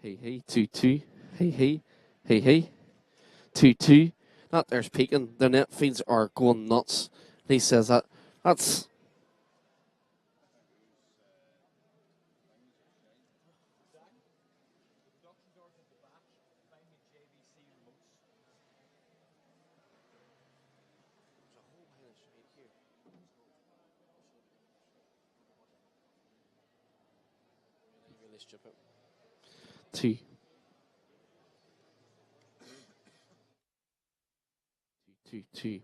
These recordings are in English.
Hey, hey, 2-2. Hey, hey, hey, hey, 2-2. That there's peaking. The net feeds are going nuts. And he says that. That's. Two, two, two.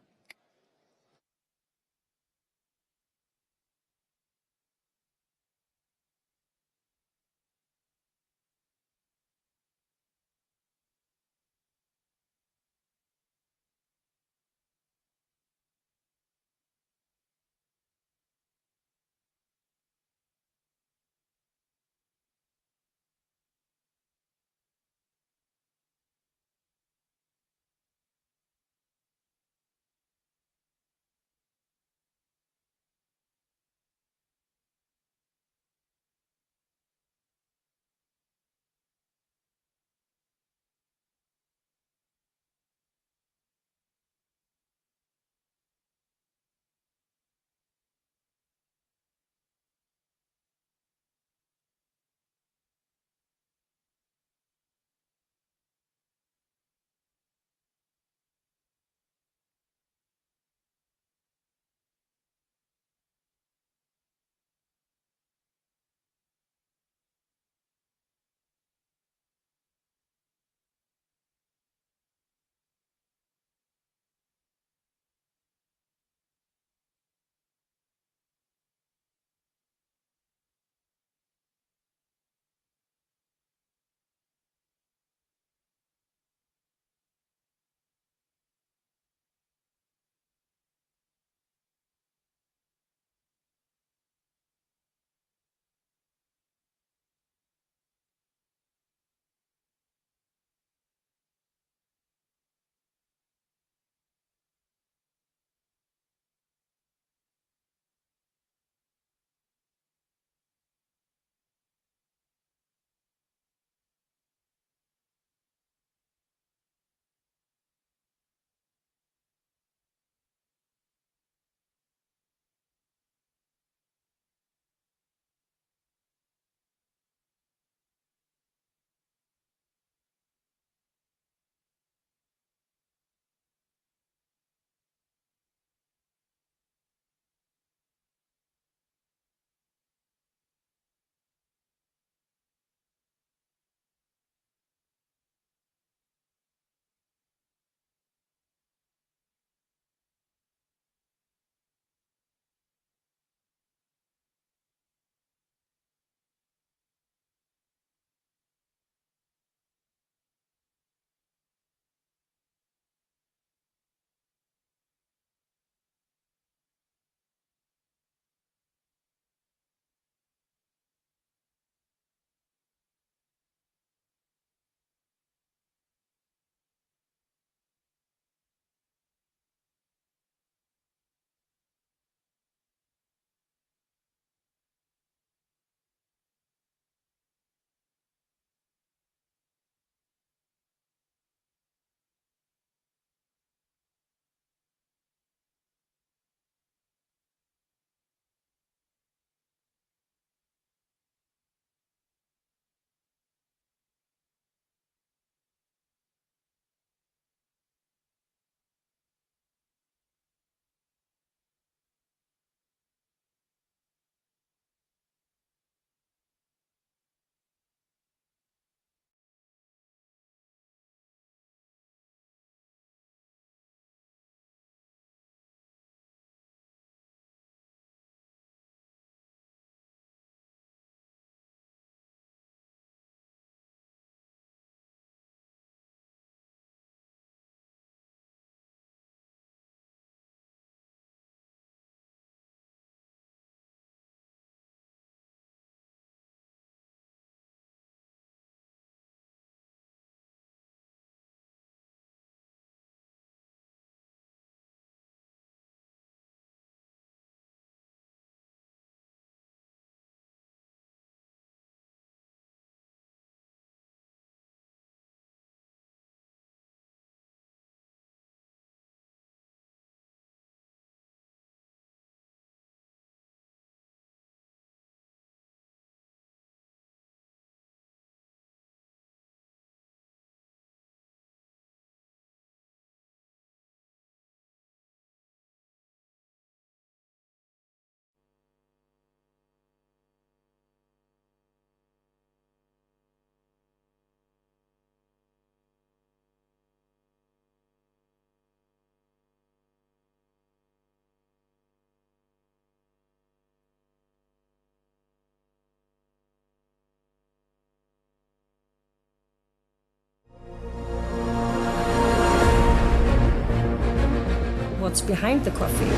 what's behind the coffee.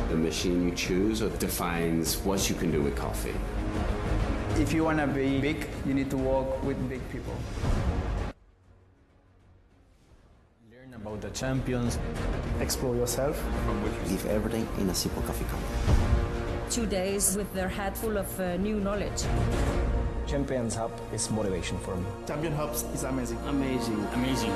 The machine you choose defines what you can do with coffee. If you want to be big, you need to work with big people. Learn about the champions. Explore yourself. Leave everything in a simple coffee cup. 2 days with their head full of new knowledge. Champions Hub is motivation for me. Champion Hubs is amazing. Amazing, amazing.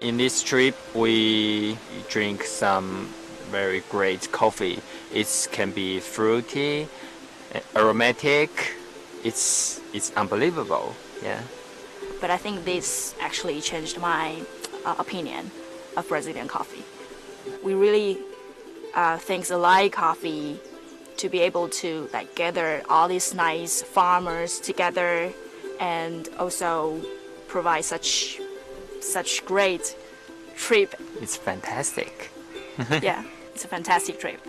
In this trip, we drink some very great coffee. It can be fruity, aromatic. It's unbelievable. Yeah. But I think this actually changed my opinion of Brazilian coffee. We really things like coffee to be able to gather all these nice farmers together and also provide such great trip. It's fantastic. Yeah, it's a fantastic trip.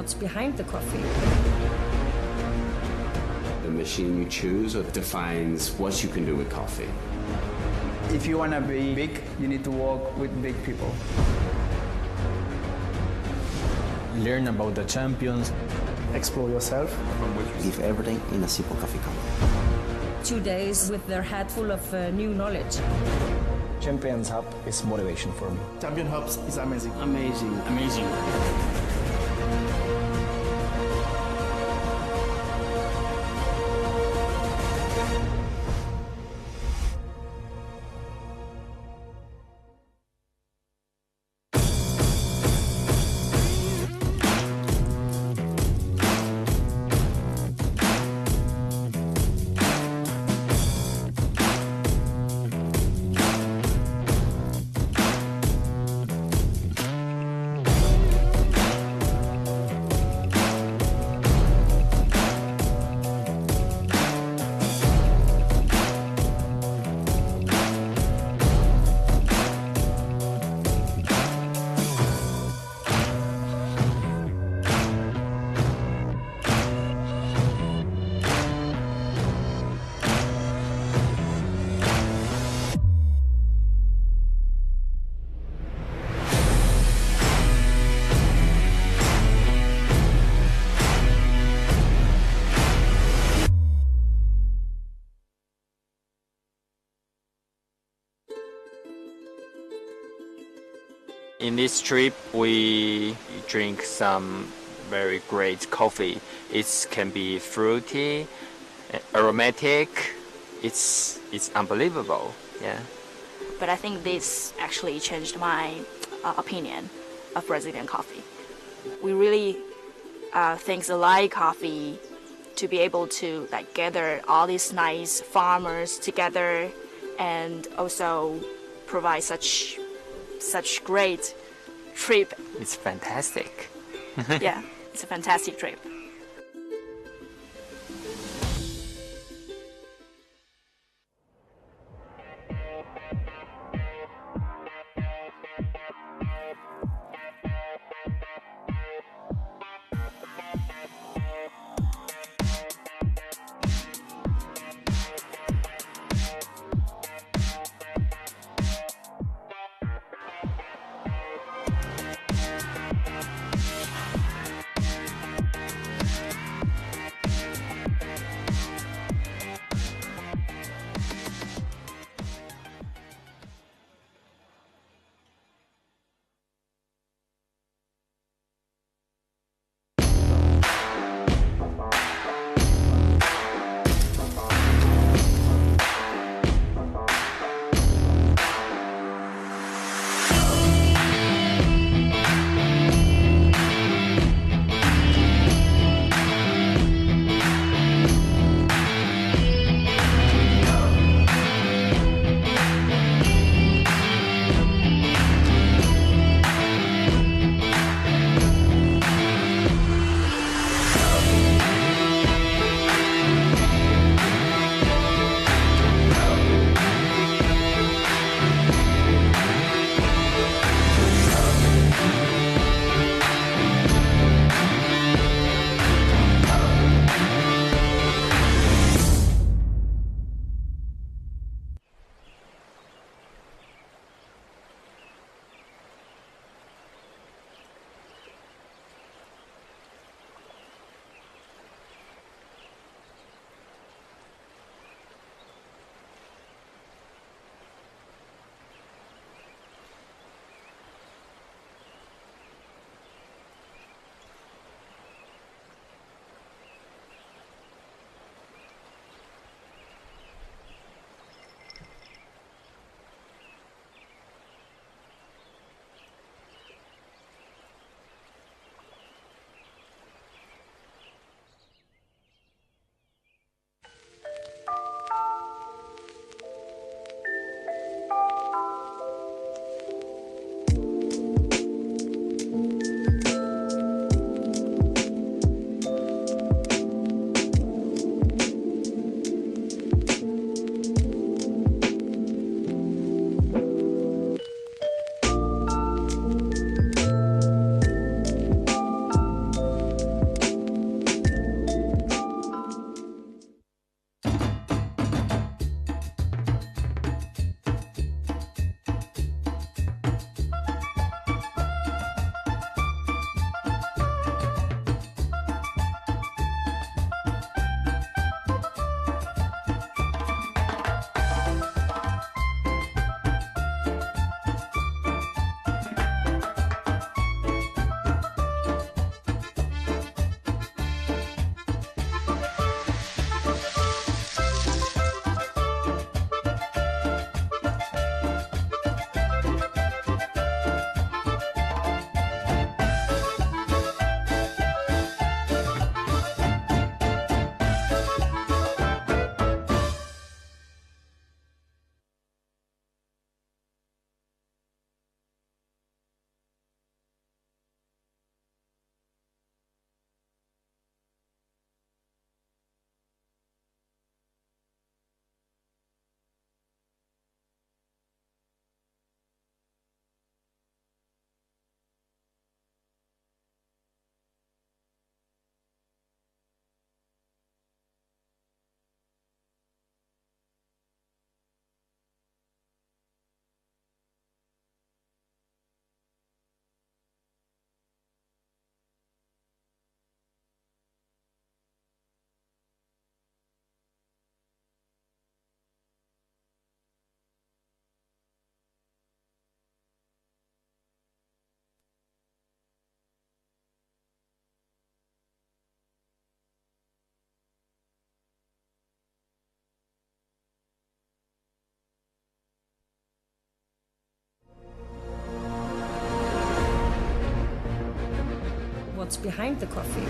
what's behind the coffee. The machine you choose defines what you can do with coffee. If you want to be big, you need to work with big people. Learn about the champions. Explore yourself. Leave everything in a simple coffee company. 2 days with their head full of new knowledge. Champions Hub is motivation for me. Champion Hubs is amazing. Amazing. Amazing. In this trip, we drink some very great coffee. It can be fruity, aromatic. It's unbelievable. Yeah. But I think this actually changed my opinion of Brazilian coffee. We really things like coffee to be able to like gather all these nice farmers together and also provide such great trip. It's fantastic. Yeah, it's a fantastic trip. what's behind the coffee.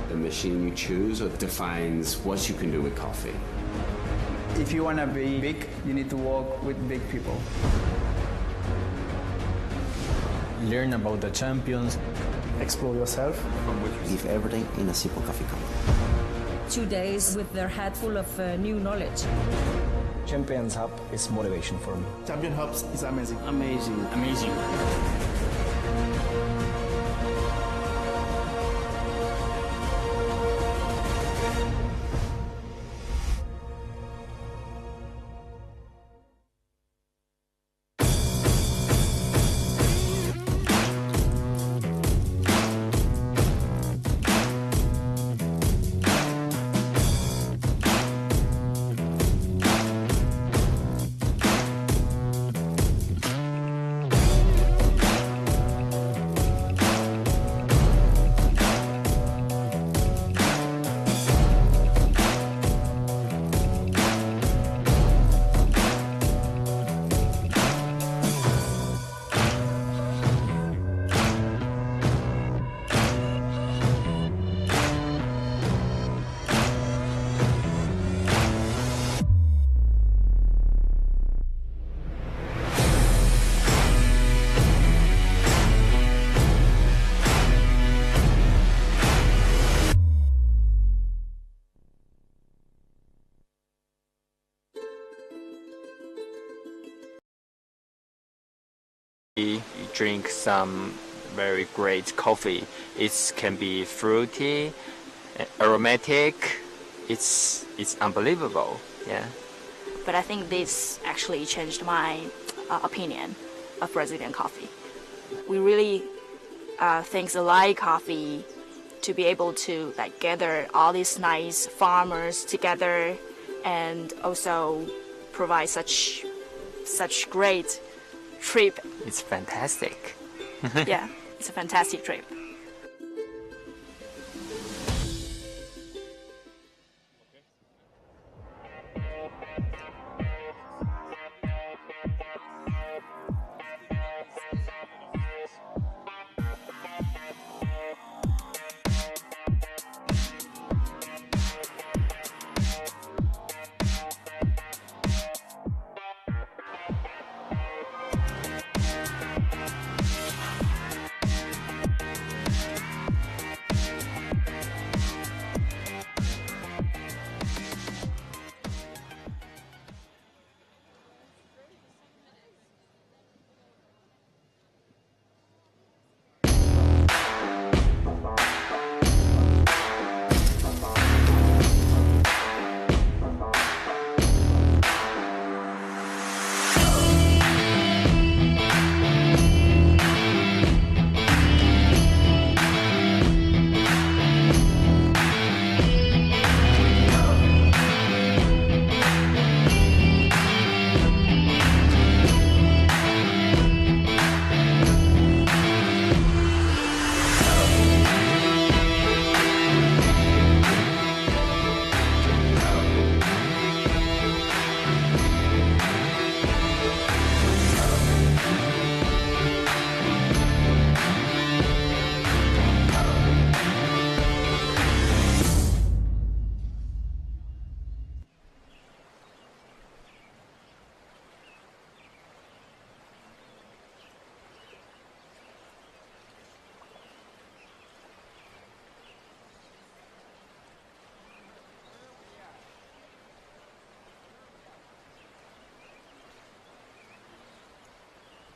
The machine you choose defines what you can do with coffee. If you want to be big, you need to work with big people. Learn about the champions. Explore yourself. Give everything in a simple coffee cup. 2 days with their head full of new knowledge. Champions Hub is motivation for me. Champion Hubs is amazing. Amazing. Amazing. We drink some very great coffee. It can be fruity, aromatic. It's unbelievable. Yeah. But I think this actually changed my opinion of Brazilian coffee. We really think the Lai coffee to be able to like gather all these nice farmers together and also provide such great trip. It's fantastic. Yeah, it's a fantastic trip.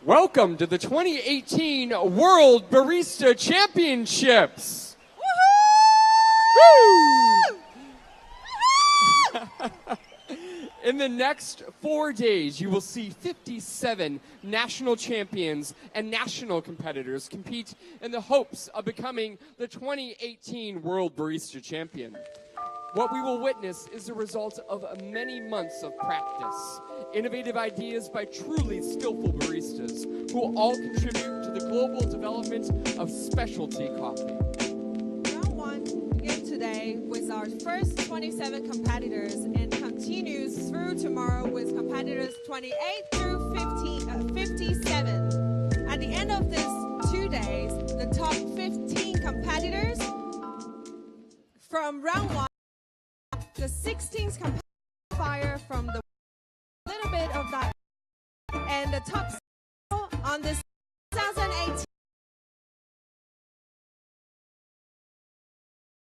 Welcome to the 2018 World Barista Championships. Woo! In the next 4 days, you will see 57 national champions and national competitors compete in the hopes of becoming the 2018 World Barista Champion. What we will witness is the result of many months of practice, innovative ideas by truly skillful baristas who will all contribute to the global development of specialty coffee. Round 1 begins today with our first 27 competitors and continues through tomorrow with competitors 28 through 57. At the end of this 2 days, days, the top 15 competitors from round 1, the 16th qualifier from the little bit of that, and the top on this 2018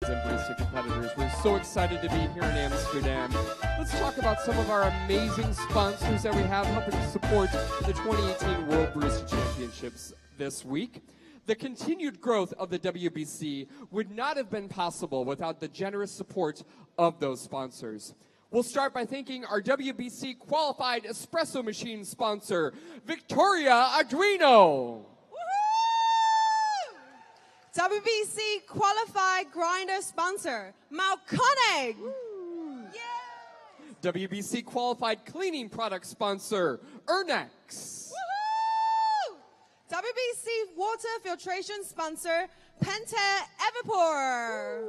Barista competitors. We're so excited to be here in Amsterdam. Let's talk about some of our amazing sponsors that we have helping to support the 2018 World Barista Championships this week. The continued growth of the WBC would not have been possible without the generous support of those sponsors. We'll start by thanking our WBC qualified espresso machine sponsor, Victoria Arduino. WBC qualified grinder sponsor, Malconic. Yeah. WBC qualified cleaning product sponsor, Ernex. WBC water filtration sponsor, Penta Evapor.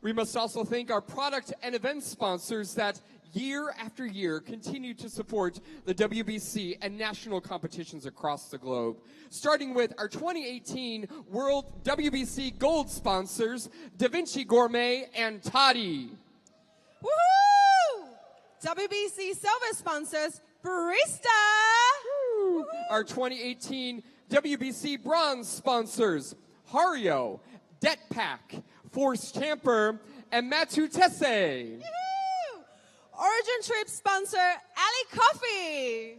We must also thank our product and event sponsors that year after year continue to support the WBC and national competitions across the globe. Starting with our 2018 World WBC Gold sponsors, Da Vinci Gourmet and Toddy. Woohoo! WBC Silver sponsors, Barista. Woo! Our 2018 WBC Bronze sponsors, Hario, Det Pack, Force Tamper, and Matutese. Origin Trip sponsor, Ali Coffee.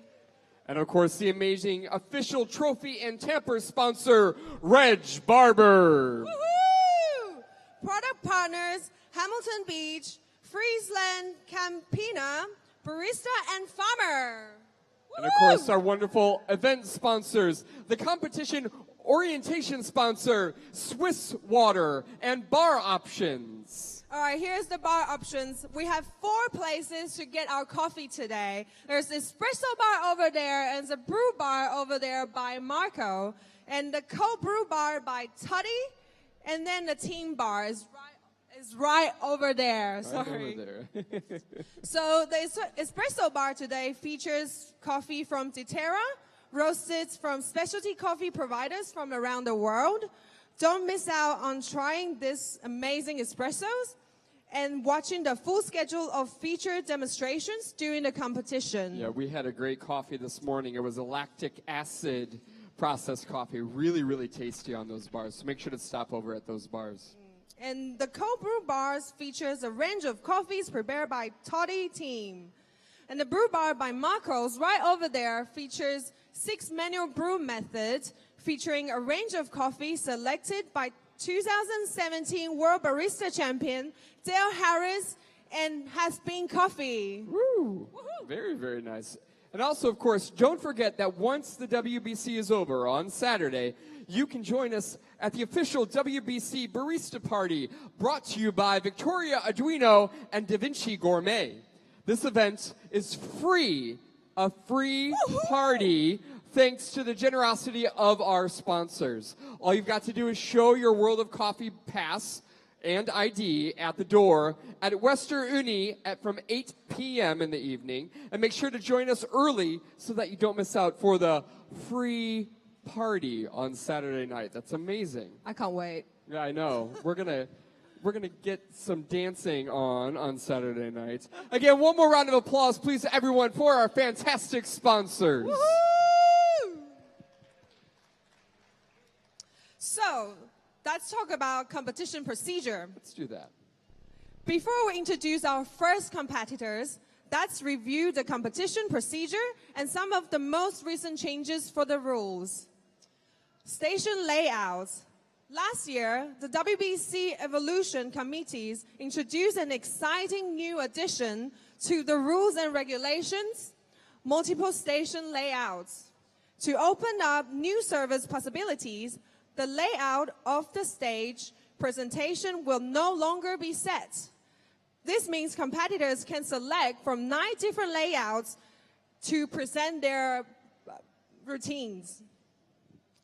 And of course, the amazing official trophy and tamper sponsor, Reg Barber. Woohoo! Product partners, Hamilton Beach, Friesland Campina, Barista and Farmer. And of course, our wonderful event sponsors, the competition orientation sponsor, Swiss Water and Bar Options. All right, here's the bar options. We have 4 places to get our coffee today. There's the espresso bar over there, and the brew bar over there by Marco, and the cold brew bar by Tuddy, and then the team bar is right over there. Sorry. Right over there. So the espresso bar today features coffee from Diterra, roasted from specialty coffee providers from around the world. Don't miss out on trying this amazing espressos and watching the full schedule of featured demonstrations during the competition. Yeah, we had a great coffee this morning. It was a lactic acid processed coffee. Really, really tasty on those bars. So make sure to stop over at those bars. And the cold brew bars features a range of coffees prepared by Toddy team. And the brew bar by Marcos right over there features 6 manual brew methods featuring a range of coffees selected by 2017 World Barista Champion Dale Harris and Has Been Coffee. Woo! Very, very nice. And also, of course, don't forget that once the WBC is over on Saturday, you can join us at the official WBC Barista Party brought to you by Victoria Arduino and Da Vinci Gourmet. This event is free, a free party thanks to the generosity of our sponsors. All you've got to do is show your World of Coffee pass and ID at the door at Wester Uni from 8 p.m. in the evening. And make sure to join us early so that you don't miss out for the free party on Saturday night. That's amazing. I can't wait. Yeah, I know. We're gonna get some dancing on Saturday night. Again, one more round of applause, please, everyone, for our fantastic sponsors. Woohoo! So, let's talk about competition procedure. Let's do that. Before we introduce our first competitors, let's review the competition procedure and some of the most recent changes for the rules. Station layouts. Last year, the WBC Evolution Committees introduced an exciting new addition to the rules and regulations, multiple station layouts. To open up new service possibilities, the layout of the stage presentation will no longer be set. This means competitors can select from 9 different layouts to present their routines.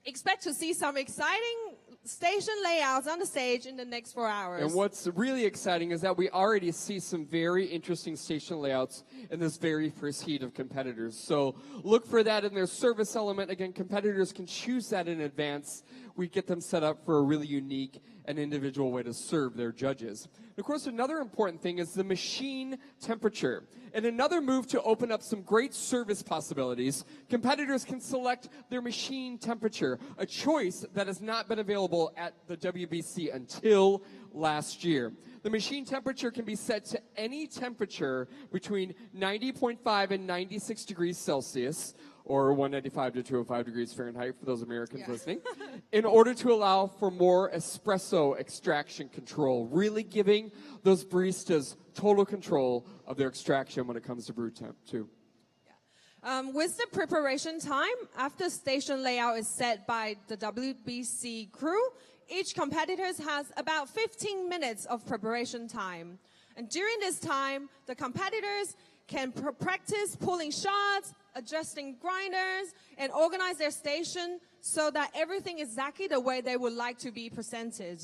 Expect to see some exciting station layouts on the stage in the next 4 hours. And what's really exciting is that we already see some very interesting station layouts in this very first heat of competitors. So look for that in their service element. Again, competitors can choose that in advance. We get them set up for a really unique and individual way to serve their judges. Of course, another important thing is the machine temperature. And another move to open up some great service possibilities, competitors can select their machine temperature, a choice that has not been available at the WBC until last year. The machine temperature can be set to any temperature between 90.5 and 96 degrees Celsius, or 195 to 205 degrees Fahrenheit for those Americans listening, in order to allow for more espresso extraction control, really giving those baristas total control of their extraction when it comes to brew temp too. With the preparation time, after station layout is set by the WBC crew, each competitor has about 15 minutes of preparation time. And during this time, the competitors can practice pulling shots, adjusting grinders, and organize their station so that everything is exactly the way they would like to be presented.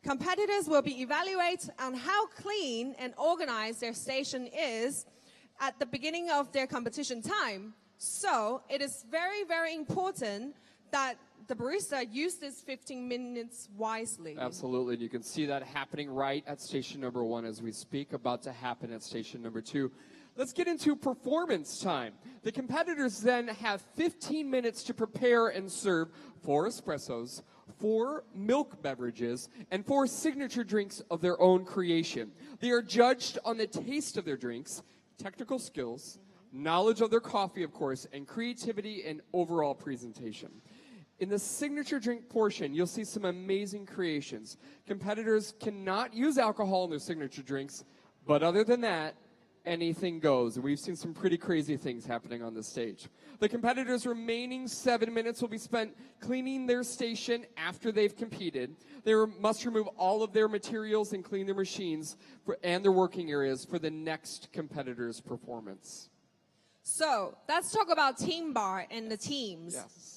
Competitors will be evaluated on how clean and organized their station is at the beginning of their competition time. So it is very, very important that the barista use this 15 minutes wisely. Absolutely, and you can see that happening right at station number 1 as we speak, about to happen at station number 2. Let's get into performance time. The competitors then have 15 minutes to prepare and serve 4 espressos, 4 milk beverages, and 4 signature drinks of their own creation. They are judged on the taste of their drinks, technical skills, knowledge of their coffee, of course, and creativity and overall presentation. In the signature drink portion, you'll see some amazing creations. Competitors cannot use alcohol in their signature drinks, but other than that, anything goes. And we've seen some pretty crazy things happening on the stage. The competitors' remaining 7 minutes will be spent cleaning their station after they've competed. They must remove all of their materials and clean their machines and their working areas for the next competitor's performance. So let's talk about Team Bar and the teams. Yes.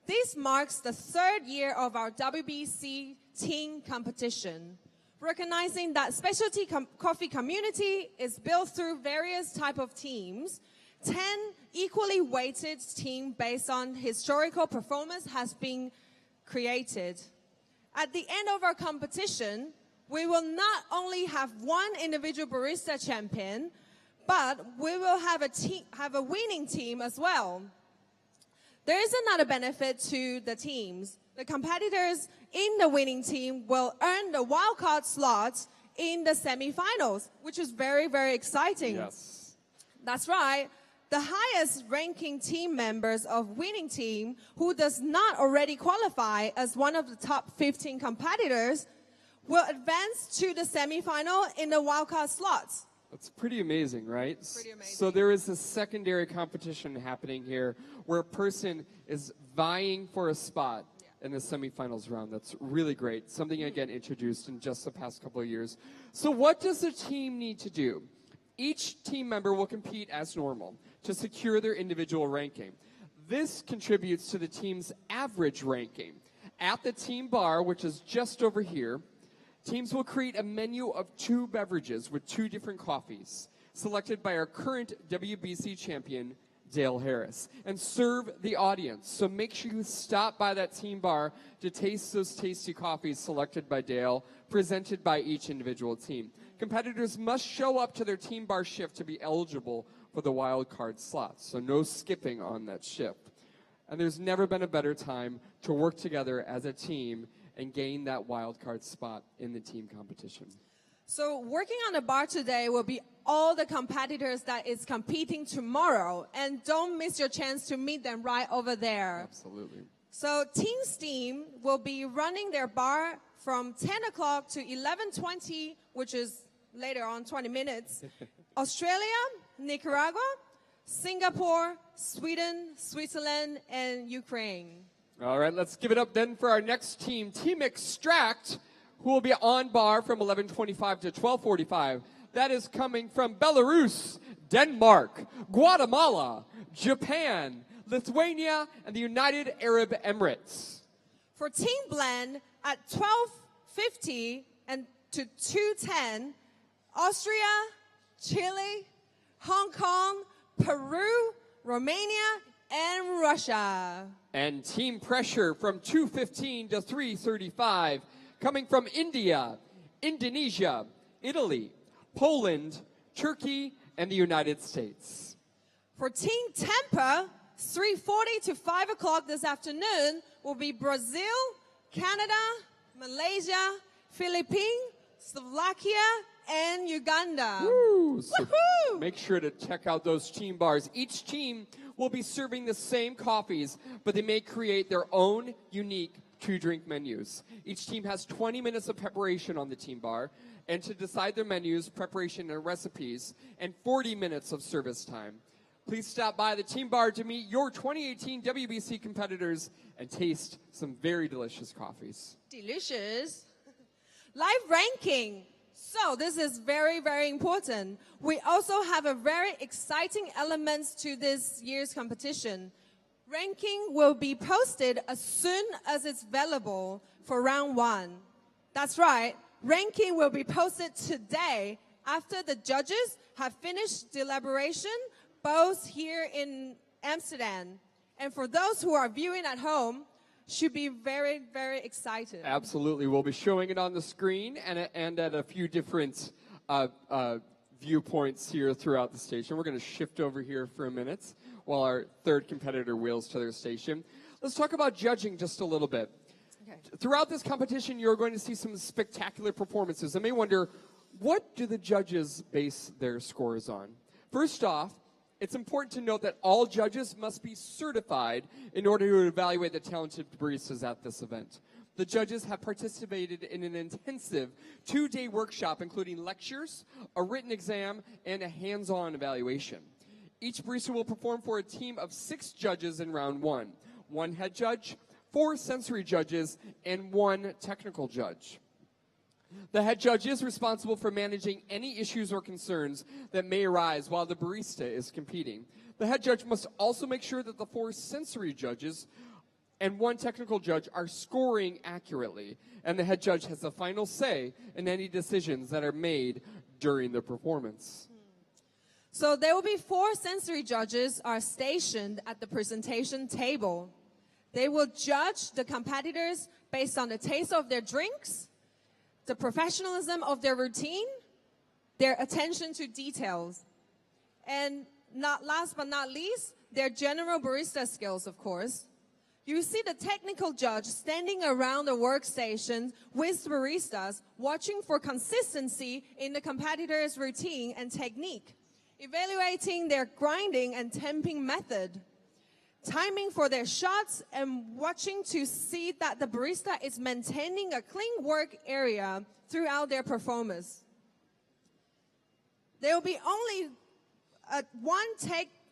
This marks the 3rd year of our WBC team competition. Recognizing that specialty coffee community is built through various type of teams, 10 equally weighted teams based on historical performance has been created. At the end of our competition, we will not only have one individual barista champion, but we will have a winning team as well. There is another benefit to the teams. The competitors in the winning team will earn the wildcard slots in the semifinals, which is very, very exciting. Yes. That's right. The highest ranking team members of winning team who does not already qualify as one of the top 15 competitors will advance to the semifinal in the wildcard slots. That's pretty amazing, right? Pretty amazing. So there is a secondary competition happening here where a person is vying for a spot in the semifinals round. That's really great. Something, again, introduced in just the past couple of years. So what does the team need to do? Each team member will compete as normal to secure their individual ranking. This contributes to the team's average ranking. At the team bar, which is just over here, teams will create a menu of 2 beverages with 2 different coffees, selected by our current WBC champion, Dale Harris, and serve the audience. So make sure you stop by that team bar to taste those tasty coffees selected by Dale, presented by each individual team. Competitors must show up to their team bar shift to be eligible for the wild card slots, so no skipping on that shift. And there's never been a better time to work together as a team and gain that wild card spot in the team competition. So working on the bar today will be all the competitors that is competing tomorrow, and don't miss your chance to meet them right over there. Absolutely. So Team Steam will be running their bar from 10 o'clock to 11:20, which is later on 20 minutes. Australia, Nicaragua, Singapore, Sweden, Switzerland, and Ukraine. All right, let's give it up then for our next team, Team Extract, who will be on bar from 11:25 to 12:45. That is coming from Belarus, Denmark, Guatemala, Japan, Lithuania, and the United Arab Emirates. For Team Blend, At 12:50 and to 2:10, Austria, Chile, Hong Kong, Peru, Romania, and Russia. And team pressure from 2:15 to 3:35 coming from India, Indonesia, Italy, Poland, Turkey, and the United States. For Team Tampa, 3:40 to 5 o'clock this afternoon will be Brazil, Canada, Malaysia, Philippines, Slovakia, and Uganda. Woo! So Woohoo! make sure to check out those team bars. Each team will be serving the same coffees, but they may create their own unique two-drink menus. Each team has 20 minutes of preparation on the team bar, and to decide their menus, preparation, and recipes, and 40 minutes of service time. Please stop by the team bar to meet your 2018 WBC competitors and taste some very delicious coffees. Delicious. Live ranking. So this is very, very important. We also have a very exciting element to this year's competition. Ranking will be posted as soon as it's available for round 1. That's right. Ranking will be posted today after the judges have finished deliberation, both here in Amsterdam. And for those who are viewing at home, should be very, very excited. Absolutely. We'll be showing it on the screen and at a few different viewpoints here throughout the station. We're going to shift over here for a minute while our third competitor wheels to their station. Let's talk about judging just a little bit. Okay. Throughout this competition, you're going to see some spectacular performances. I may wonder, what do the judges base their scores on? First off, it's important to note that all judges must be certified in order to evaluate the talented baristas at this event. The judges have participated in an intensive 2-day workshop, including lectures, a written exam, and a hands-on evaluation. Each barista will perform for a team of 6 judges in round 1, 1 head judge, 4 sensory judges, and 1 technical judge. The head judge is responsible for managing any issues or concerns that may arise while the barista is competing. The head judge must also make sure that the 4 sensory judges and 1 technical judge are scoring accurately, and the head judge has the final say in any decisions that are made during the performance. So there will be 4 sensory judges are stationed at the presentation table. They will judge the competitors based on the taste of their drinks, the professionalism of their routine, their attention to details, and last but not least, their general barista skills, of course. You see the technical judge standing around the workstation with baristas, watching for consistency in the competitor's routine and technique, evaluating their grinding and temping method, timing for their shots, and watching to see that the barista is maintaining a clean work area throughout their performance. There will be only one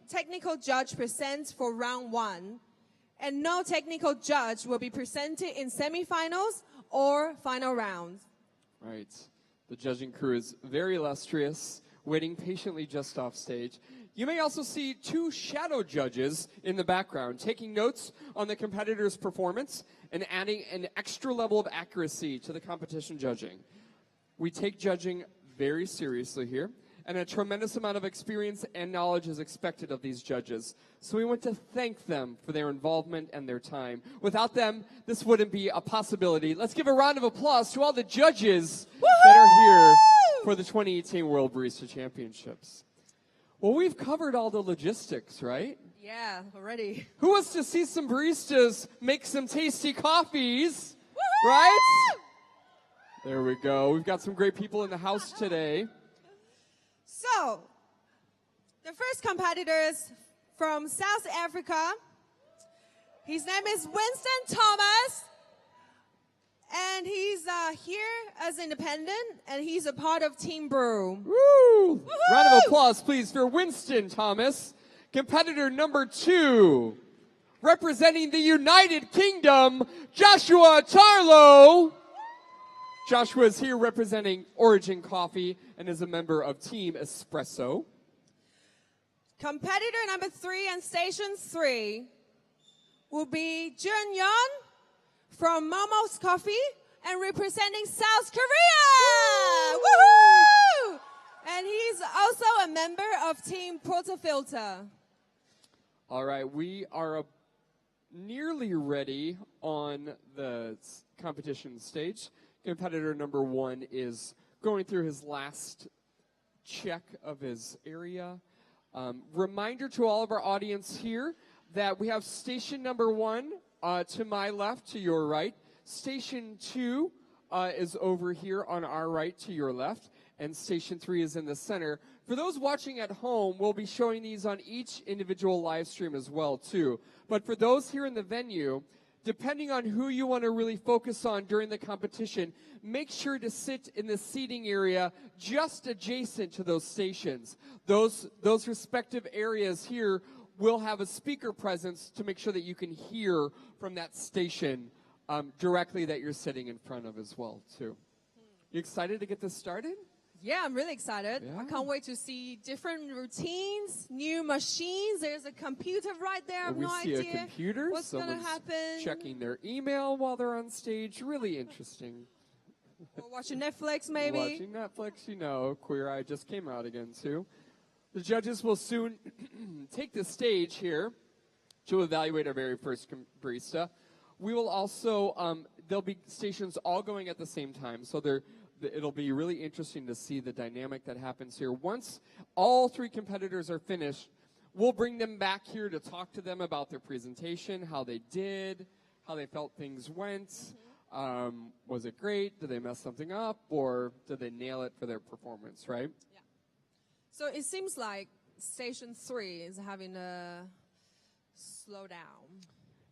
technical judge present for round 1, and no technical judge will be presented in semifinals or final rounds. Right. The judging crew is very illustrious, waiting patiently just off stage. You may also see 2 shadow judges in the background, taking notes on the competitor's performance and adding an extra level of accuracy to the competition judging. We take judging very seriously here, and a tremendous amount of experience and knowledge is expected of these judges. So we want to thank them for their involvement and their time. Without them, this wouldn't be a possibility. Let's give a round of applause to all the judges that are here for the 2018 World Barista Championships. Well, we've covered all the logistics, right? Yeah, already. Who wants to see some baristas make some tasty coffees? Right? There we go. We've got some great people in the house today. So, the first competitor is from South Africa. His name is Winston Thomas. And he's here as independent, and he's a part of Team Brew. Woo! Round of applause, please, for Winston Thomas, competitor number 2. Representing the United Kingdom, Joshua Tarlow. Joshua is here representing Origin Coffee and is a member of Team Espresso. Competitor number 3 and station 3 will be Jun Yon from Momo's Coffee, And representing South Korea! Woohoo! And he's also a member of Team Portafilter. All right, we are nearly ready on the competition stage. Competitor number 1 is going through his last check of his area. Reminder to all of our audience here that we have station number 1 to my left, to your right. Station 2 is over here on our right, to your left. And station 3 is in the center. For those watching at home, we'll be showing these on each individual live stream as well, too. But for those here in the venue, depending on who you want to really focus on during the competition, make sure to sit in the seating area just adjacent to those stations. Those respective areas here will have a speaker presence to make sure that you can hear from that station directly that you're sitting in front of as well, too. You excited to get this started? Yeah, I'm really excited. Yeah. I can't wait to see different routines, new machines. There's a computer right there. I have no idea we see a computer. what's going to happen. Checking their email while they're on stage. Really interesting. Or watching Netflix, maybe. Watching Netflix, you know. Queer Eye just came out again, too. The judges will soon take the stage here to evaluate our very first barista. We will also, there'll be stations all going at the same time, so it'll be really interesting to see the dynamic that happens here. Once all 3 competitors are finished, we'll bring them back here to talk to them about their presentation, how they did, how they felt things went. Was it great? Did they mess something up? Or did they nail it for their performance, right? Yeah. So it seems like Station 3 is having a slowdown.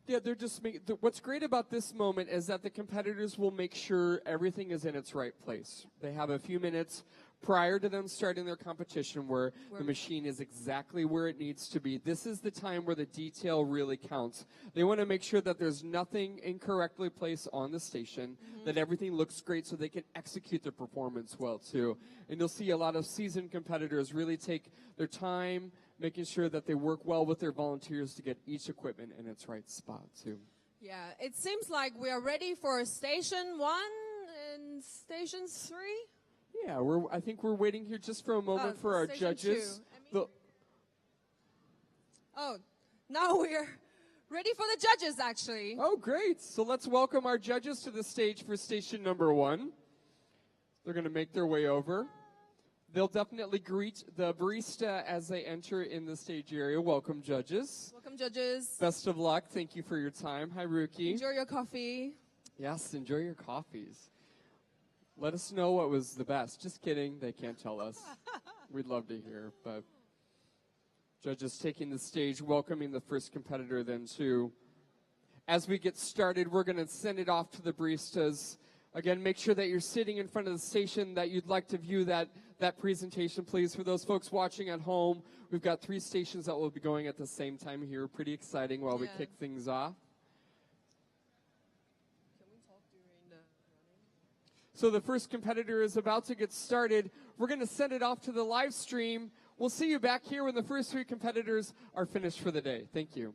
Yeah, they're just what's great about this moment is that the competitors will make sure everything is in its right place. They have a few minutes prior to them starting their competition where the machine is exactly where it needs to be. This is the time where the detail really counts. They want to make sure that there's nothing incorrectly placed on the station, that everything looks great so they can execute their performance well, too. And you'll see a lot of seasoned competitors really take their time, making sure that they work well with their volunteers to get each equipment in its right spot, too. Yeah, it seems like we are ready for Station 1 and Station 3. Yeah, I think we're waiting here just for a moment for our judges. Now we're ready for the judges, actually. Oh, great. So let's welcome our judges to the stage for station number 1. They're going to make their way over. They'll definitely greet the barista as they enter in the stage area. Welcome, judges. Welcome, judges. Best of luck. Thank you for your time. Hi, Ruki. Enjoy your coffee. Yes, enjoy your coffees. Let us know what was the best. Just kidding. They can't tell us. We'd love to hear. But judges taking the stage, welcoming the first competitor then, too. As we get started, we're going to send it off to the baristas. Again, make sure that you're sitting in front of the station that you'd like to view that presentation, please. For those folks watching at home, we've got 3 stations that will be going at the same time here. Pretty exciting while we kick things off. So the first competitor is about to get started. We're going to send it off to the live stream. We'll see you back here when the first 3 competitors are finished for the day. Thank you.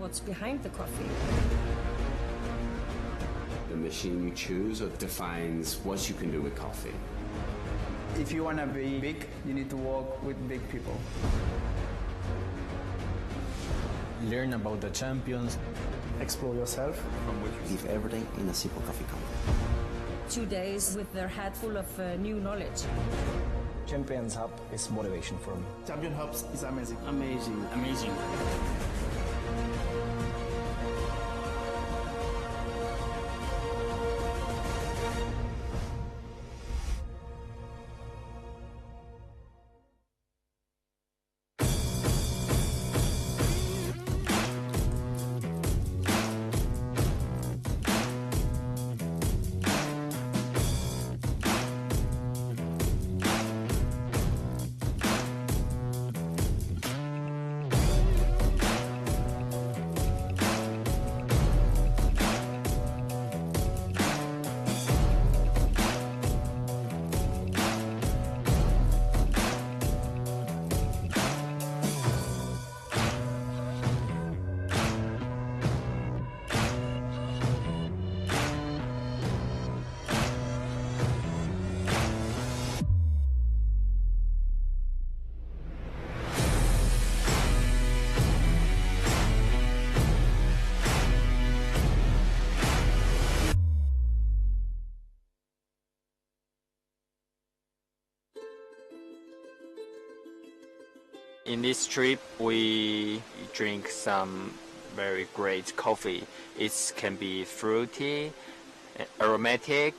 what's behind the coffee. The machine you choose defines what you can do with coffee. If you want to be big, you need to work with big people. Learn about the champions. Explore yourself. Give everything in a simple coffee cup. 2 days with their head full of new knowledge. Champions Hub is motivation for me. Champion Hubs is amazing. Amazing. Amazing. In this trip, we drink some very great coffee. It can be fruity, aromatic.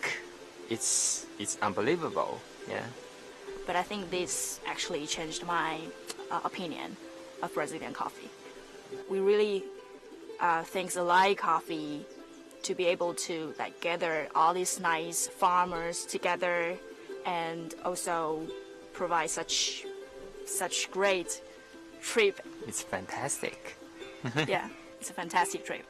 It's unbelievable. Yeah. But I think this actually changed my opinion of Brazilian coffee. We really things like coffee to be able to like gather all these nice farmers together and also provide such great trip. It's fantastic. Yeah, it's a fantastic trip.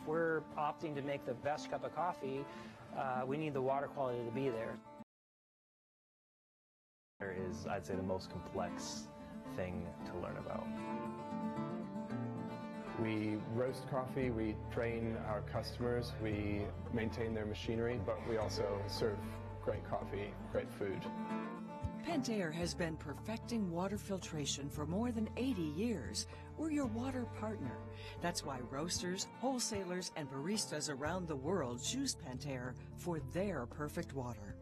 If we're opting to make the best cup of coffee, we need the water quality to be there. Is, I'd say, the most complex thing to learn about. We roast coffee, we train our customers, we maintain their machinery, but we also serve great coffee, great food. Pentair has been perfecting water filtration for more than 80 years. We're your water partner. That's why roasters, wholesalers, and baristas around the world choose Pentair for their perfect water.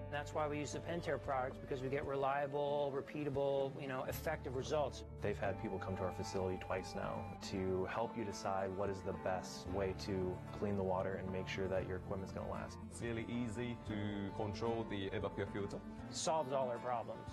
That's why we use the Pentair products, because we get reliable, repeatable, effective results. They've had people come to our facility twice now to help you decide what is the best way to clean the water and make sure that your equipment's going to last. It's really easy to control the evaporator filter. Solves all our problems.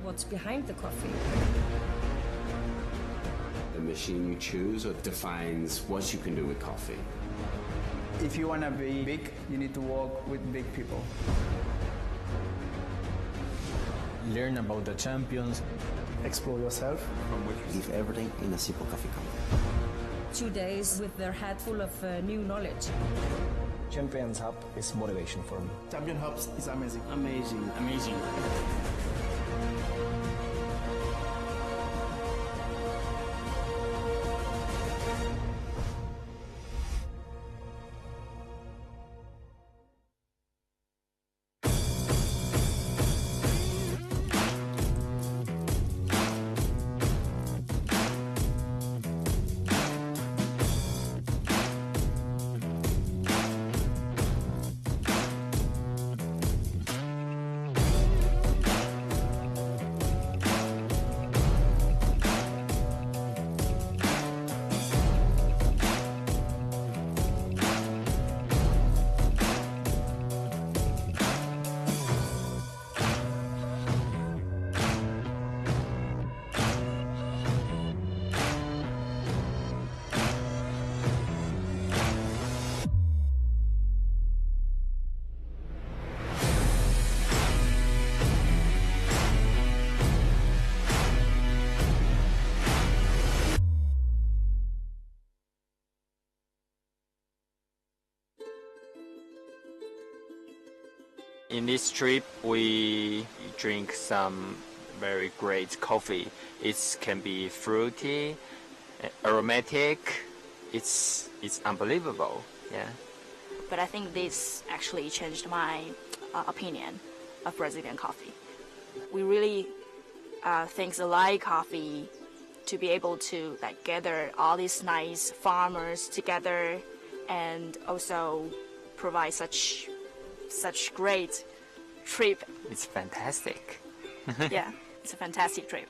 What's behind the coffee? The machine you choose defines what you can do with coffee. If you want to be big, you need to work with big people. Learn about the champions. Explore yourself. Give everything in a simple coffee company. 2 days with their head full of new knowledge. Champions Hub is motivation for me. Champion Hubs is amazing. Amazing. Amazing. In this trip, we drink some very great coffee. It can be fruity, aromatic. It's unbelievable. Yeah. But I think this actually changed my opinion of Brazilian coffee. We really think the Lai coffee to be able to gather all these nice farmers together and also provide such great trip. It's fantastic. Yeah, it's a fantastic trip.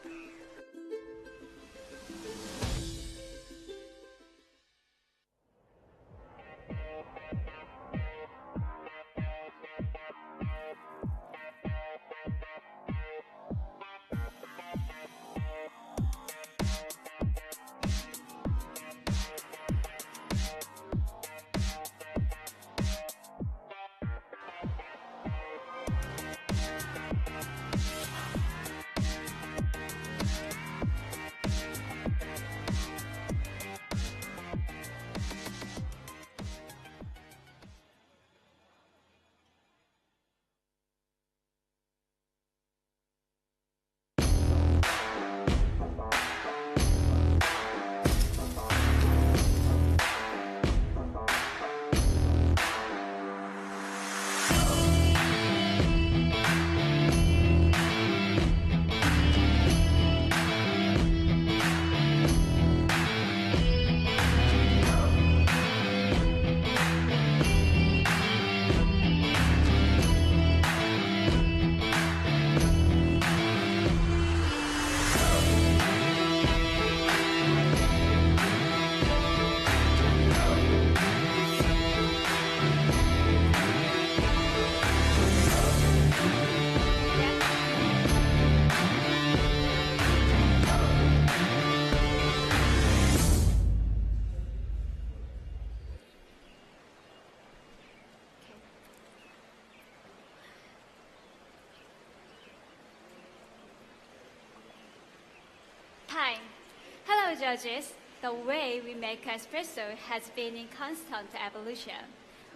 judges, the way we make espresso has been in constant evolution.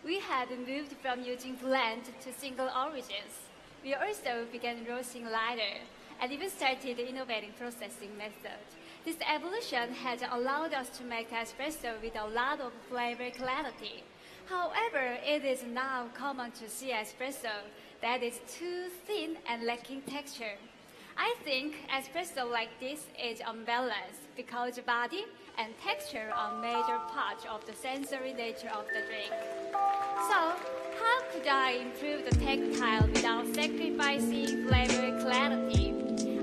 We had moved from using blend to single origins. We also began roasting lighter and even started innovating processing methods. This evolution has allowed us to make espresso with a lot of flavor clarity. However, it is now common to see espresso that is too thin and lacking texture. I think espresso like this is unbalanced because body and texture are major parts of the sensory nature of the drink. So, how could I improve the tactile without sacrificing flavor clarity?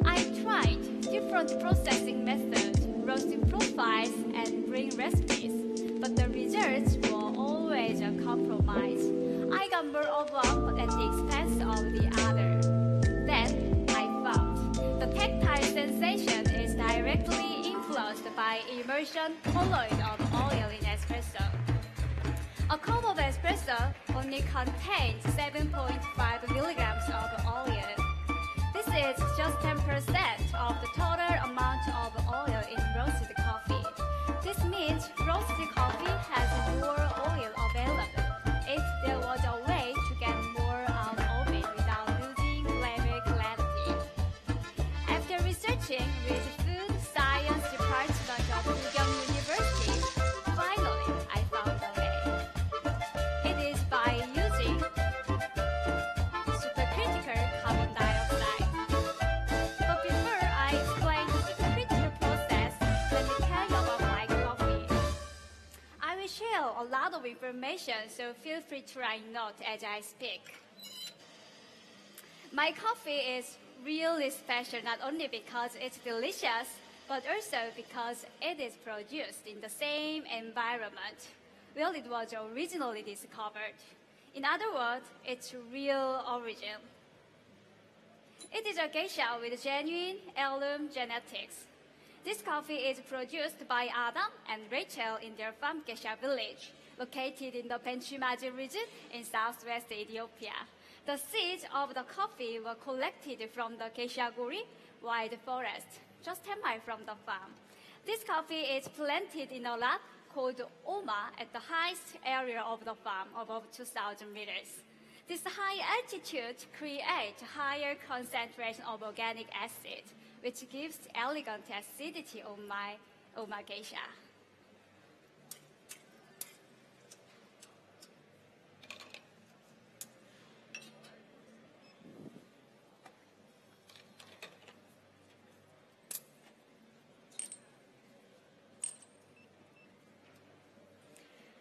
I tried different processing methods, roasting profiles, and brewing recipes, but the results were always a compromise. I got more of one at the expense of the other. Then I found the tactile sensation is directly influenced by immersion colloid of oil in espresso. A cup of espresso only contains 7.5 milligrams of oil. This is just 10% of the total amount of oil in roasted coffee. This means roasted coffee has more oil available. If there was a way to get more out of it without losing flavor clarity. After researching with Food Science Department of Young University, finally I found a way. It is by using supercritical carbon dioxide. But before I explain the supercritical process, let me tell you about my coffee. I will share a lot of information, so feel free to write notes as I speak. My coffee is really special not only because it's delicious, but also because it is produced in the same environment where it was originally discovered. In other words, it's real origin. It is a geisha with genuine heirloom genetics. This coffee is produced by Adam and Rachel in their farm Geisha village, located in the Benchimaji region in southwest Ethiopia. The seeds of the coffee were collected from the Geisha Guri wide forest, just 10 miles from the farm. This coffee is planted in a lab called Oma at the highest area of the farm, above 2,000 meters. This high altitude creates higher concentration of organic acid, which gives elegant acidity on my geisha.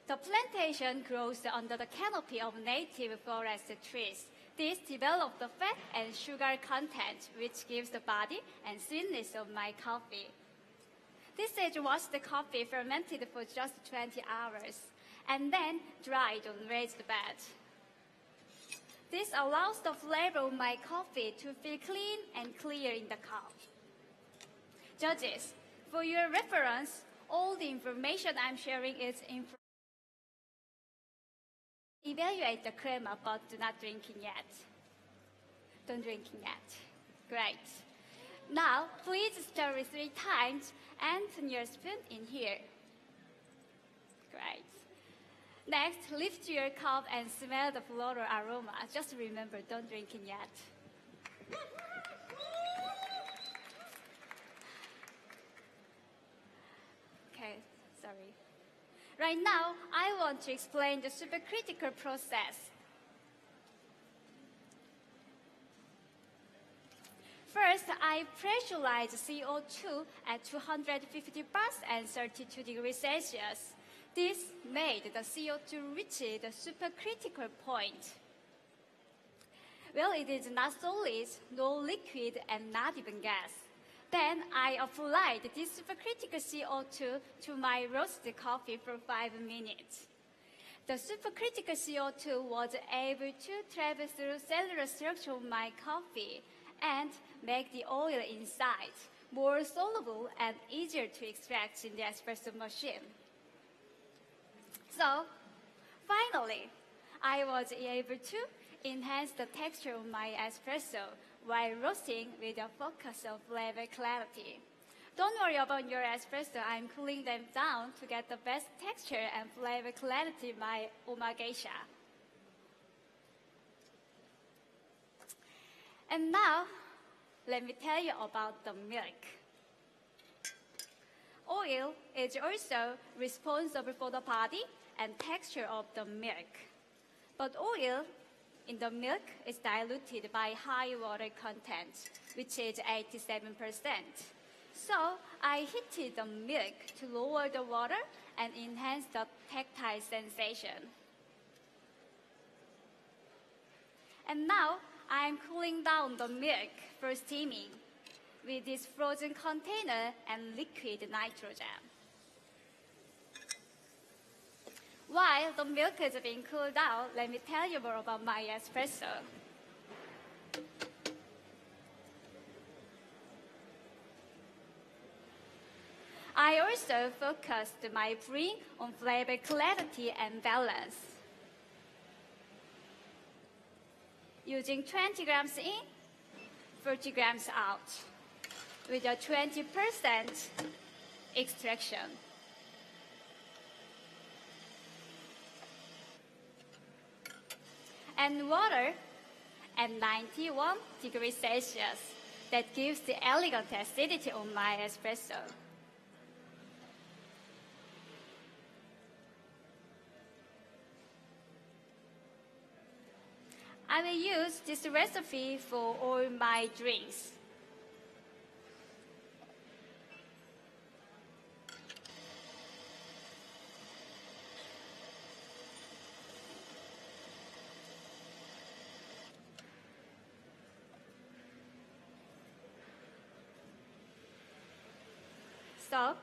The plantation grows under the canopy of native forest trees. These develop the fat and sugar content, which gives the body and sweetness of my coffee. This stage washed the coffee fermented for just 20 hours, and then dried on raised bed. This allows the flavor of my coffee to feel clean and clear in the cup. Judges, for your reference, all the information I'm sharing is evaluate the crema, but do not drinking yet. Don't drinking yet. Great. Now, please stir 3 times and turn your spoon in here. Great. Next, lift your cup and smell the floral aroma. Just remember, don't drinking yet. Okay, sorry. Right now, I want to explain the supercritical process. First, I pressurize CO2 at 250 bars and 32 degrees Celsius. This made the CO2 reach the supercritical point. Well, it is not solid, no liquid, and not even gas. Then I applied this supercritical CO2 to my roasted coffee for 5 minutes. The supercritical CO2 was able to travel through cellular structure of my coffee and make the oil inside more soluble and easier to extract in the espresso machine. So, finally, I was able to enhance the texture of my espresso while roasting with a focus of flavor clarity. Don't worry about your espresso. I'm cooling them down to get the best texture and flavor clarity by Oma Geisha. And now, let me tell you about the milk. Oil is also responsible for the body and texture of the milk. But oil in the milk is diluted by high water content, which is 87%. So I heated the milk to lower the water and enhance the tactile sensation. And now I'm cooling down the milk for steaming with this frozen container and liquid nitrogen. While the milk is being cooled down, let me tell you more about my espresso. I also focused my brewing on flavor clarity and balance. Using 20 grams in, 40 grams out, with a 20% extraction. And water at 91 degrees Celsius. That gives the elegant acidity on my espresso. I will use this recipe for all my drinks. So,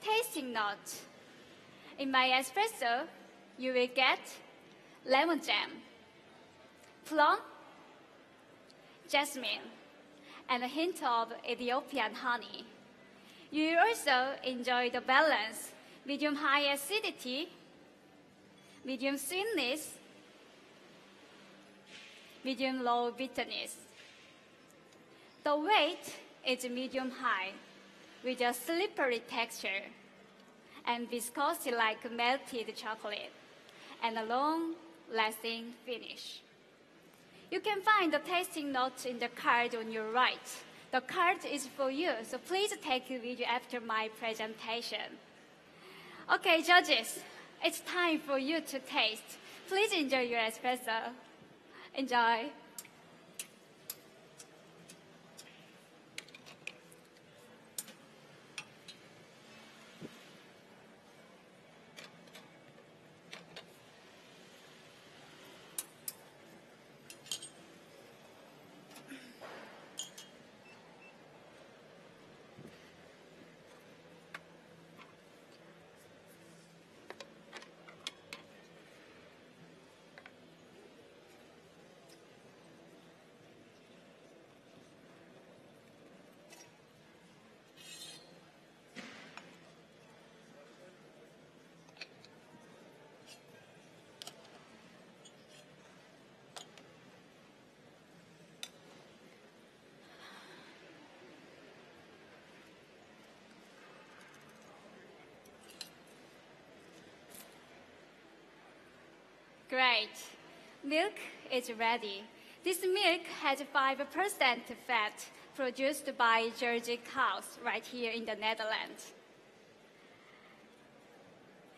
tasting note. In my espresso, you will get lemon jam, plum, jasmine, and a hint of Ethiopian honey. You will also enjoy the balance, medium-high acidity, medium sweetness, medium-low bitterness. The weight is medium-high, with a slippery texture and viscosity like melted chocolate, and a long-lasting finish. You can find the tasting notes in the card on your right. The card is for you, so please take a video after my presentation. Okay, judges, it's time for you to taste. Please enjoy your espresso. Enjoy. Great. Milk is ready. This milk has 5% fat produced by Jersey cows right here in the Netherlands.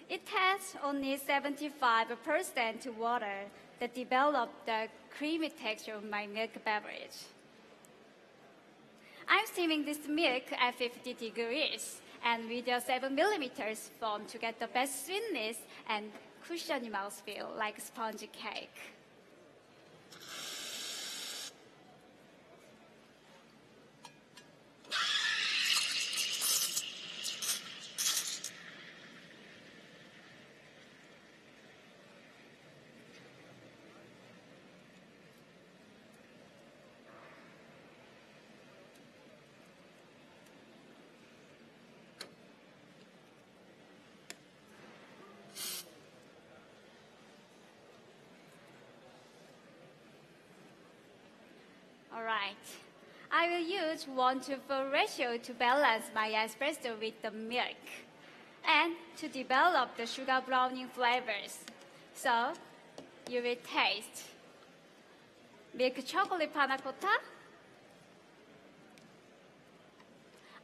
It has only 75% water that developed the creamy texture of my milk beverage. I'm steaming this milk at 50 degrees and with a 7 millimeters foam to get the best sweetness and cushiony mouthfeel like spongy cake. All right. I will use 1:4 ratio to balance my espresso with the milk and to develop the sugar browning flavors. So, you will taste milk chocolate panna cotta,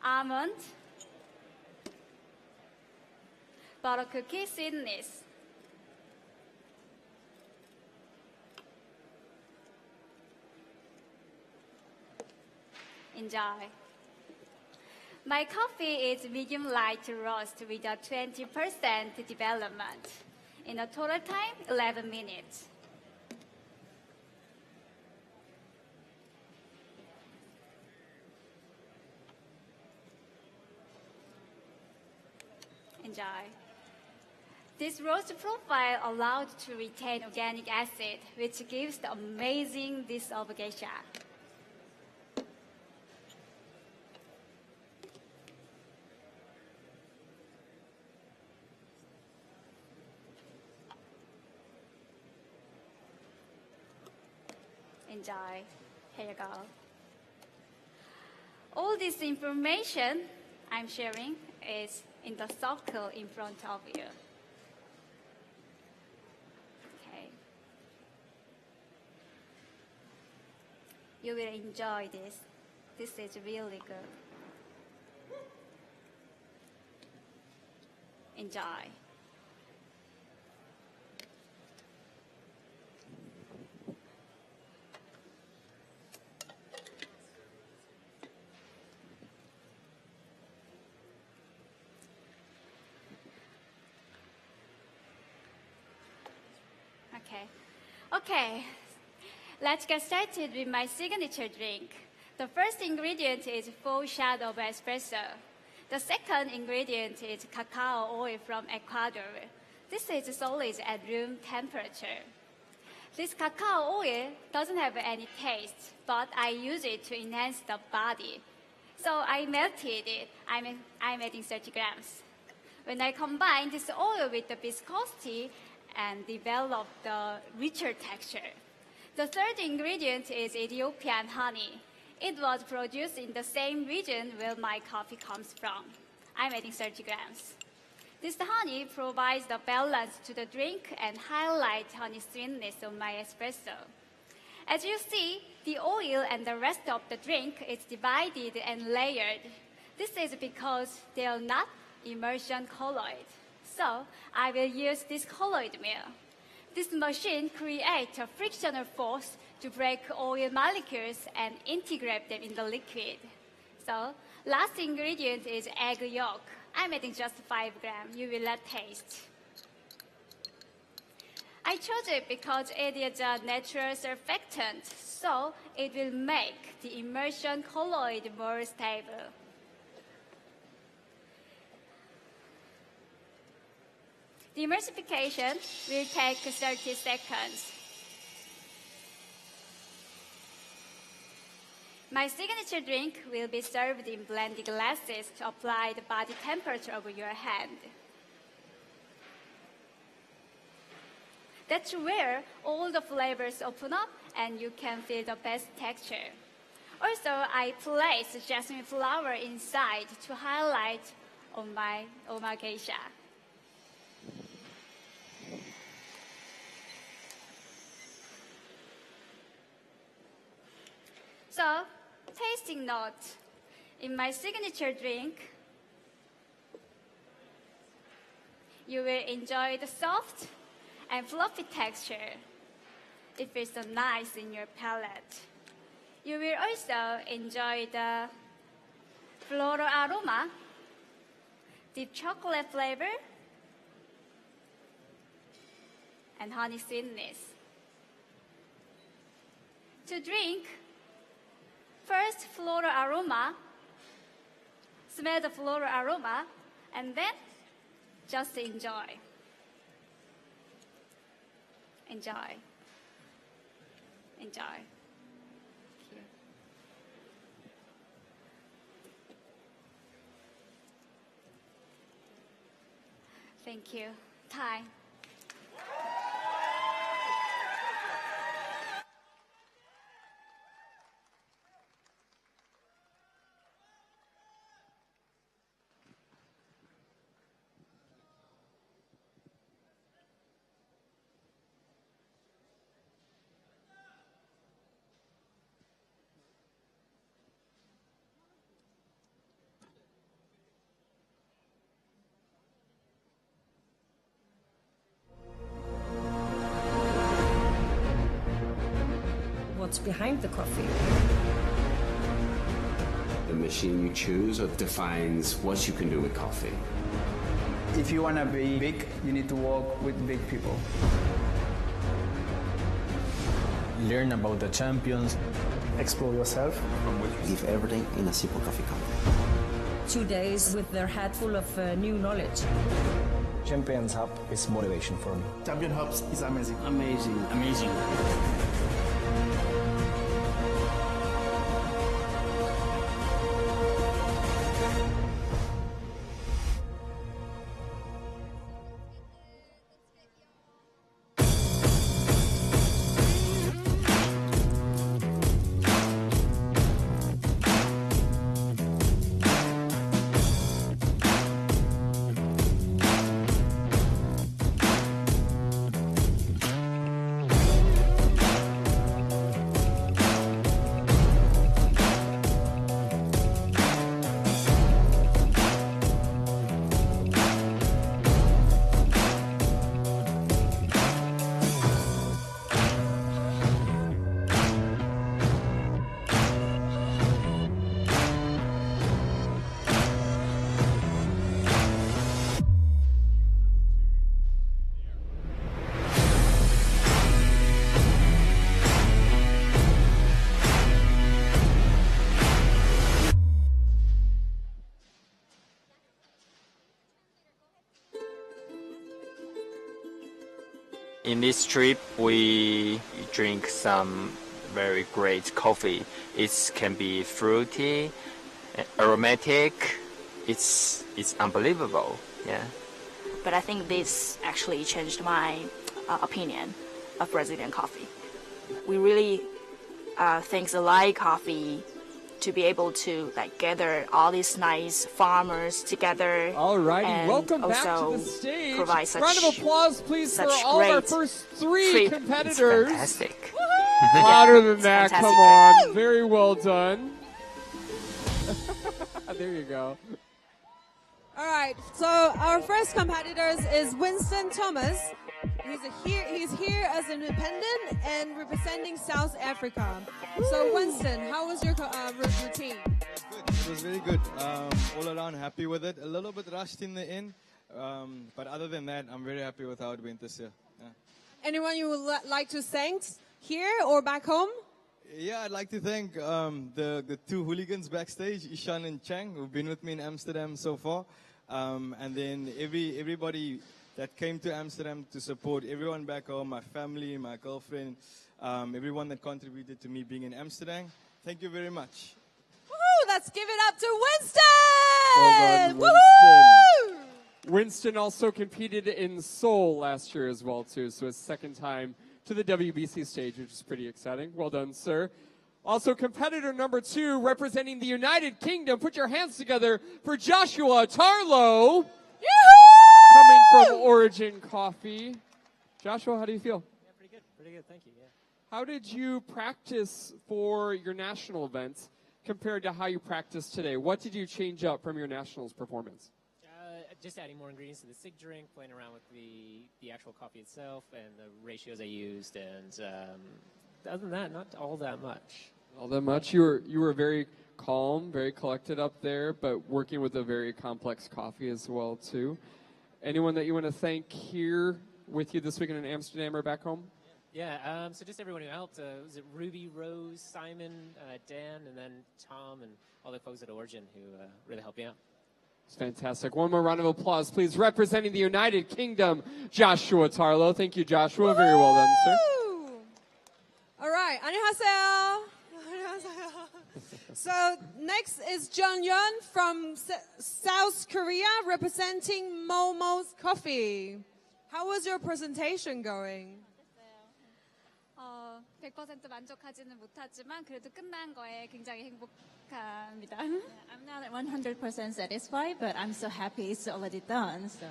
almond, butter cookie sweetness, enjoy. My coffee is medium light roast with a 20% development. In a total time, 11 minutes. Enjoy. This roast profile allowed to retain organic acid, which gives the amazing dish of geisha. Enjoy. Here you go. All this information I'm sharing is in the circle in front of you. Okay. You will enjoy this. This is really good. Enjoy. Okay, let's get started with my signature drink. The first ingredient is full shot of espresso. The second ingredient is cacao oil from Ecuador. This is solid at room temperature. This cacao oil doesn't have any taste, but I use it to enhance the body. So I melted it. I'm adding 30 grams. When I combine this oil with the viscosity and develop the richer texture. The third ingredient is Ethiopian honey. It was produced in the same region where my coffee comes from. I'm adding 30 grams. This honey provides the balance to the drink and highlights honey sweetness of my espresso. As you see, the oil and the rest of the drink is divided and layered. This is because they are not immersion colloid. So I will use this colloid mill. This machine creates a frictional force to break oil molecules and integrate them in the liquid. So last ingredient is egg yolk. I'm adding just 5 grams. You will not taste. I chose it because it is a natural surfactant, so it will make the immersion colloid more stable. The emulsification will take 30 seconds. My signature drink will be served in blended glasses to apply the body temperature over your hand. That's where all the flavors open up and you can feel the best texture. Also, I place jasmine flower inside to highlight on my geisha. So, tasting note. In my signature drink, you will enjoy the soft and fluffy texture. It feels so nice in your palate. You will also enjoy the floral aroma, deep chocolate flavor, and honey sweetness. To drink, first floral aroma, smell the floral aroma, and then just enjoy. Enjoy. Enjoy. Here. Thank you. Thai. knowledge behind the coffee. The machine you choose defines what you can do with coffee. If you want to be big, you need to work with big people. Learn about the champions. Explore yourself. Give everything in a simple coffee cup. 2 days with their head full of new knowledge. Champions Hub is motivation for me. Champion Hubs is amazing. Amazing. Amazing. In this trip, we drink some very great coffee. It can be fruity, aromatic. It's unbelievable. Yeah. But I think this actually changed my opinion of Brazilian coffee. We really think the Lai coffee to be able to gather all these nice farmers together. All righty, and welcome back to also the stage. provide such, round of applause, please, for all of our first three treat. competitors. It's fantastic. Louder than that, fantastic. come on. Very well done. There you go. All right, so our first competitors is Winston Thomas. He's here as an independent and representing South Africa. So Winston, how was your routine? It was very good. All around happy with it. A little bit rushed in the end, but other than that, I'm very happy with how it went this year. Yeah. Anyone you would like to thank here or back home? Yeah, I'd like to thank the two hooligans backstage, Ishan and Chang, who've been with me in Amsterdam so far. And then everybody that came to Amsterdam to support, everyone back home, my family, my girlfriend, everyone that contributed to me being in Amsterdam. Thank you very much. Woohoo! Let's give it up to Winston! Well done, Woohoo! Winston also competed in Seoul last year as well, too, so his second time to the WBC stage, which is pretty exciting. Well done, sir. Also, competitor number 2, representing the United Kingdom. Put your hands together for Joshua Tarlow. Coming from Origin Coffee. Joshua, how do you feel? Yeah, pretty good. Pretty good, thank you. Yeah. How did you practice for your national events compared to how you practiced today? What did you change up from your nationals performance? Just adding more ingredients to the SIG drink, playing around with the actual coffee itself and the ratios I used, and other than that, not all that much. All that much? You were very calm, very collected up there, but working with a very complex coffee as well, too. Anyone that you want to thank here with you this weekend in Amsterdam or back home? Yeah, so just everyone who helped. Was it Ruby, Rose, Simon, Dan, and then Tom, and all the folks at Origin who really helped me out. It's fantastic. One more round of applause, please. Representing the United Kingdom, Joshua Tarlow. Thank you, Joshua. Very well done, sir. All right, 안녕하세요. So next is John Yun from South Korea, representing Momo's Coffee. How was your presentation going? 100% 만족하지는 못하지만 그래도 끝난 거에 굉장히 행복합니다. I'm not 100% satisfied, but I'm so happy it's already done. So.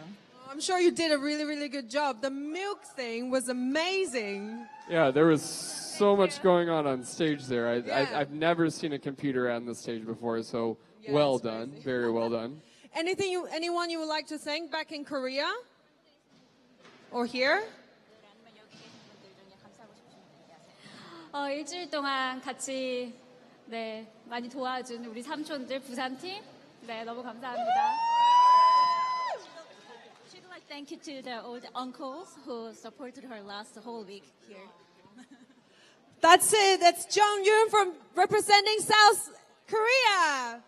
I'm sure you did a really, really good job. The milk thing was amazing. Yeah, there was so much going on stage there. I've never seen a computer on the stage before, so well done. Very well done. Anyone you would like to thank back in Korea? Or here? 일주일 동안 같이 많이 도와준 우리 삼촌들 부산팀 너무 감사합니다. She'd like thank you to the old uncles who supported her last whole week here. That's it. That's Jung Yoon from representing South Korea.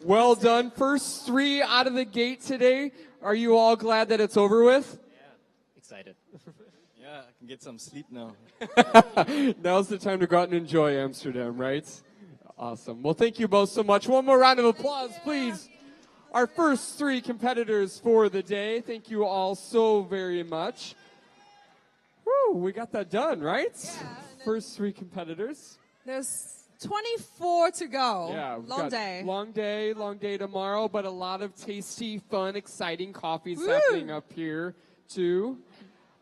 Well done. First 3 out of the gate today. Are you all glad that it's over with? Excited. Yeah, I can get some sleep now. Now's the time to go out and enjoy Amsterdam, right? Awesome. Well, thank you both so much. One more round of applause, please. Our first 3 competitors for the day. Thank you all so very much. Woo, we got that done, right? Yeah. First 3 competitors. There's 24 to go. Yeah. Long day. Long day tomorrow, but a lot of tasty, fun, exciting coffees happening up here, too.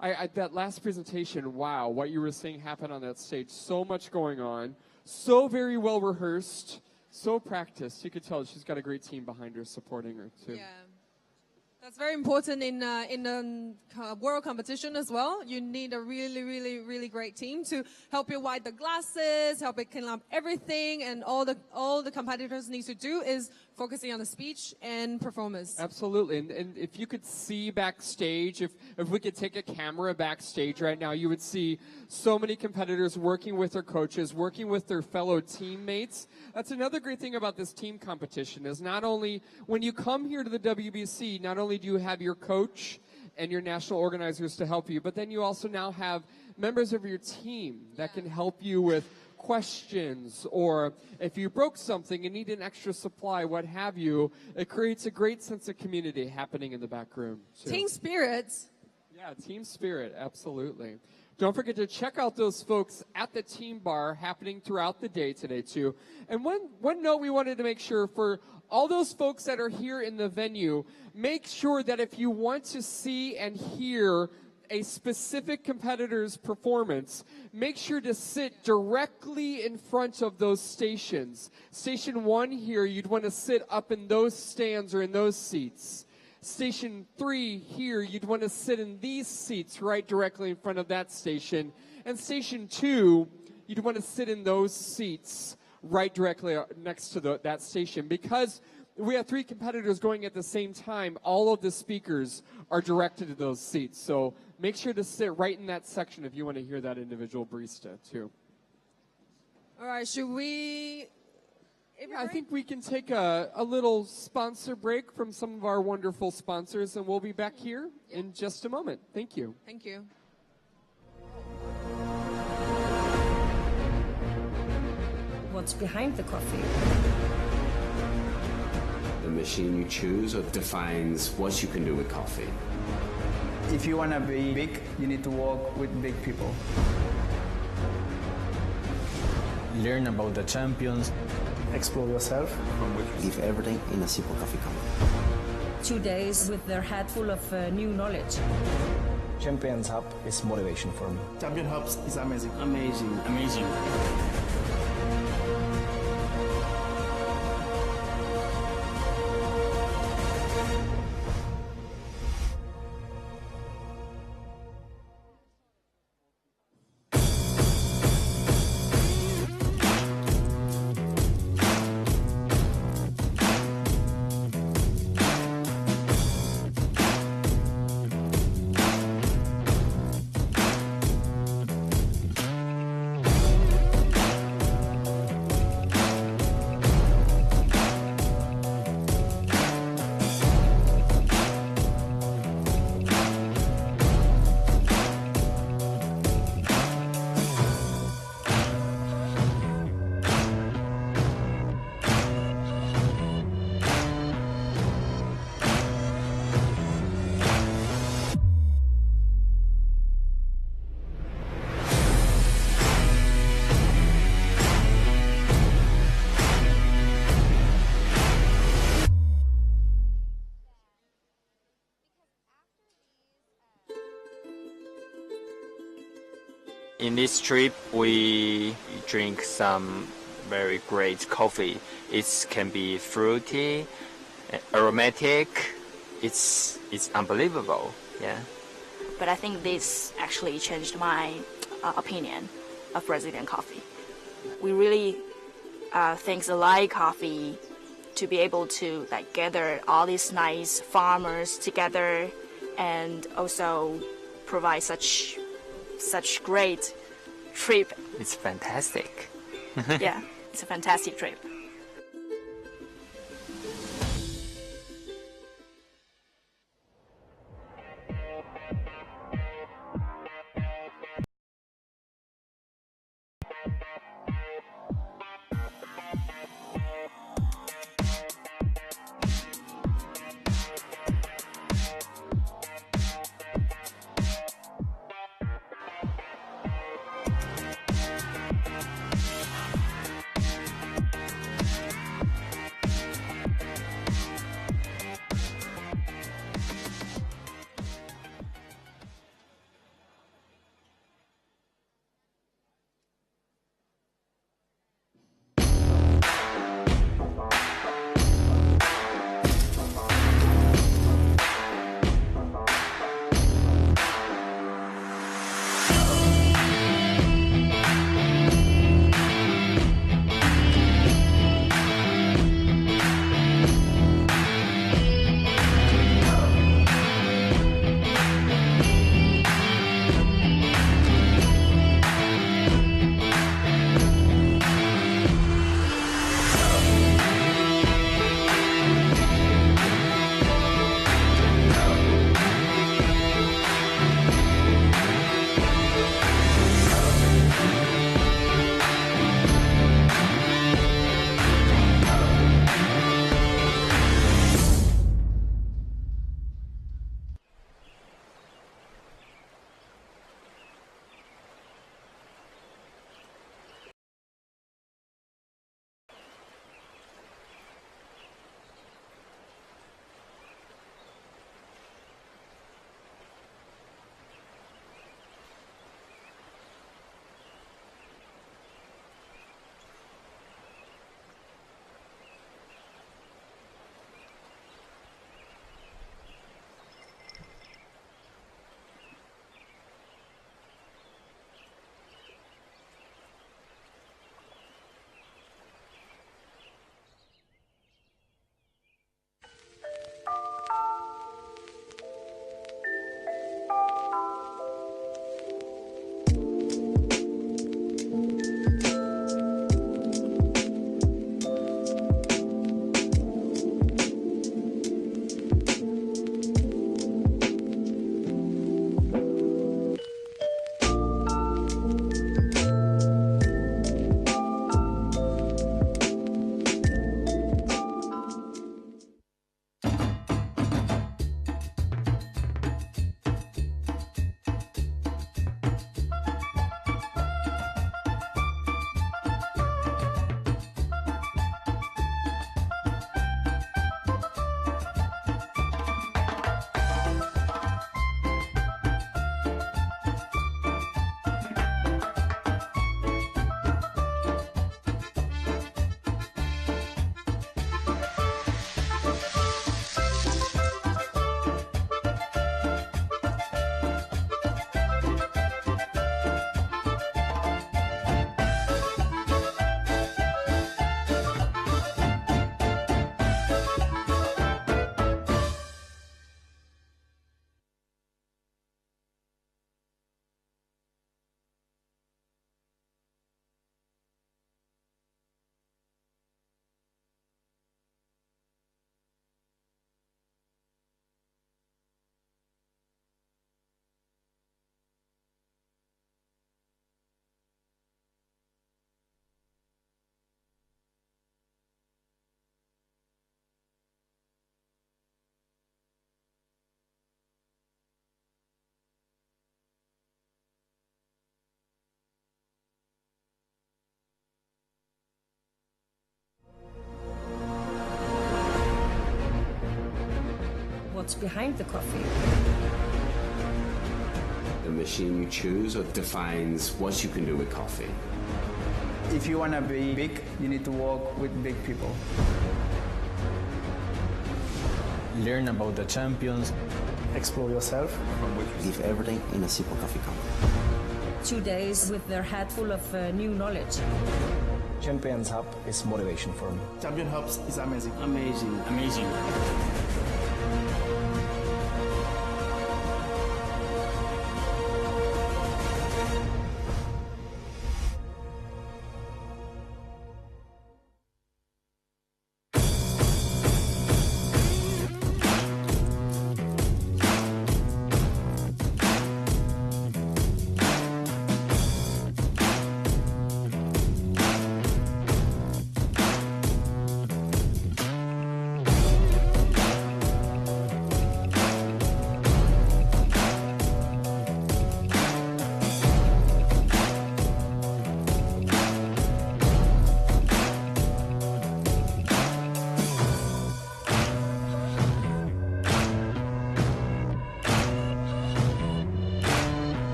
That last presentation, wow, what you were saying happened on that stage. So much going on. So very well rehearsed. So practiced. You could tell she's got a great team behind her supporting her, too. Yeah. That's very important in a world competition as well. You need a really, really, really great team to help you wipe the glasses, help you clean up everything, and all the competitors need to do is focusing on the speech and performance. Absolutely, and if you could see backstage, if we could take a camera backstage right now, you would see so many competitors working with their coaches, working with their fellow teammates. That's another great thing about this team competition is not only when you come here to the WBC, not only do you have your coach and your national organizers to help you, but then you also now have members of your team that can help you with questions, or if you broke something and need an extra supply, what have you. It creates a great sense of community happening in the back room, too. Team spirit. Yeah, team spirit, absolutely. Don't forget to check out those folks at the team bar happening throughout the day today, too. And one note we wanted to make sure for all those folks that are here in the venue, make sure that if you want to see and hear a specific competitor's performance, make sure to sit directly in front of those stations. Station 1 here, you'd want to sit up in those stands or in those seats. Station 3 here, you'd want to sit in these seats right directly in front of that station. And Station 2, you'd want to sit in those seats right directly next to that station. Because we have 3 competitors going at the same time, all of the speakers are directed to those seats. So make sure to sit right in that section if you want to hear that individual barista, too. All right, should we... I think we can take a little sponsor break from some of our wonderful sponsors, and we'll be back here in just a moment. Thank you. Thank you. What's behind the coffee? The machine you choose defines what you can do with coffee. If you want to be big, you need to work with big people. Learn about the champions. Explore yourself. Leave everything in a simple coffee cup. 2 days with their head full of new knowledge. Champions Hub is motivation for me. Champion Hubs is amazing. Amazing. In this trip, we drink some very great coffee. It can be fruity, aromatic. It's unbelievable, yeah. But I think this actually changed my opinion of Brazilian coffee. We really thanks the Lai Coffee to be able to like gather all these nice farmers together and also provide such great trip. It's fantastic. Yeah, it's a fantastic trip. What's behind the coffee? The machine you choose defines what you can do with coffee. If you want to be big, you need to work with big people. Learn about the champions. Explore yourself. Leave everything in a simple coffee company. 2 days with their head full of new knowledge. Champions Hub is motivation for me. Champion Hubs is amazing. Amazing, amazing.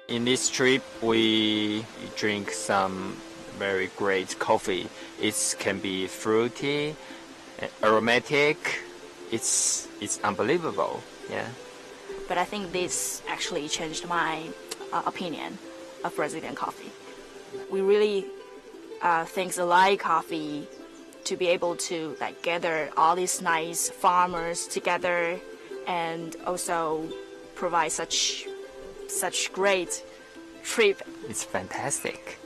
In this trip, we drink some very great coffee. It can be fruity, aromatic. It's unbelievable. Yeah. But I think this actually changed my opinion of Brazilian coffee. We really thanks Alai Coffee to be able to like gather all these nice farmers together and also provide such great trip. It's fantastic.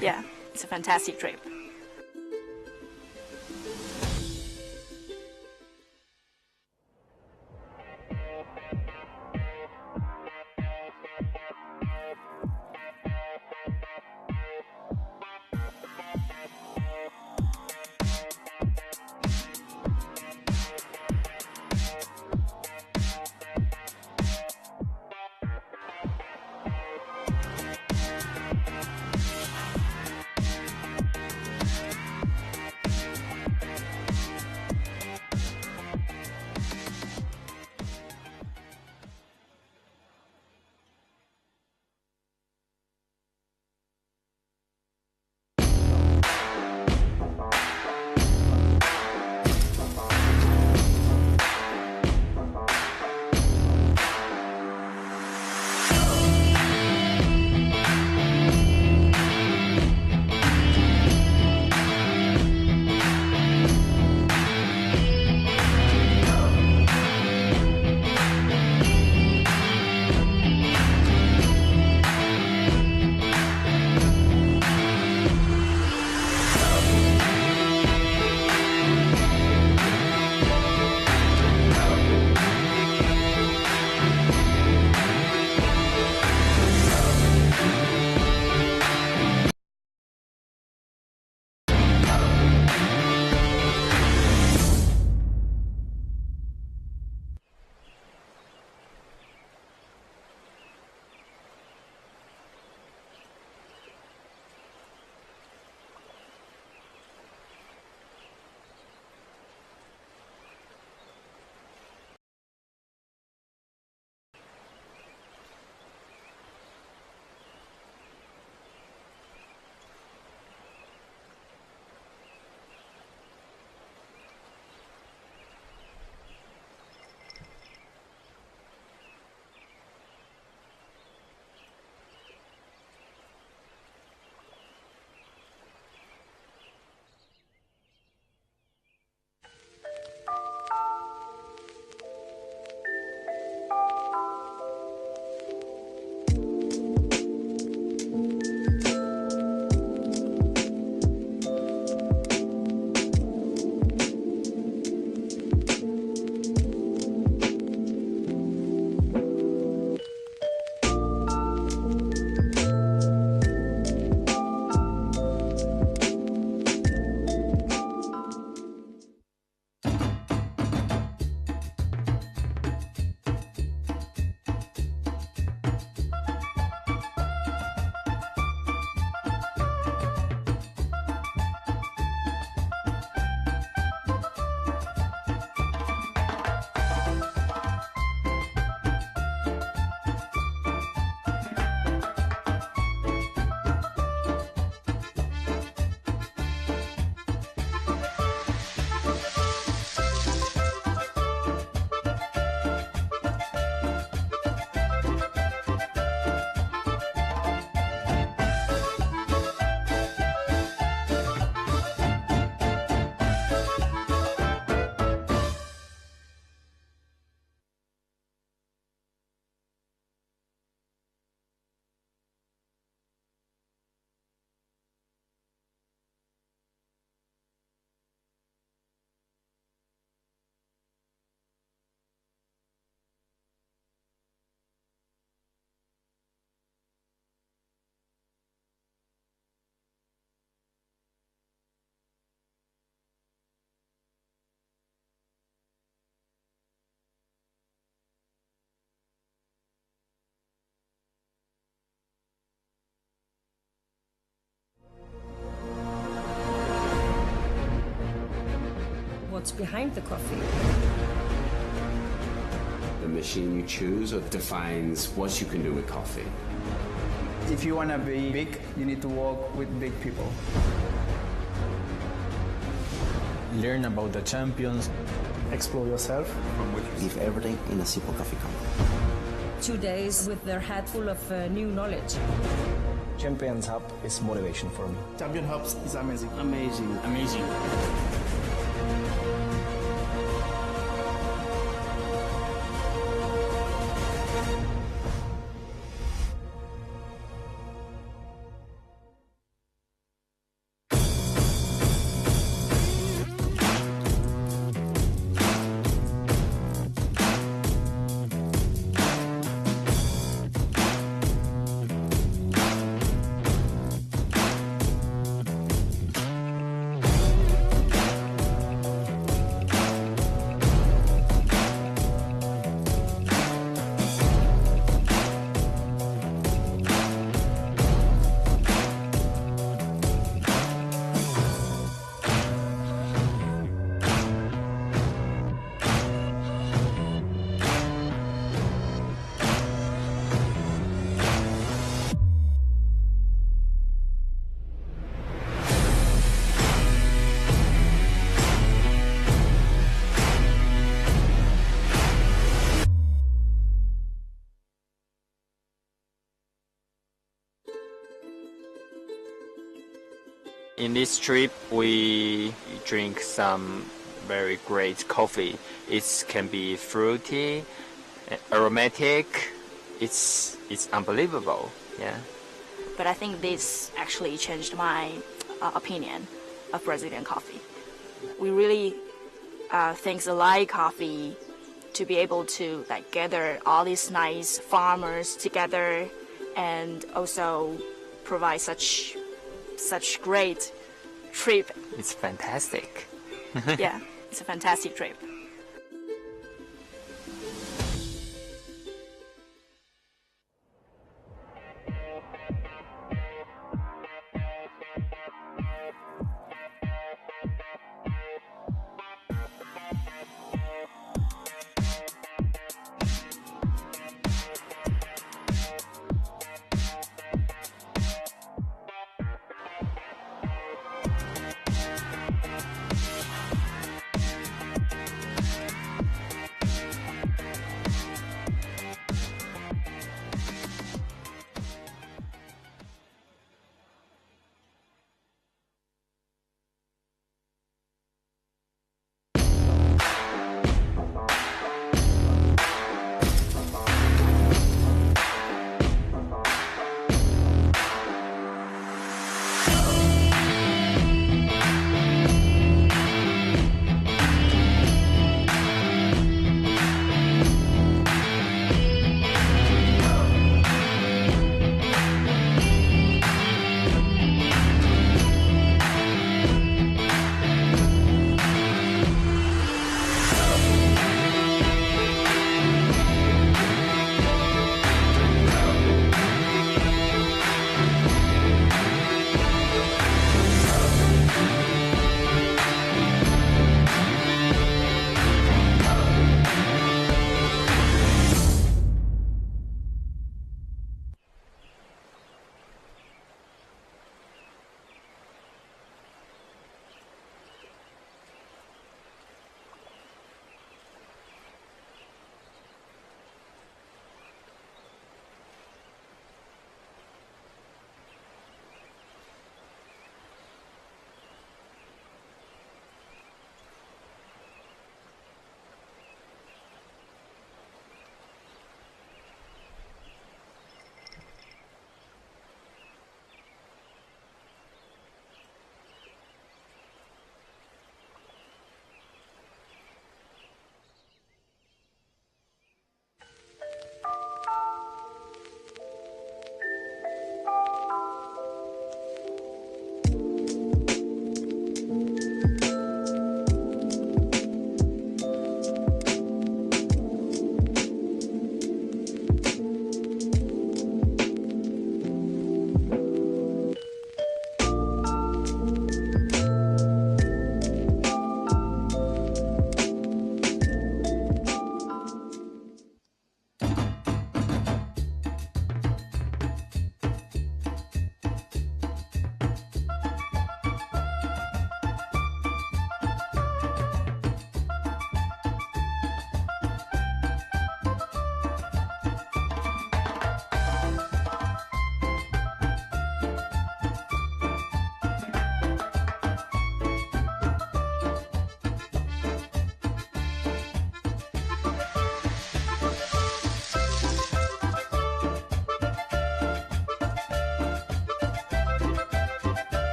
Yeah, it's a fantastic trip. what's behind the coffee. The machine you choose defines what you can do with coffee. If you want to be big, you need to work with big people. Learn about the champions. Explore yourself. Leave everything in a simple coffee company. 2 days with their head full of new knowledge. Champions Hub is motivation for me. Champion Hubs is amazing. Amazing. Amazing. In this trip, we drink some very great coffee. It can be fruity, aromatic. It's unbelievable. Yeah. But I think this actually changed my opinion of Brazilian coffee. We really thanks the Lai coffee to be able to like gather all these nice farmers together and also provide such great trip. It's fantastic. Yeah, it's a fantastic trip.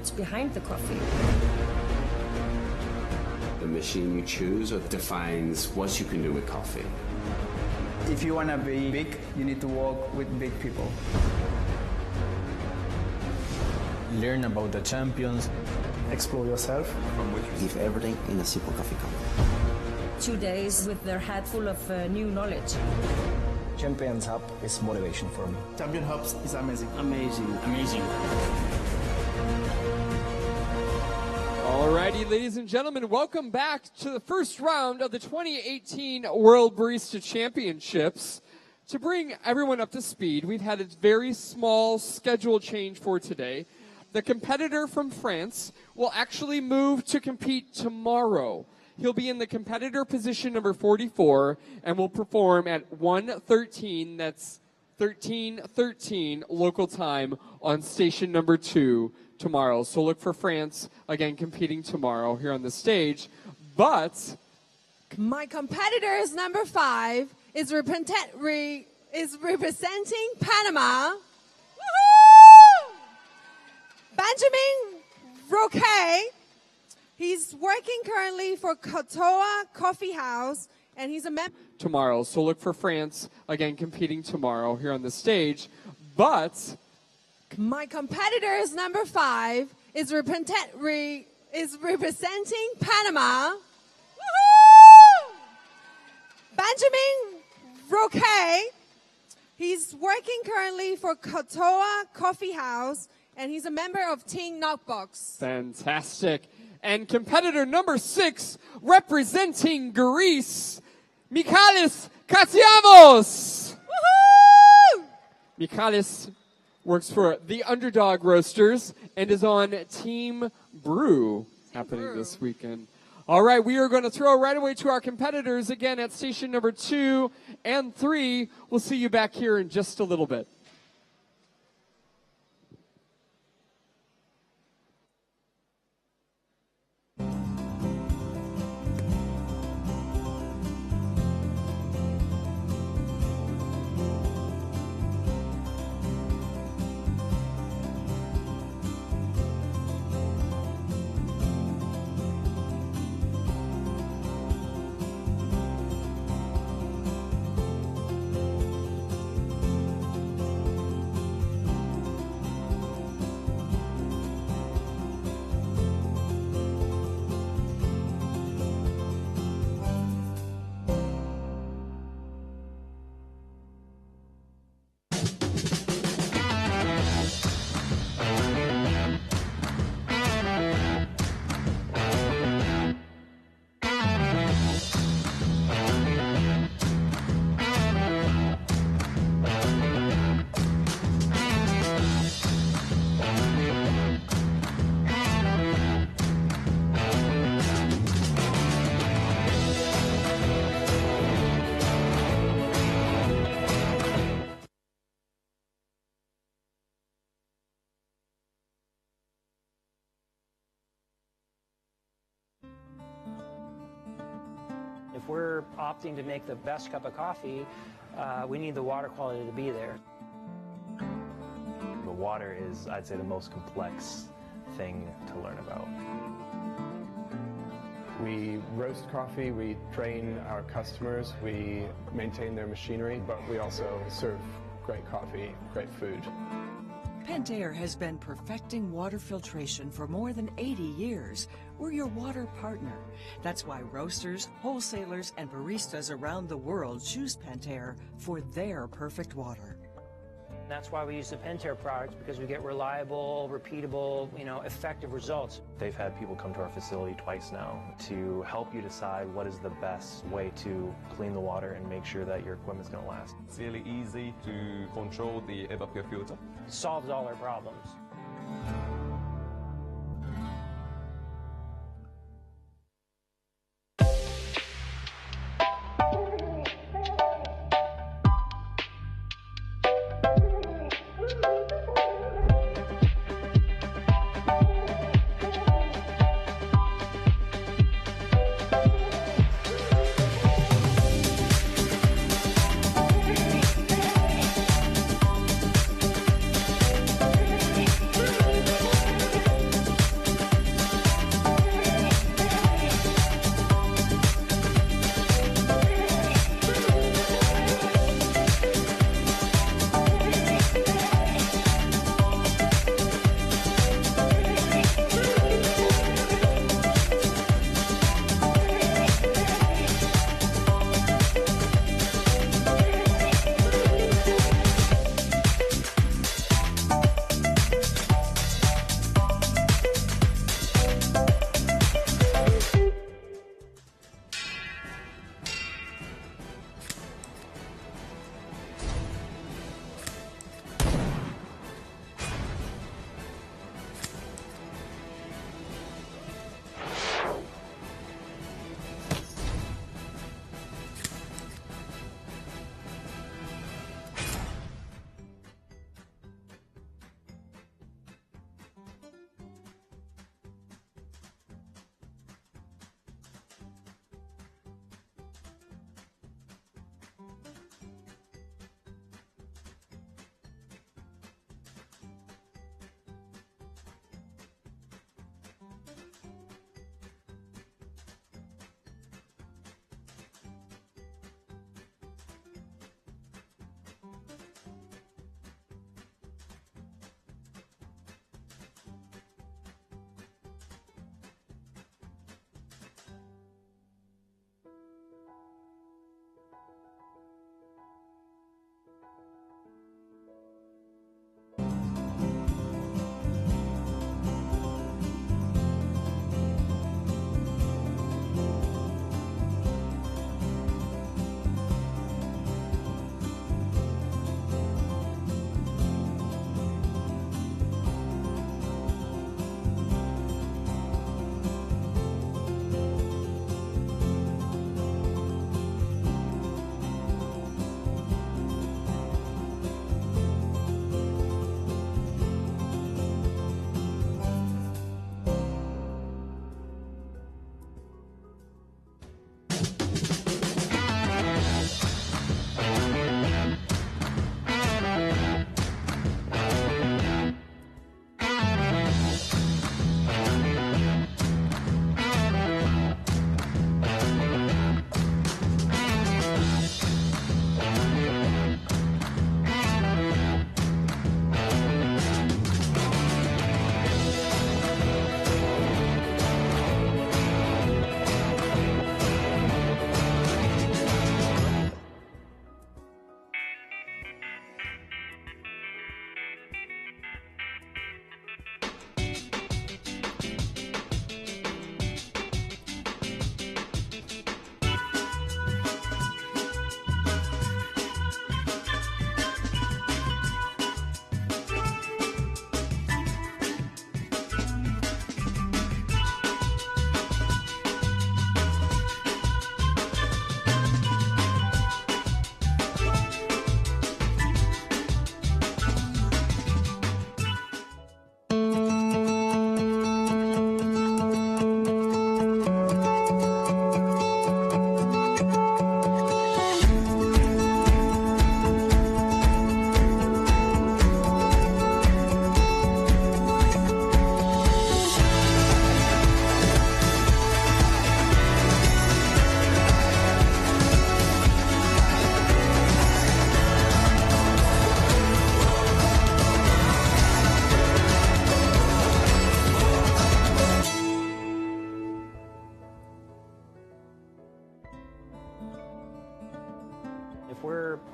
what's behind the coffee. The machine you choose defines what you can do with coffee. If you want to be big, you need to work with big people. Learn about the champions. Explore yourself. Give everything in a simple coffee cup. 2 days with their head full of new knowledge. Champions Hub is motivation for me. Champion Hubs is amazing. Amazing. Alrighty, ladies and gentlemen, welcome back to the first round of the 2018 World Barista Championships. To bring everyone up to speed, we've had a very small schedule change for today. The competitor from France will actually move to compete tomorrow. He'll be in the competitor position number 44 and will perform at 1:13, that's 13:13 local time on station number 2 tomorrow. So look for France, again, competing tomorrow here on the stage. But my competitor's number 5 is representing Panama. Woohoo! Benjamin Roque. He's working currently for Kotoa Coffee House, and he's a member. Tomorrow. So look for France, again, competing tomorrow here on the stage. But my competitor's number 5 is representing Panama. Woohoo! Benjamin Roque. He's working currently for Kotoa Coffee House, and he's a member of Team Knockbox. fantastic. And competitor number 6, representing Greece, Michalis Katsiavos. Woohoo! Michalis works for the Underdog Roasters and is on Team Brew happening this weekend. All right, we are going to throw right away to our competitors again at station number 2 and 3. We'll see you back here in just a little bit. If we're opting to make the best cup of coffee, we need the water quality to be there. The water is, I'd say, the most complex thing to learn about. We roast coffee, we train our customers, we maintain their machinery, but we also serve great coffee, great food. Pentair has been perfecting water filtration for more than 80 years. We're your water partner. That's why roasters, wholesalers, and baristas around the world choose Pentair for their perfect water. That's why we use the Pentair products, because we get reliable, repeatable, effective results. They've had people come to our facility twice now to help you decide what is the best way to clean the water and make sure that your equipment's going to last. It's really easy to control the evaporator filter. Solves all our problems.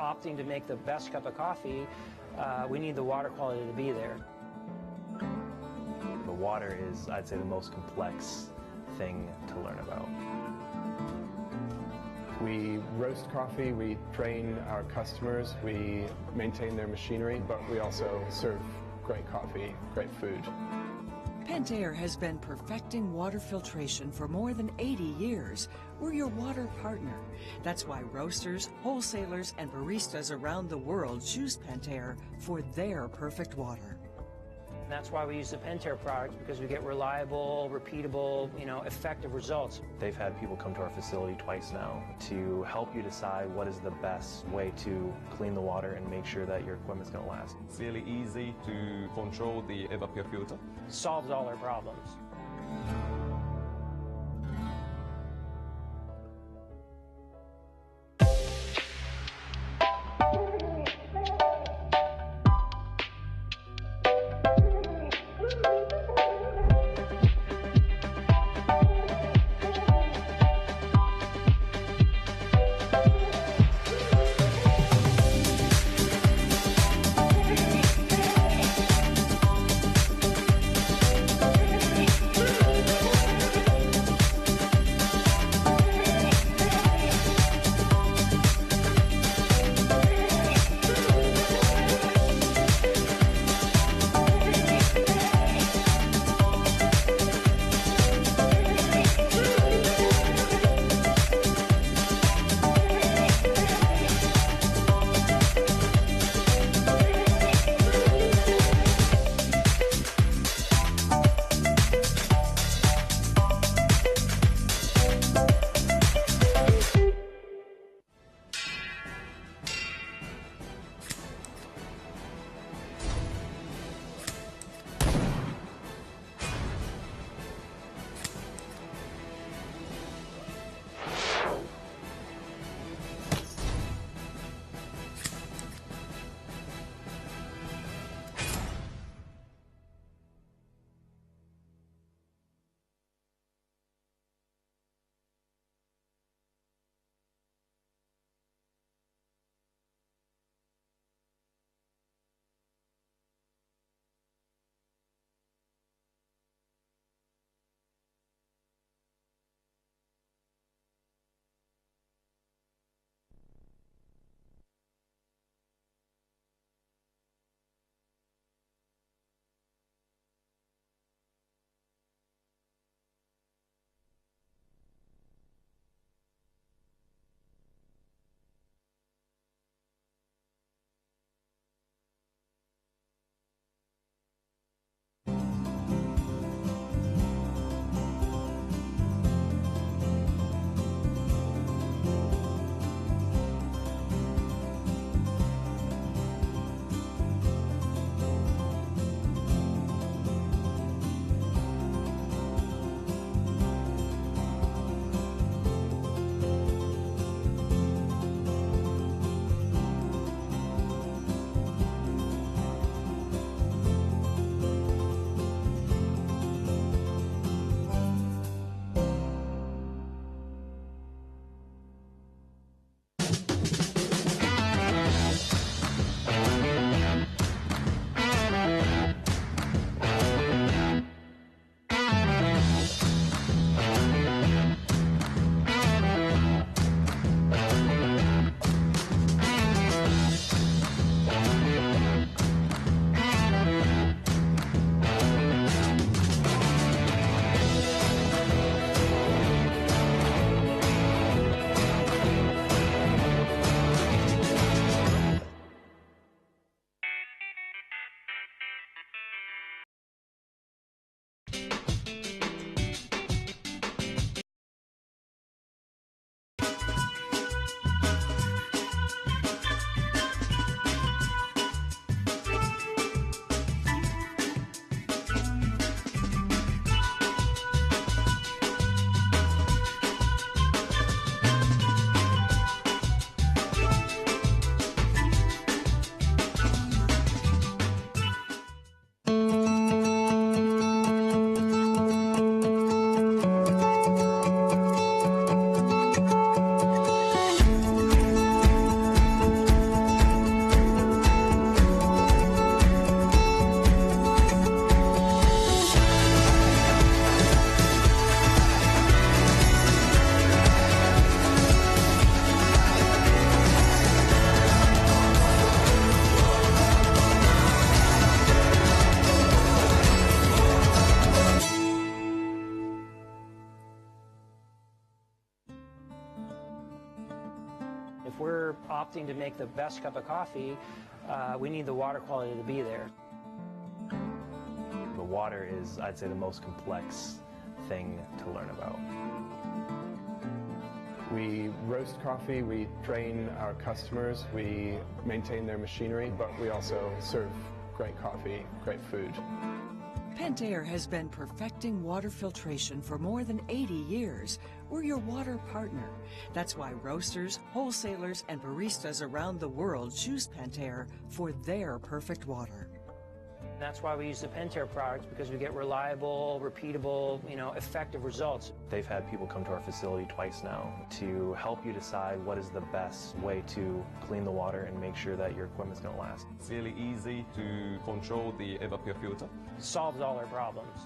opting to make the best cup of coffee, we need the water quality to be there. The water is, I'd say, the most complex thing to learn about. We roast coffee, we train our customers, we maintain their machinery, but we also serve great coffee, great food. Pentair has been perfecting water filtration for more than 80 years. We're your water partner. That's why roasters, wholesalers, and baristas around the world choose Pentair for their perfect water. That's why we use the Pentair product, because we get reliable, repeatable, effective results. They've had people come to our facility twice now to help you decide what is the best way to clean the water and make sure that your equipment's going to last. It's really easy to control the evaporator filter. Solves all our problems. If we're opting to make the best cup of coffee, we need the water quality to be there. The water is, I'd say, the most complex thing to learn about. We roast coffee, we train our customers, we maintain their machinery, but we also serve great coffee, great food. Pentair has been perfecting water filtration for more than 80 years. We're your water partner. That's why roasters, wholesalers, and baristas around the world choose Pentair for their perfect water. That's why we use the Pentair products, because we get reliable, repeatable, effective results. They've had people come to our facility twice now to help you decide what is the best way to clean the water and make sure that your equipment's going to last. It's really easy to control the evapor filter. Solves all our problems.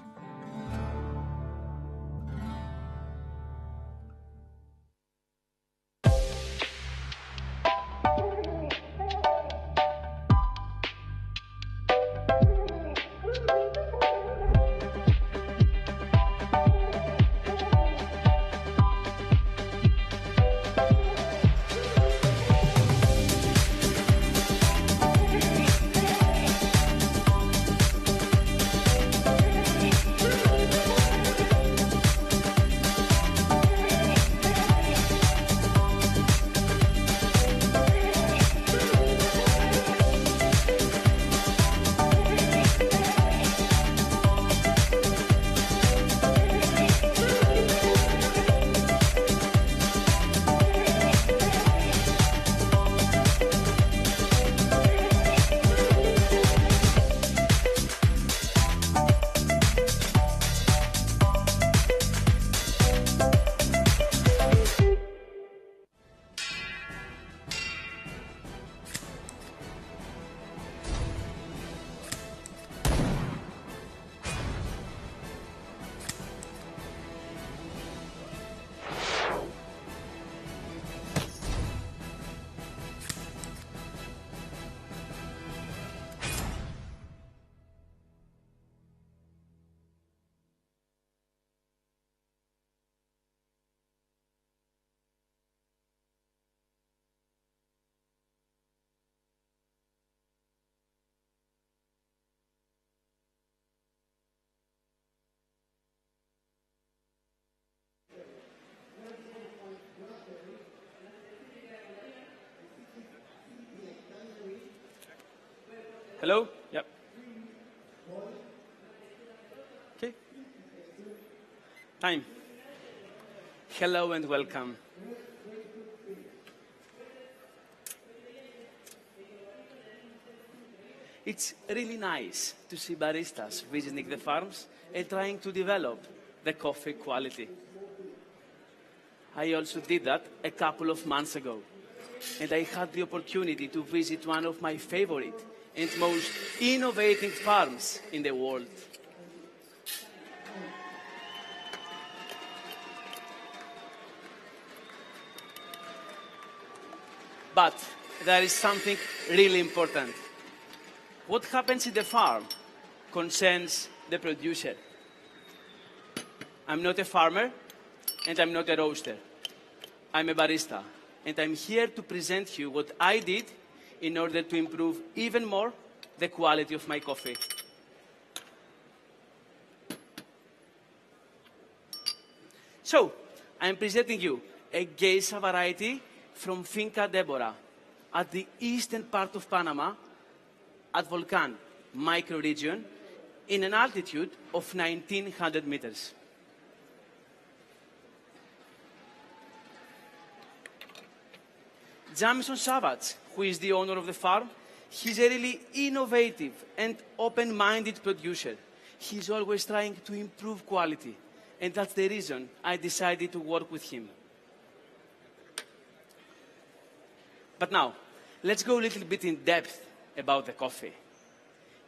Hello? Yep. Okay. Time. Hello and welcome. It's really nice to see baristas visiting the farms and trying to develop the coffee quality. I also did that a couple of months ago, and I had the opportunity to visit one of my favorite and most innovative farms in the world. But there is something really important. What happens in the farm concerns the producer. I'm not a farmer, and I'm not a roaster. I'm a barista, and I'm here to present you what I did in order to improve even more the quality of my coffee. So, I'm presenting you a geisha variety from Finca Deborah at the eastern part of Panama at Volcan microregion in an altitude of 1900 meters. Jamison Savage, who is the owner of the farm, he's a really innovative and open-minded producer. He's always trying to improve quality, and that's the reason I decided to work with him. But now, let's go a little bit in depth about the coffee.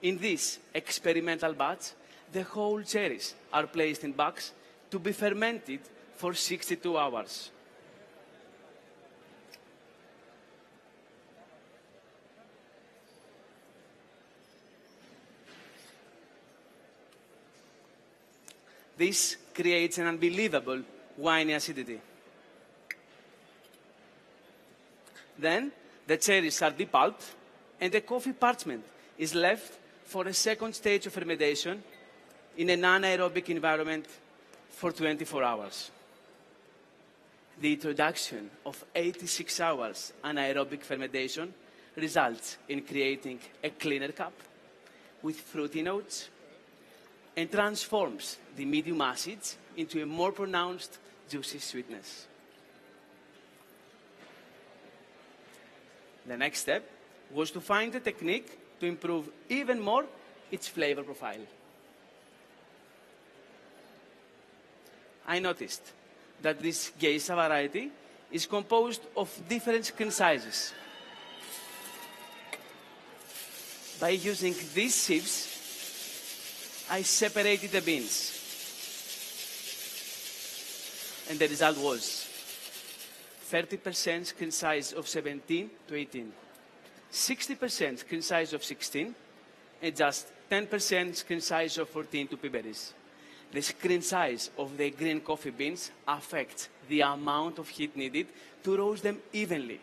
In this experimental batch, the whole cherries are placed in bags to be fermented for 62 hours. This creates an unbelievable winey acidity. Then the cherries are depulped and the coffee parchment is left for a second stage of fermentation in an anaerobic environment for 24 hours. The introduction of 86 hours anaerobic fermentation results in creating a cleaner cup with fruity notes and transforms the medium acids into a more pronounced juicy sweetness. The next step was to find a technique to improve even more its flavor profile. I noticed that this geisha variety is composed of different skin sizes. By using these sieves, I separated the beans. And the result was 30% skin size of 17 to 18, 60% skin size of 16, and just 10% skin size of 14 to berries. The screen size of the green coffee beans affects the amount of heat needed to roast them evenly.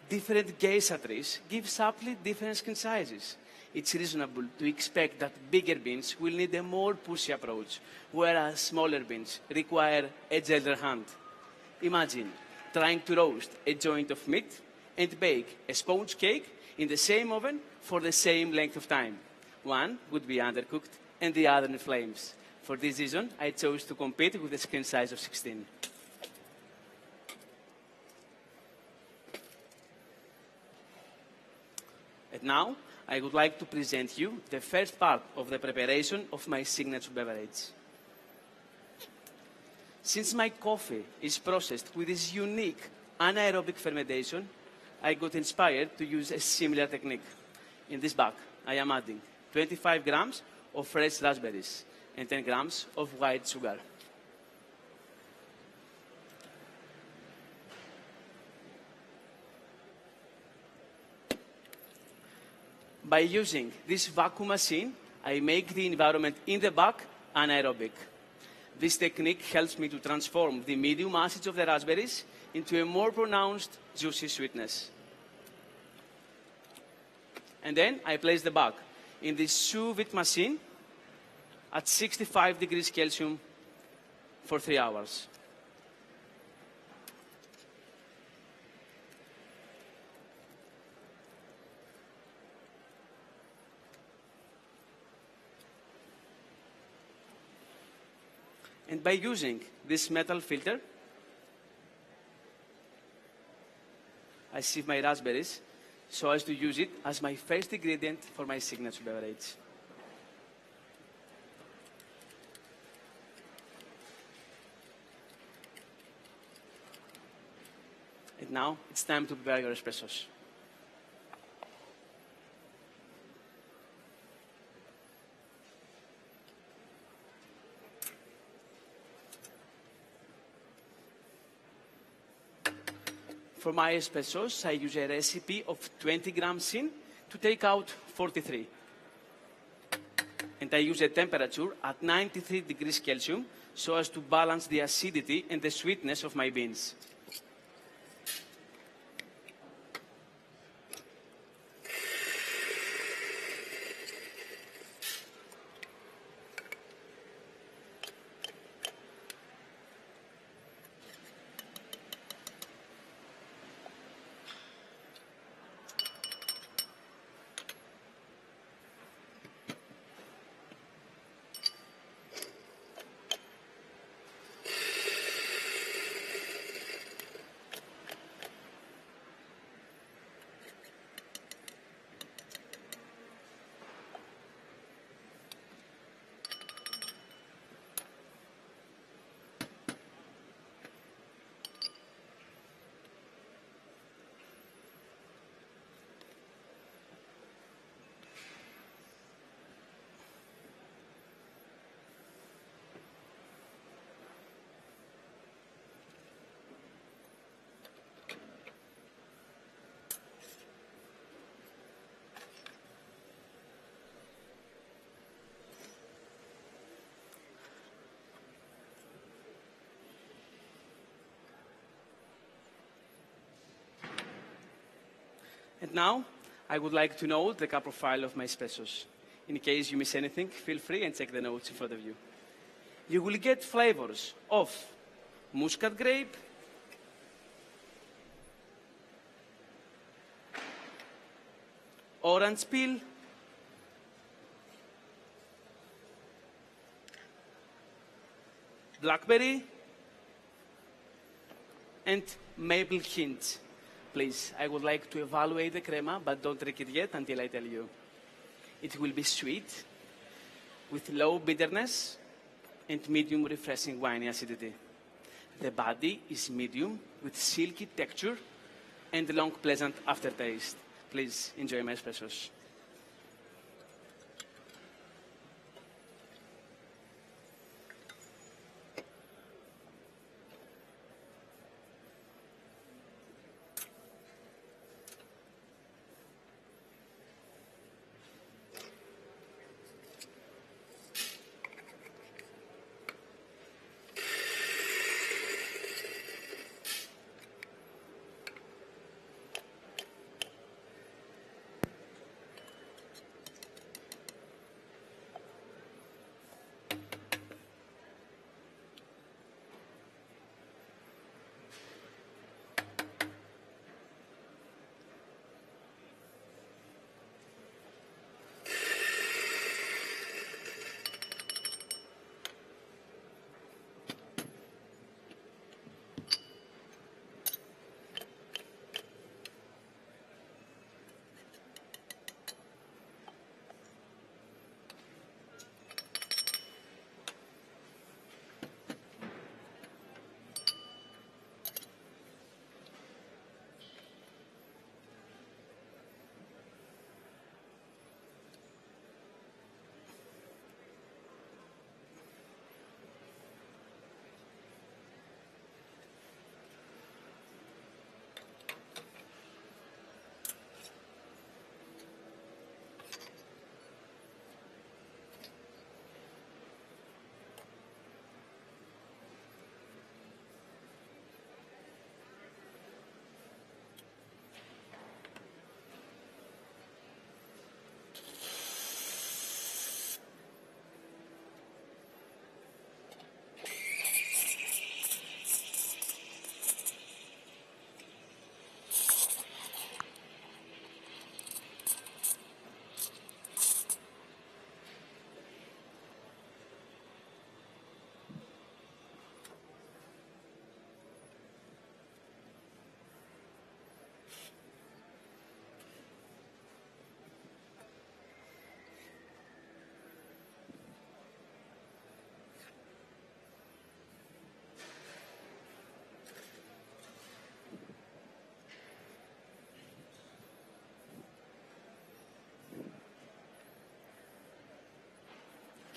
Different geisha trees give subtly different skin sizes. It's reasonable to expect that bigger beans will need a more pushy approach, whereas smaller beans require a gentler hand. Imagine trying to roast a joint of meat and bake a sponge cake in the same oven for the same length of time. One would be undercooked and the other in flames. For this reason, I chose to compete with a screen size of 16. And now, I would like to present you the first part of the preparation of my signature beverage. Since my coffee is processed with this unique anaerobic fermentation, I got inspired to use a similar technique. In this bag, I am adding 25 grams of fresh raspberries and 10 grams of white sugar. By using this vacuum machine, I make the environment in the bag anaerobic. This technique helps me to transform the medium acids of the raspberries into a more pronounced juicy sweetness. And then I place the bag in this sous vide machine at 65 degrees Celsius for 3 hours. And by using this metal filter, I sieve my raspberries so as to use it as my first ingredient for my signature beverage. And now it's time to prepare your espressos. For my espressos, I use a recipe of 20 grams in to take out 43. And I use a temperature at 93 degrees Celsius so as to balance the acidity and the sweetness of my beans. And now, I would like to note the cup profile of my espressos. In case you miss anything, feel free and check the notes in front of you. You will get flavors of muscat grape, orange peel, blackberry, and maple hint. Please, I would like to evaluate the crema, but don't drink it yet until I tell you. It will be sweet, with low bitterness, and medium refreshing winey acidity. The body is medium, with silky texture, and long pleasant aftertaste. Please enjoy my espressos.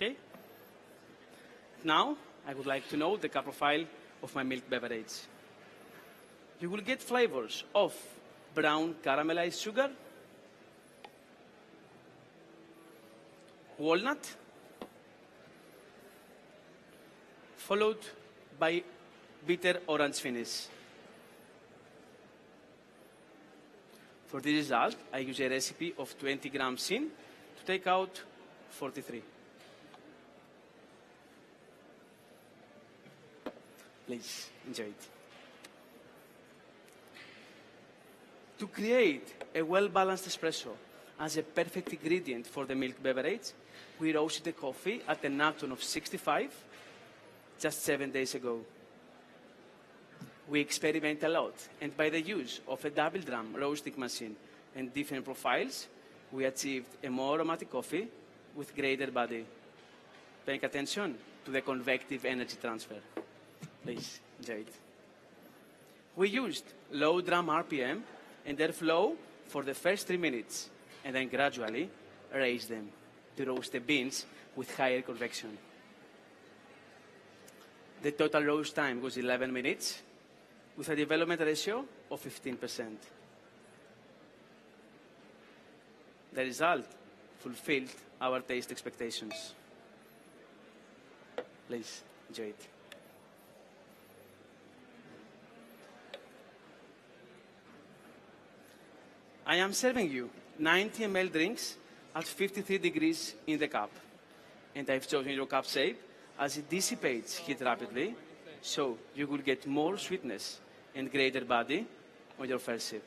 Okay? Now, I would like to know the cup profile of my milk beverage. You will get flavors of brown caramelized sugar, walnut, followed by bitter orange finish. For this result, I use a recipe of 20 grams in to take out 43. Please enjoy it. To create a well-balanced espresso as a perfect ingredient for the milk beverage, we roasted the coffee at an Acton of 65 just 7 days ago. We experiment a lot, and by the use of a double drum roasting machine and different profiles, we achieved a more aromatic coffee with greater body. Paying attention to the convective energy transfer. Please enjoy it. We used low drum RPM and airflow for the first 3 minutes, and then gradually raised them to roast the beans with higher convection. The total roast time was 11 minutes, with a development ratio of 15%. The result fulfilled our taste expectations. Please enjoy it. I am serving you 90 ml drinks at 53 degrees in the cup. And I've chosen your cup shape as it dissipates heat rapidly, so you will get more sweetness and greater body on your first sip.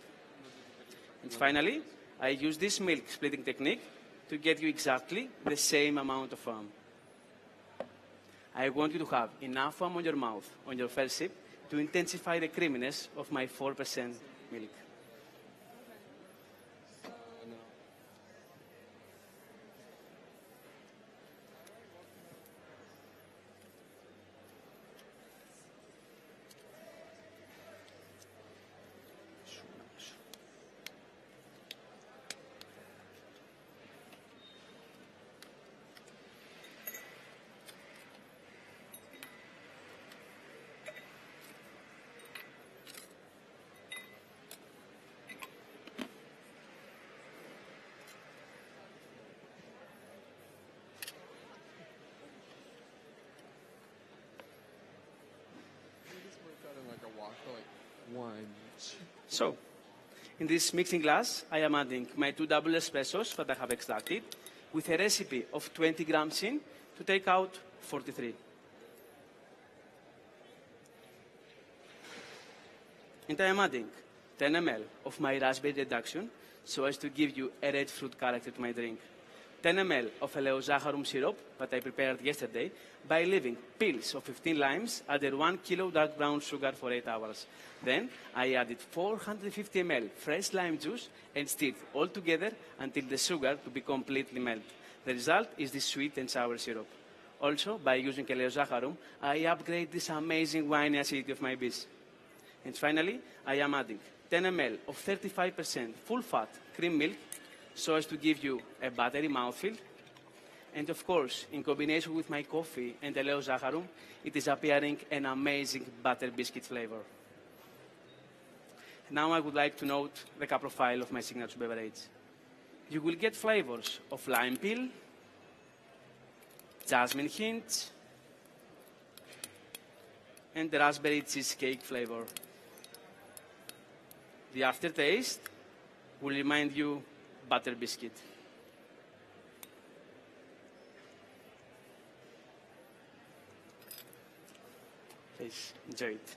And finally, I use this milk splitting technique to get you exactly the same amount of foam. I want you to have enough foam on your mouth on your first sip to intensify the creaminess of my 4% milk. So, in this mixing glass, I am adding my 2 double espressos that I have extracted with a recipe of 20 grams in to take out 43. And I am adding 10 ml of my raspberry reduction so as to give you a red fruit character to my drink. 10 ml of eleozaccharum syrup that I prepared yesterday by leaving peels of 15 limes under 1 kilo dark brown sugar for 8 hours. Then I added 450 ml fresh lime juice and stirred all together until the sugar to be completely melted. The result is this sweet and sour syrup. Also, by using eleozaccharum, I upgrade this amazing winey acidity of my beers. And finally, I am adding 10 ml of 35% full-fat cream milk so as to give you a buttery mouthfeel. And of course, in combination with my coffee and eleozaccharum, it is appearing an amazing butter biscuit flavor. Now I would like to note the cup profile of my signature beverage. You will get flavors of lime peel, jasmine hint, and the raspberry cheesecake flavor. The aftertaste will remind you butter biscuit. Please enjoy it.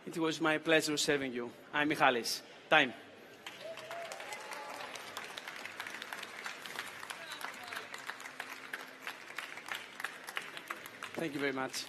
It was my pleasure serving you. I'm Michalis. Time. Thank you very much.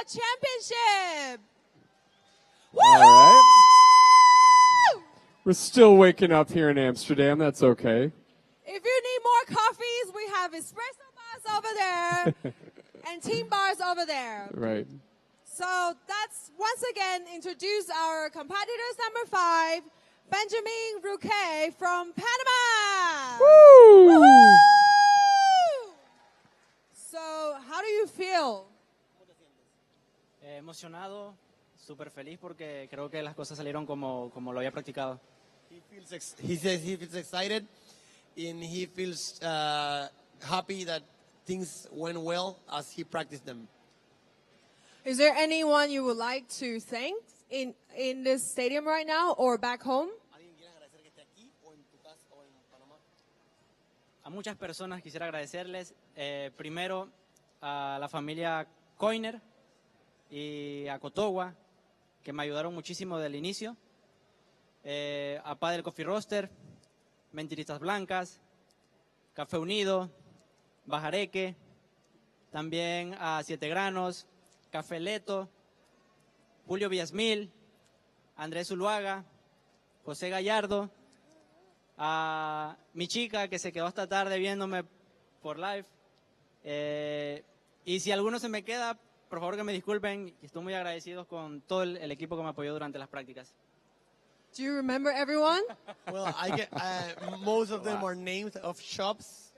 Championship. All right. We're still waking up here in Amsterdam. That's okay. If you need more coffees, we have espresso bars over there and team bars over there. Right. So that's once again introduce our competitors. Number 5, Benjamin Rouquet from Panama. Woo! Woo-hoo! So how do you feel? Emocionado, súper feliz porque creo que las cosas salieron como lo había practicado. He says he feels excited and he feels happy that things went well as he practiced them. Is there anyone you would like to thank in this stadium right now or back home? A muchas personas quisiera agradecerles, primero a la familia Coiner y a Cotowa, que me ayudaron muchísimo desde el inicio, a Padel Coffee Roaster, Mentiritas Blancas, Café Unido, Bajareque, también a 7 Granos, Café Leto, Julio Villasmil, Andrés Zuluaga, José Gallardo, a mi chica que se quedó hasta tarde viéndome por live. Y si alguno se me queda, por favor que me disculpen. Estoy muy agradecido con todo el equipo que me apoyó durante las prácticas. Do you remember everyone? Well, I get most of them are names of shops.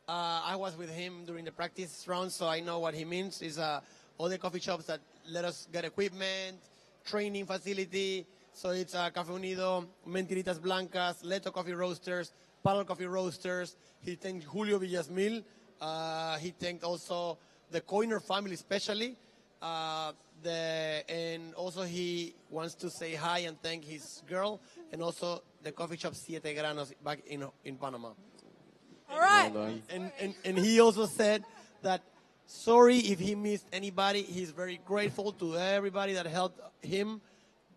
I was with him during the practice round, so I know what he means. Is all the coffee shops that let us get equipment, training facility. So it's Café Unido, Mentiritas Blancas, Leto Coffee Roasters, Paddle Coffee Roasters. He thanked Julio Villasmil. He thanked also the Coiner family especially. And also he wants to say hi and thank his girl and also the coffee shop Siete Granos back in Panama. All right. And he also said that sorry if he missed anybody. He's very grateful to everybody that helped him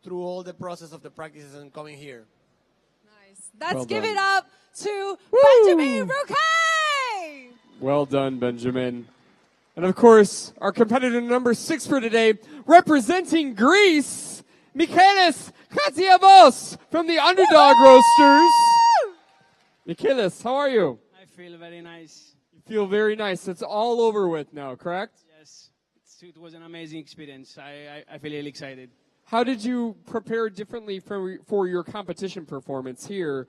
through all the process of the practices and coming here. Nice. Let's Well give done. it up to Benjamin Rouquet. Well done, Benjamin. And of course, our competitor number 6 for today, representing Greece, Michaelis Katsiavos from the Underdog Roasters. Michaelis, how are you? I feel very nice. You feel very nice. It's all over with now, correct? Yes, it was an amazing experience. I feel really excited. How did you prepare differently for your competition performance here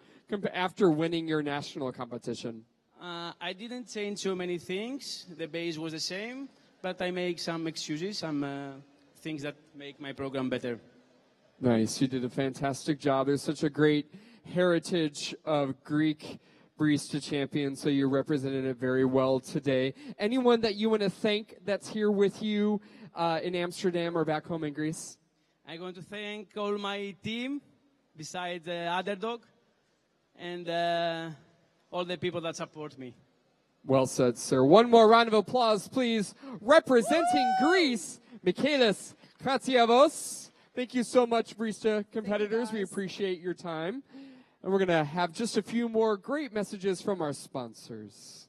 after winning your national competition? I didn't change so many things. The base was the same, but I make some excuses, some things that make my program better. Nice. You did a fantastic job. There's such a great heritage of Greek barista champions, so you represented it very well today. Anyone that you want to thank that's here with you in Amsterdam or back home in Greece? I'm going to thank all my team, besides the Underdog, and all the people that support me. Well said, sir. One more round of applause, please. Representing Greece, Michaelis Katsiavos. Thank you so much, barista competitors. We appreciate your time. And we're going to have just a few more great messages from our sponsors.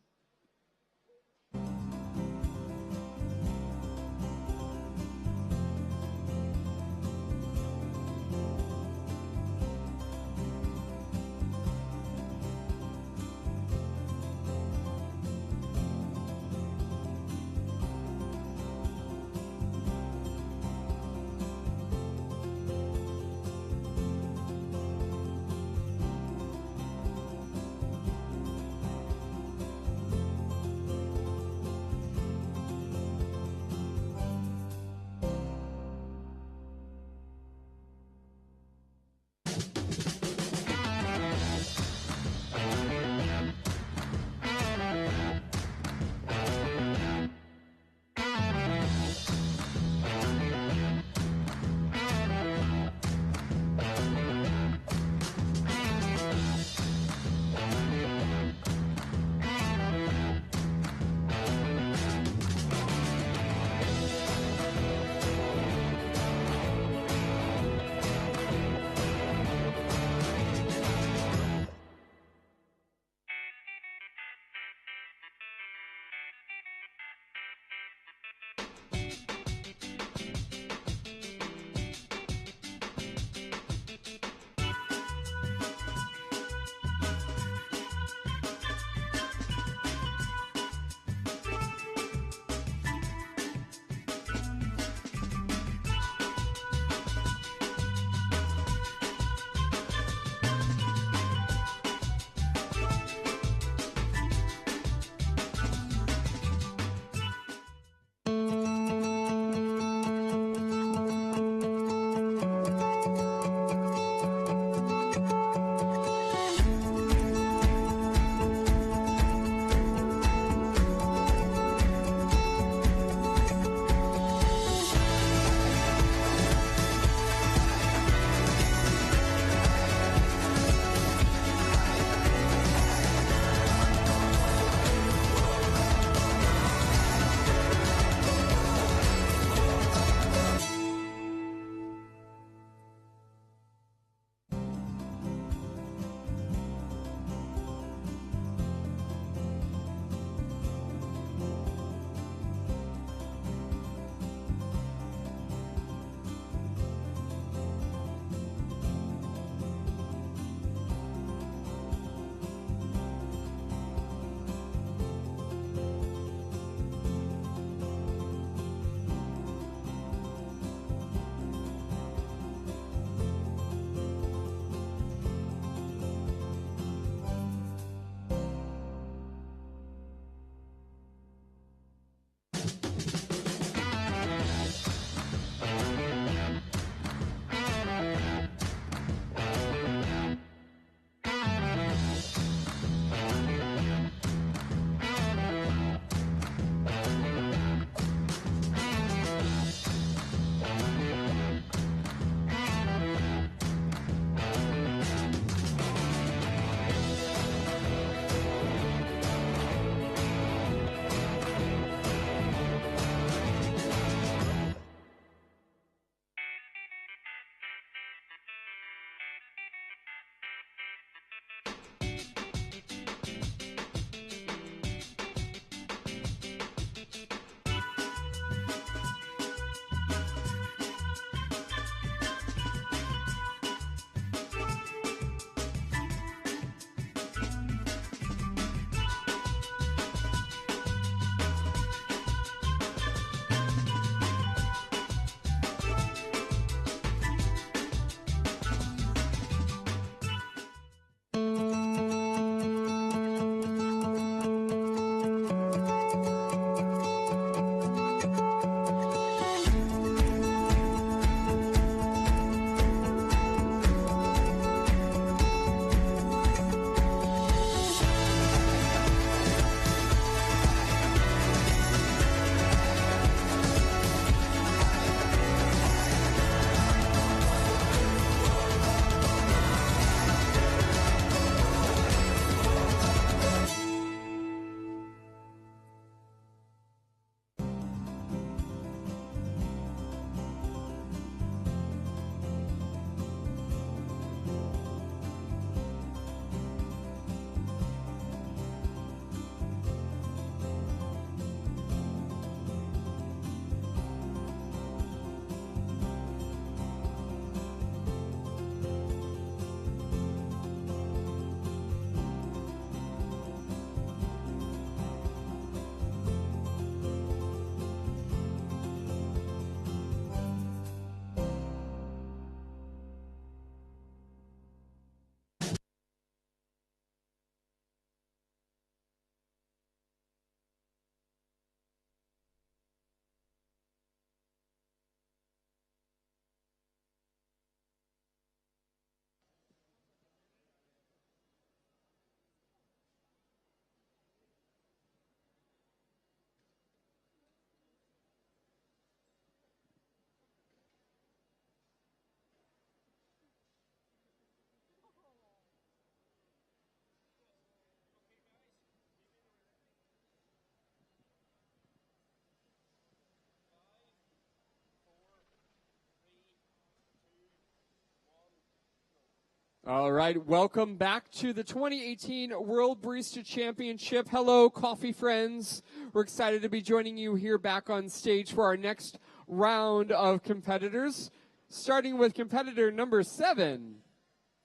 All right, welcome back to the 2018 World Barista Championship. Hello, coffee friends. We're excited to be joining you here back on stage for our next round of competitors, starting with competitor number 7.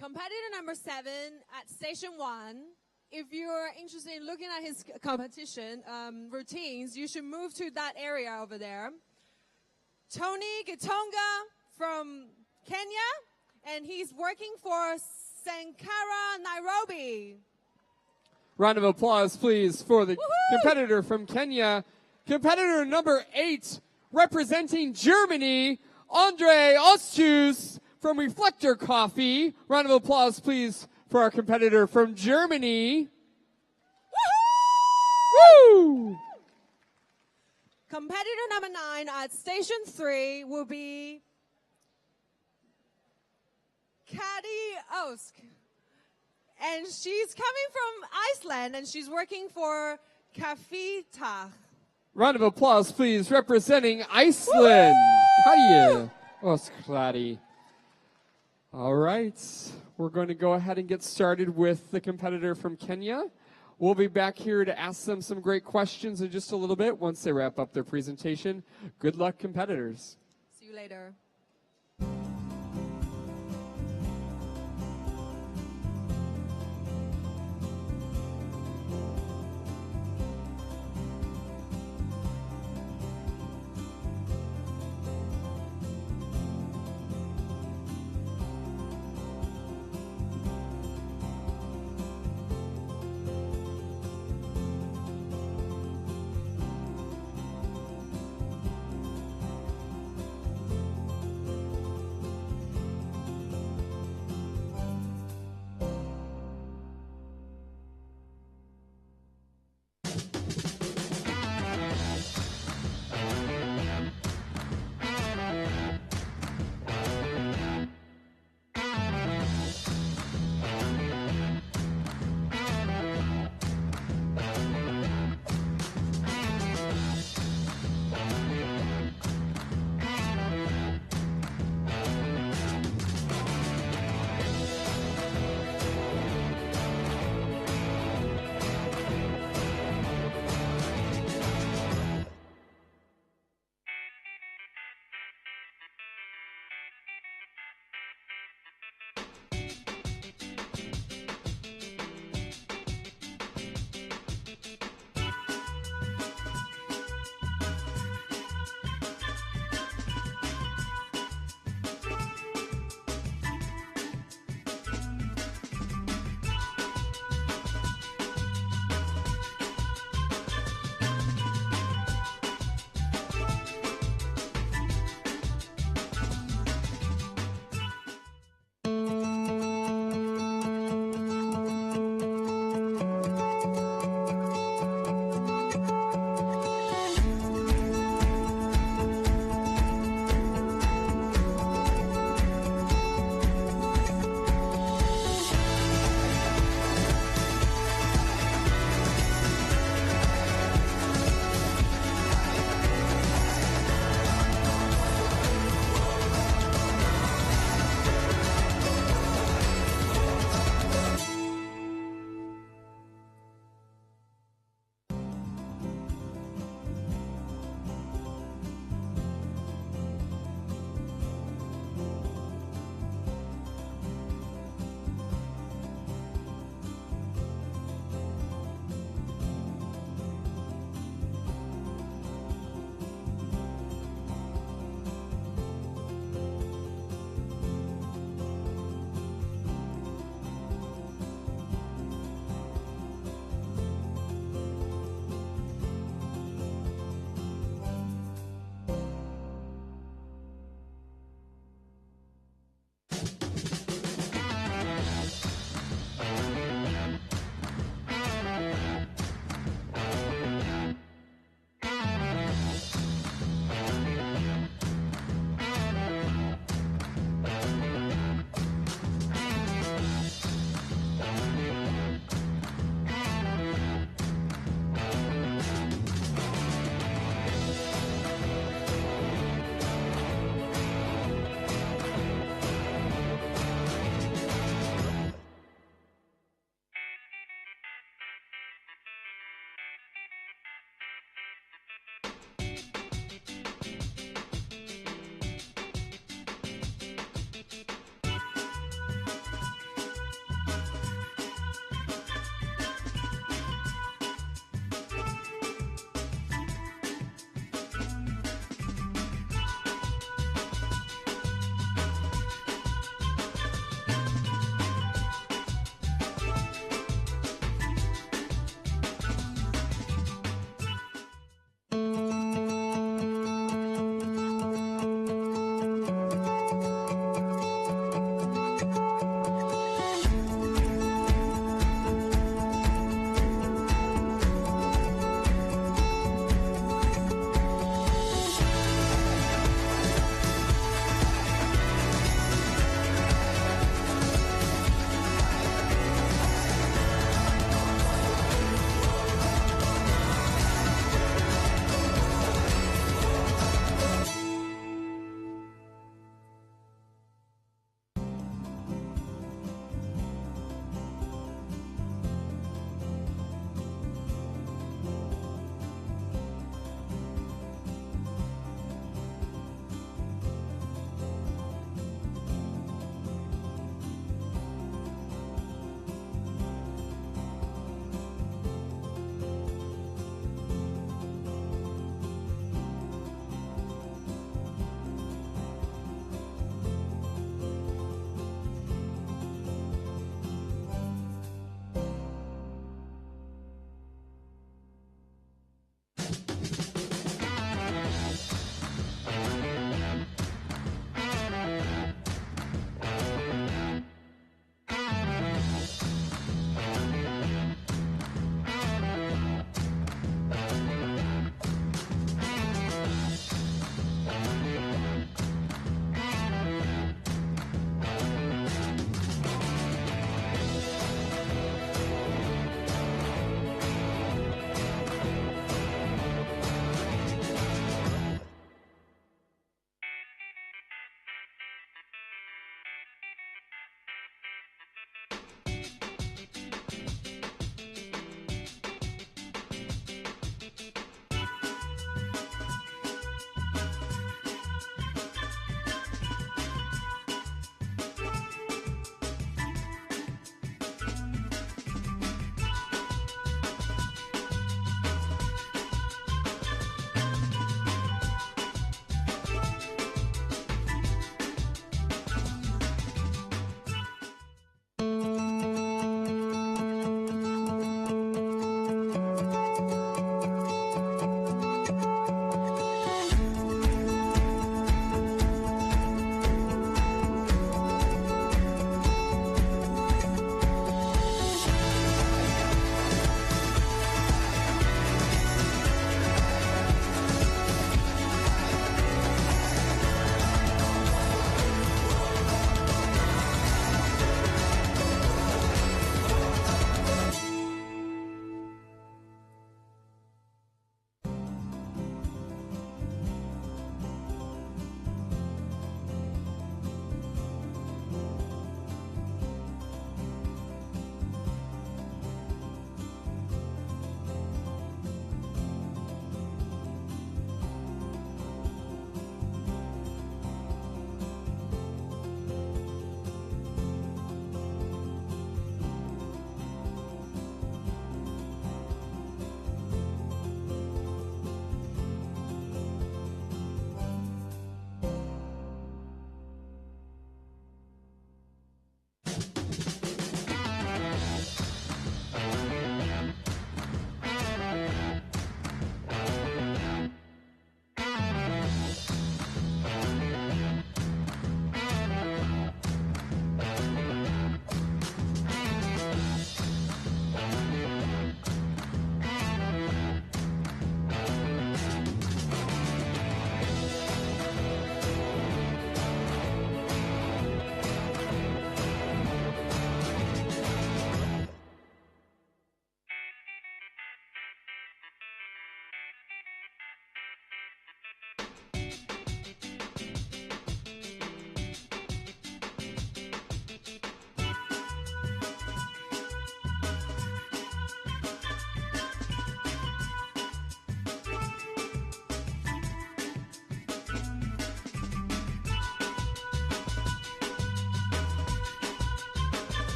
Competitor number 7 at Station 1. If you're interested in looking at his competition routines, you should move to that area over there. Tony Gitonga from Kenya, and he's working for Sankara, Nairobi. Round of applause, please, for the competitor from Kenya. Competitor number 8, representing Germany, Andre Ostus from Reflector Coffee. Round of applause, please, for our competitor from Germany. Woo! Competitor number 9 at Station 3 will be Kadi Osk. And she's coming from Iceland, and she's working for Kafita. Round of applause, please, representing Iceland. Kadi Oskladi. All right, we're going to go ahead and get started with the competitor from Kenya. We'll be back here to ask them some great questions in just a little bit once they wrap up their presentation. Good luck, competitors. See you later.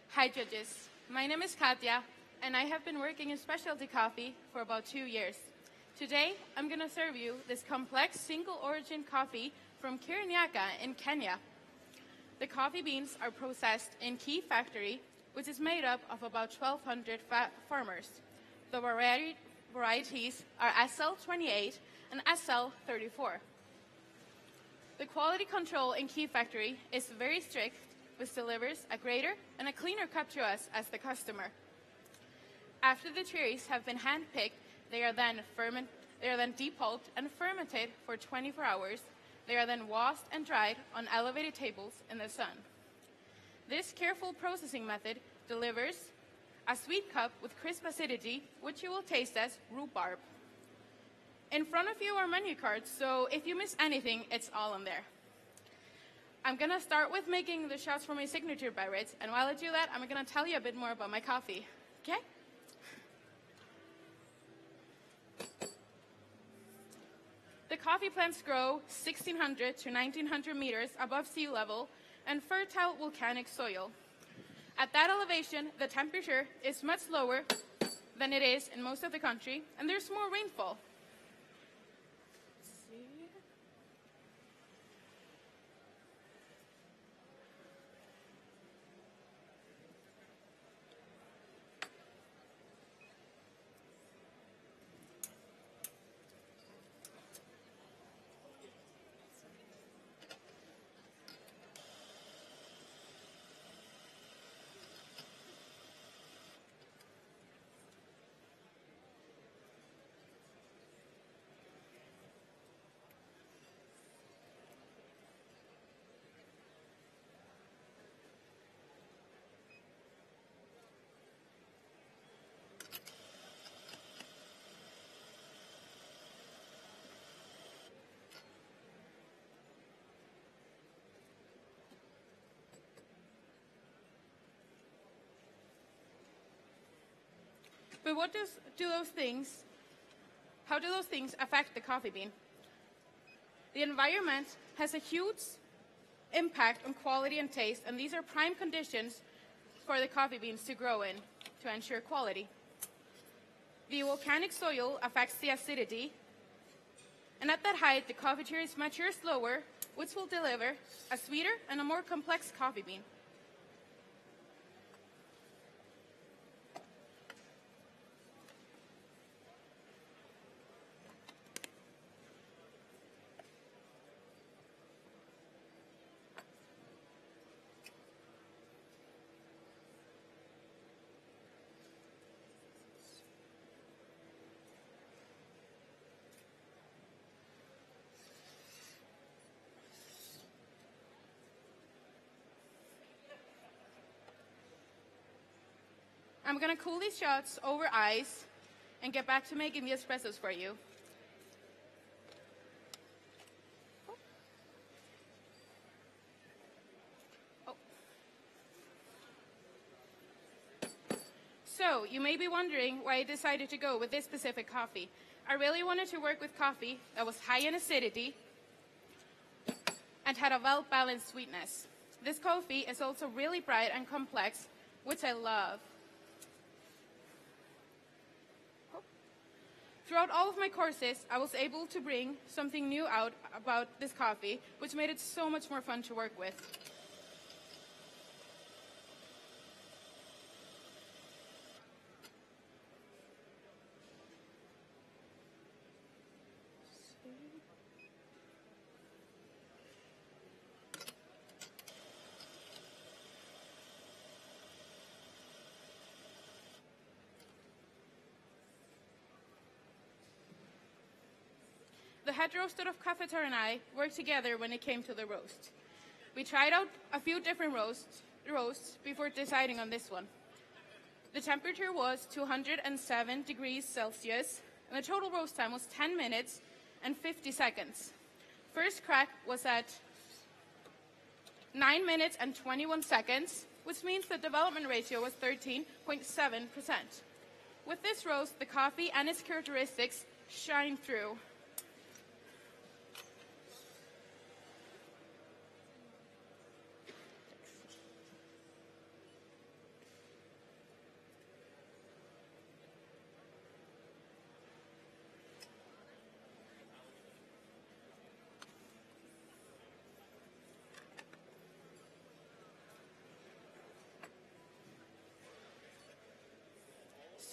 Hi, judges. My name is Katya, and I have been working in specialty coffee for about 2 years. Today, I'm going to serve you this complex single-origin coffee from Kirinyaga in Kenya. The coffee beans are processed in Key Factory, which is made up of about 1,200 farmers. The varieties are SL28 and SL34. The quality control in Key Factory is very strict, which delivers a greater and a cleaner cup to us as the customer. After the cherries have been hand-picked, they are then depulped and fermented for 24 hours. They are then washed and dried on elevated tables in the sun. This careful processing method delivers a sweet cup with crisp acidity, which you will taste as rhubarb. In front of you are menu cards, so if you miss anything, it's all in there. I'm going to start with making the shots for my signature beverage, and while I do that, I'm going to tell you a bit more about my coffee, okay? The coffee plants grow 1,600 to 1,900 meters above sea level in fertile volcanic soil. At that elevation, the temperature is much lower than it is in most of the country, and there's more rainfall. But how do those things affect the coffee bean? The environment has a huge impact on quality and taste, and these are prime conditions for the coffee beans to grow in to ensure quality. The volcanic soil affects the acidity, and at that height, the coffee cherries mature slower, which will deliver a sweeter and a more complex coffee bean. I'm going to cool these shots over ice and get back to making the espressos for you. So, you may be wondering why I decided to go with this specific coffee. I really wanted to work with coffee that was high in acidity and had a well-balanced sweetness. This coffee is also really bright and complex, which I love. Throughout all of my courses, I was able to bring something new out about this coffee, which made it so much more fun to work with. The head roaster of Cafeteria and I worked together when it came to the roast. We tried out a few different roasts before deciding on this one. The temperature was 207 degrees Celsius, and the total roast time was 10 minutes and 50 seconds. First crack was at 9 minutes and 21 seconds, which means the development ratio was 13.7%. With this roast, the coffee and its characteristics shine through.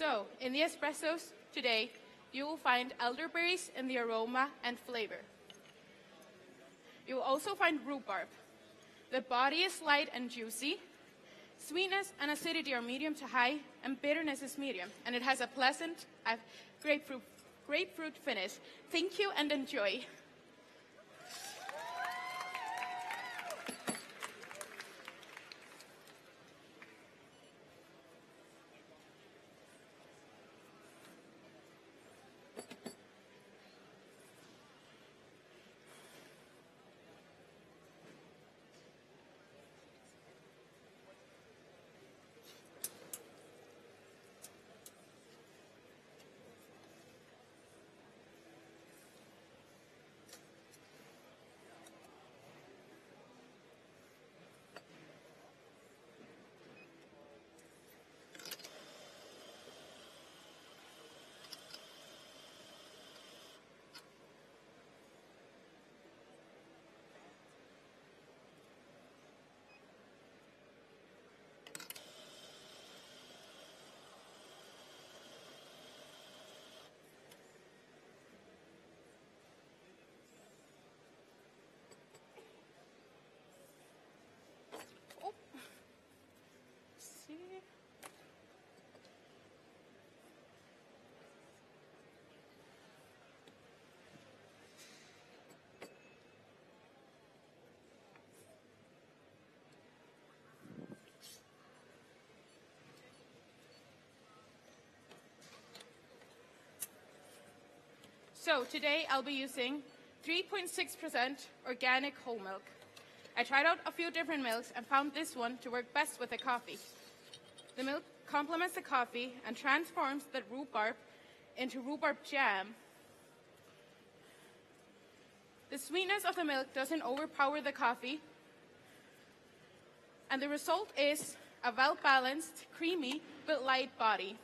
So, in the espressos today, you will find elderberries in the aroma and flavor. You will also find rhubarb. The body is light and juicy. Sweetness and acidity are medium to high, and bitterness is medium. And it has a pleasant grapefruit finish. Thank you and enjoy. So today I'll be using 3.6% organic whole milk. I tried out a few different milks and found this one to work best with the coffee. The milk complements the coffee and transforms the rhubarb into rhubarb jam. The sweetness of the milk doesn't overpower the coffee, and the result is a well-balanced, creamy, but light body.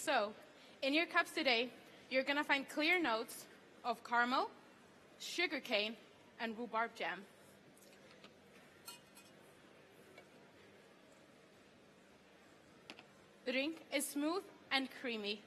So, in your cups today, you're going to find clear notes of caramel, sugarcane, and rhubarb jam. The drink is smooth and creamy.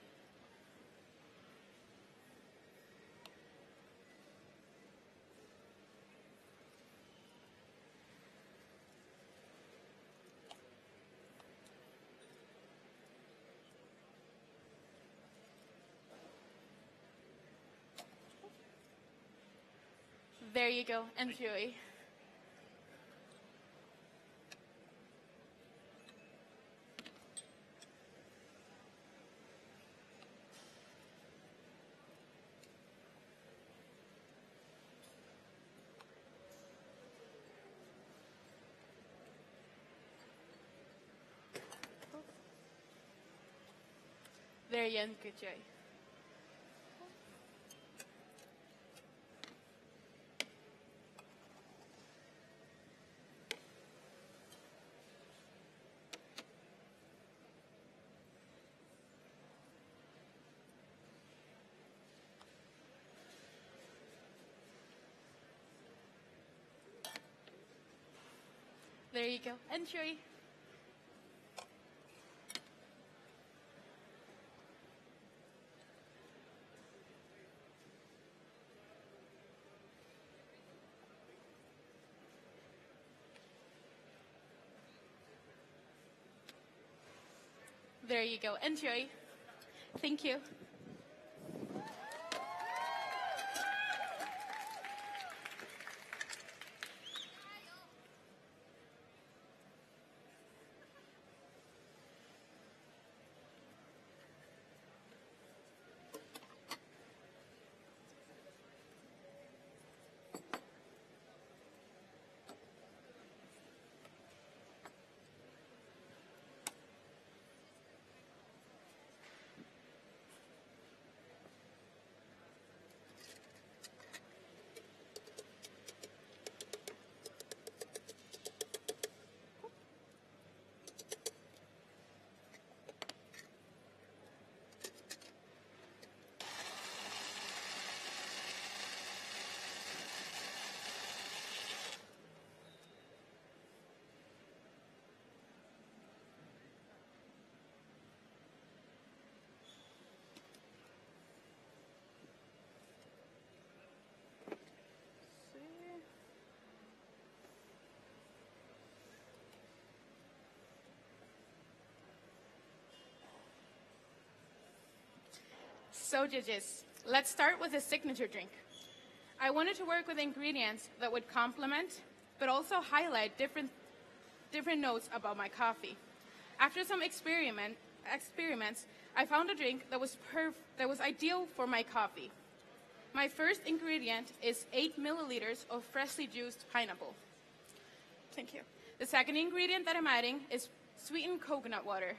There you go, enjoy. There you enjoy. There you go. Enjoy. There you go. Enjoy. Thank you. So judges, let's start with a signature drink. I wanted to work with ingredients that would complement, but also highlight different notes about my coffee. After some experiments, I found a drink that was ideal for my coffee. My first ingredient is 8 milliliters of freshly juiced pineapple. Thank you. The second ingredient that I'm adding is sweetened coconut water.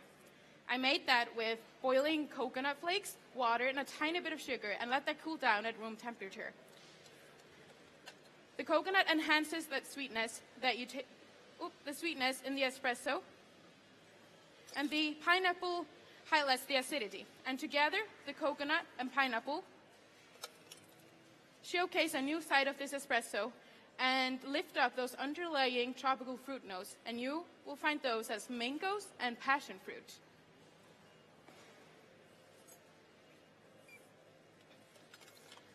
I made that with boiling coconut flakes, water, and a tiny bit of sugar, and let that cool down at room temperature. The coconut enhances that sweetness the sweetness in the espresso, and the pineapple highlights the acidity. And together, the coconut and pineapple showcase a new side of this espresso and lift up those underlying tropical fruit notes, and you will find those as mangoes and passion fruit.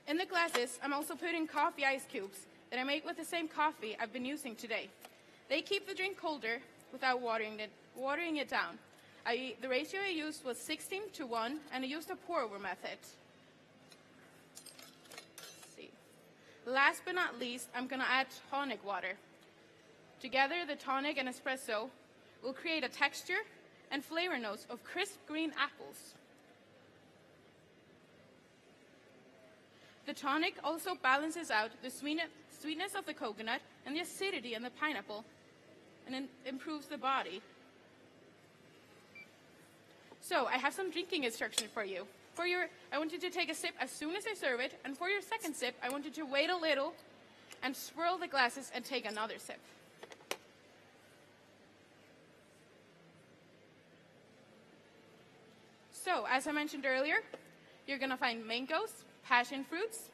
In the glasses, I'm also putting coffee ice cubes that I make with the same coffee I've been using today. They keep the drink colder without watering it down. The ratio I used was 16:1, and I used a pour-over method. Let's see. Last but not least, I'm going to add tonic water. Together, the tonic and espresso will create a texture and flavor notes of crisp green apples. The tonic also balances out the sweetness of the coconut and the acidity in the pineapple, and improves the body. So I have some drinking instructions for you. I want you to take a sip as soon as I serve it, and for your second sip, I want you to wait a little and swirl the glasses and take another sip. So, as I mentioned earlier, you're going to find mangoes, passion fruits,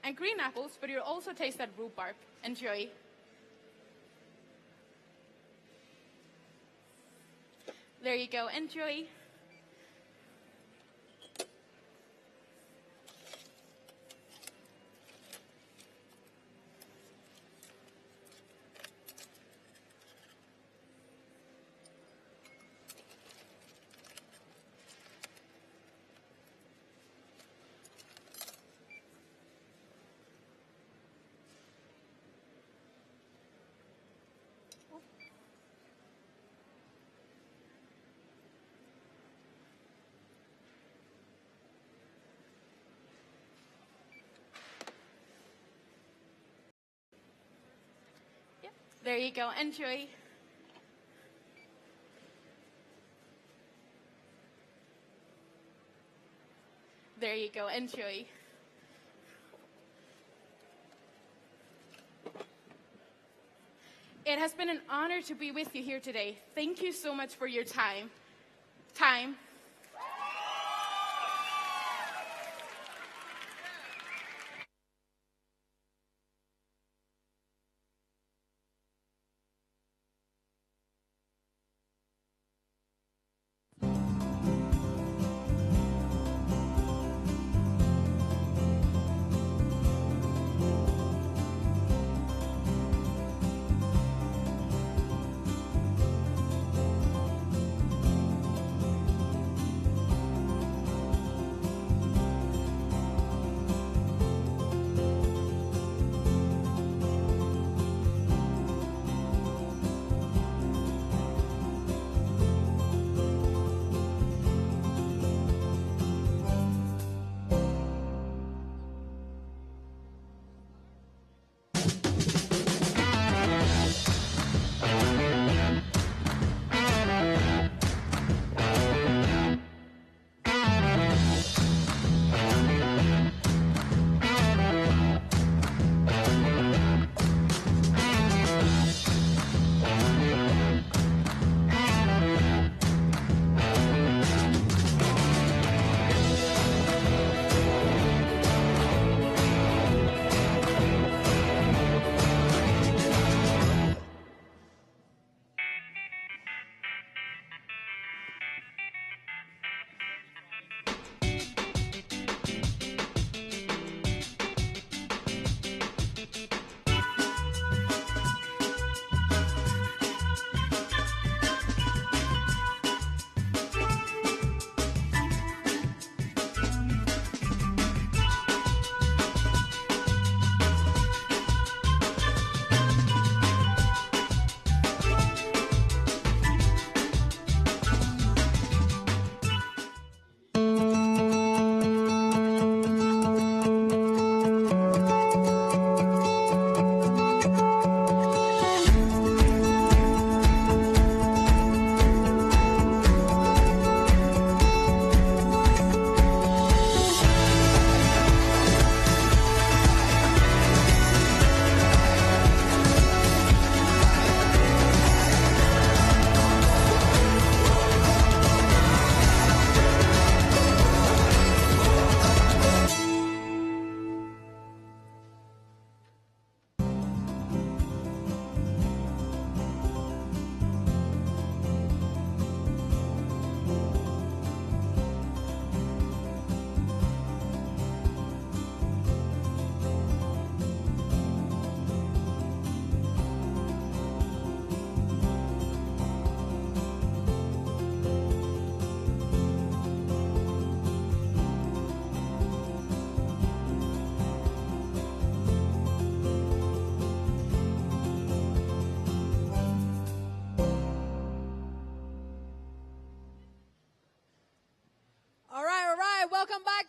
and green apples, but you'll also taste that rhubarb. Enjoy. There you go. Enjoy. There you go. Enjoy. There you go. Enjoy. It has been an honor to be with you here today. Thank you so much for your time.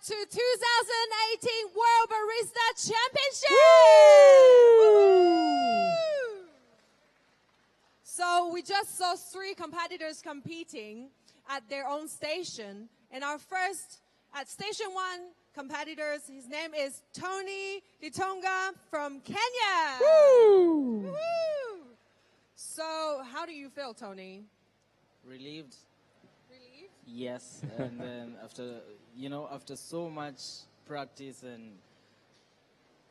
to 2018 World Barista Championship! Woo! So we just saw 3 competitors competing at their own station. And our first, at Station 1 competitors, his name is Tony Litonga from Kenya. Woo! Woo! So how do you feel, Tony? Relieved. Yes, and then after so much practice and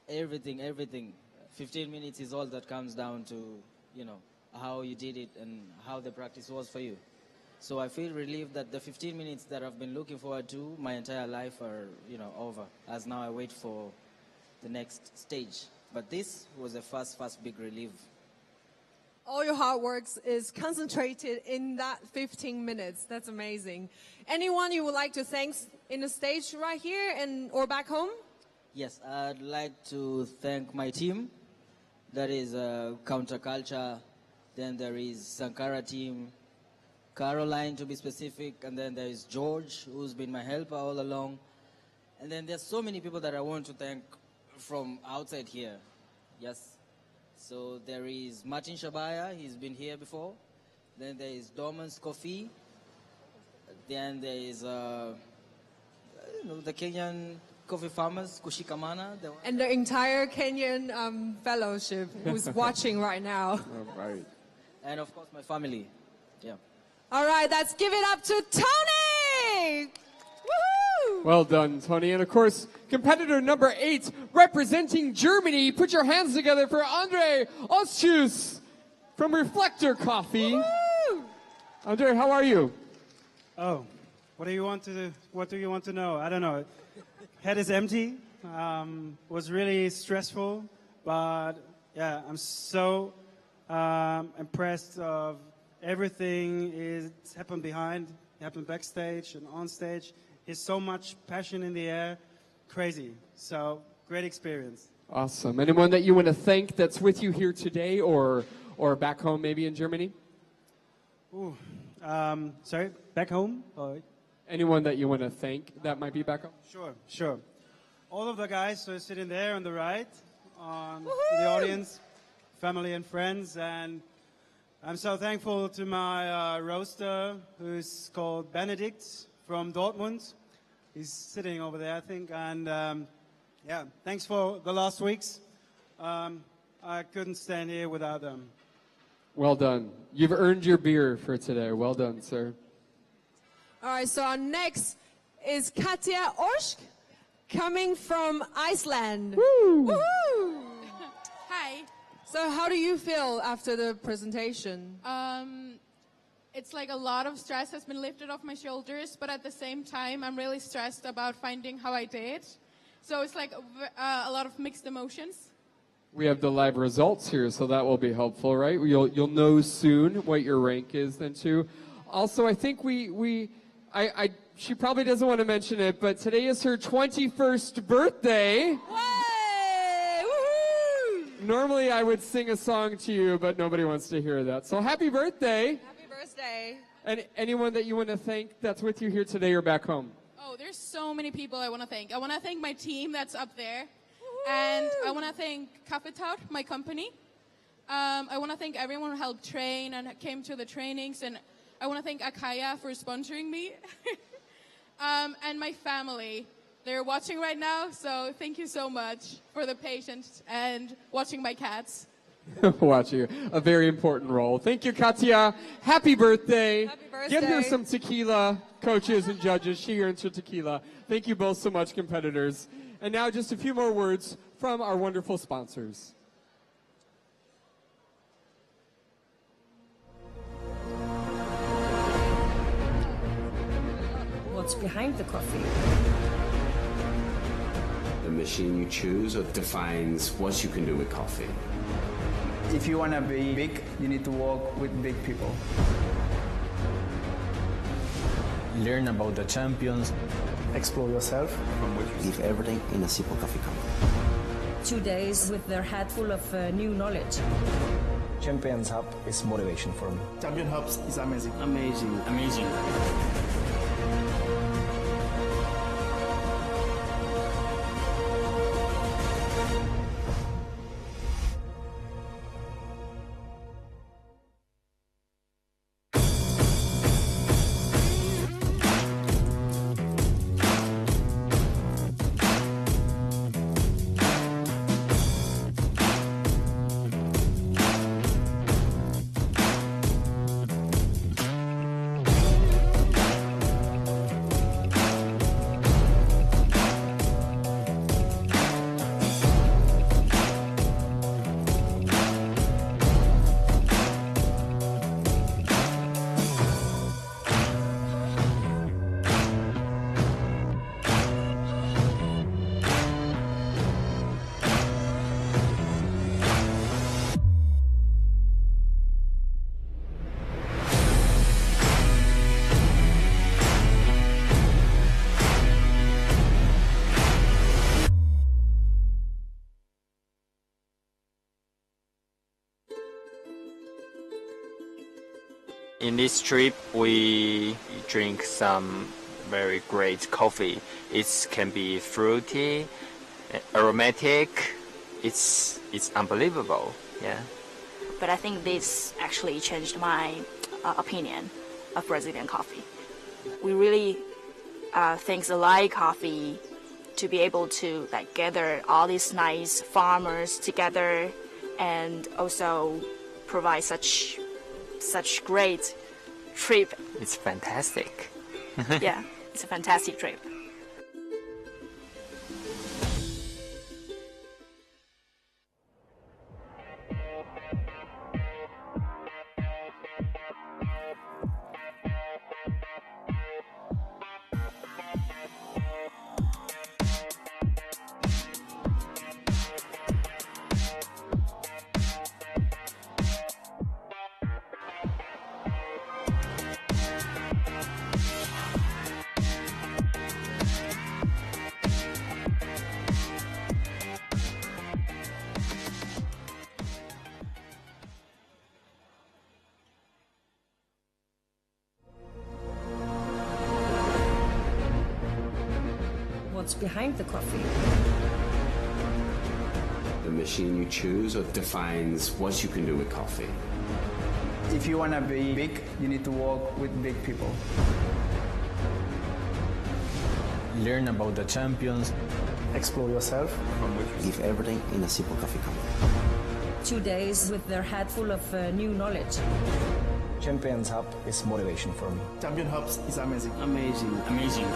everything, 15 minutes is all that comes down to, how you did it and how the practice was for you. So I feel relieved that the 15 minutes that I've been looking forward to my entire life are, over, as now I wait for the next stage. But this was a first big relief. All your hard work is concentrated in that 15 minutes. That's amazing. Anyone you would like to thank in the stage right here or back home? Yes, I'd like to thank my team. That is Counterculture. Then there is Sankara team, Caroline to be specific, and then there is George, who's been my helper all along. And then there's so many people that I want to thank from outside here. Yes. So there is Martin Shabaya, he's been here before. Then there is Dorman's Coffee. Then there is the Kenyan coffee farmers, Kushikamana. And the entire Kenyan fellowship who's watching right now. All right. And of course my family. Yeah. All right, let's give it up to Tony! Woohoo! Well done, Tony. And of course, competitor number 8, representing Germany. Put your hands together for Andre Oschus from Reflector Coffee. Woo! Andre, how are you? Oh, what do you want to know? I don't know. Head is empty. Was really stressful, but yeah, I'm so impressed of everything is happened happened backstage and on stage. There's so much passion in the air, crazy. So great experience. Awesome. Anyone that you want to thank that's with you here today, or back home, maybe in Germany? Ooh, sorry, back home? Or? Anyone that you want to thank that might be back home? Sure. All of the guys who are sitting there on the right, in the audience, family and friends, and I'm so thankful to my roaster, who's called Benedict from Dortmund. He's sitting over there, I think, and yeah, thanks for the last weeks. I couldn't stand here without them. Well done. You've earned your beer for today. Well done, sir. All right, so our next is Katja Orsk, coming from Iceland. Woo! Woohoo! Hi. So how do you feel after the presentation? It's like a lot of stress has been lifted off my shoulders, but at the same time, I'm really stressed about finding how I did. So it's like a lot of mixed emotions. We have the live results here, so that will be helpful, right? You'll know soon what your rank is then too. Also, I think she probably doesn't want to mention it, but today is her 21st birthday. Way! Woohoo! Normally I would sing a song to you, but nobody wants to hear that. So happy birthday. Happy birthday. And anyone that you want to thank that's with you here today or back home? Oh, there's so many people I want to thank. I want to thank my team that's up there. And I want to thank Kaffeetaut, my company. I want to thank everyone who helped train and came to the trainings. And I want to thank Akaya for sponsoring me. And my family. They're watching right now, so thank you so much for the patience and watching my cats. Watching a very important role. Thank you, Katya. Happy birthday. Happy birthday. Give her some tequila, coaches and judges. She earns her tequila. Thank you both so much, competitors. And now just a few more words from our wonderful sponsors. What's behind the coffee? The machine you choose defines what you can do with coffee. If you want to be big, you need to work with big people. Learn about the champions. Explore yourself. Leave everything in a simple coffee cup. 2 days with their head full of new knowledge. Champions Hub is motivation for me. Champion Hubs is amazing. Amazing. In this trip, we drink some very great coffee. It can be fruity, aromatic. It's unbelievable. Yeah. But I think this actually changed my opinion of Brazilian coffee. We really think like coffee to be able to gather all these nice farmers together and also provide such great trip. It's fantastic. Yeah, it's a fantastic trip. What's behind the coffee? The machine you choose defines what you can do with coffee. If you want to be big, you need to work with big people. Learn about the champions. Explore yourself. Give everything in a simple coffee company. 2 days with their head full of new knowledge. Champions Hub is motivation for me. Champion Hubs is amazing. Amazing, amazing.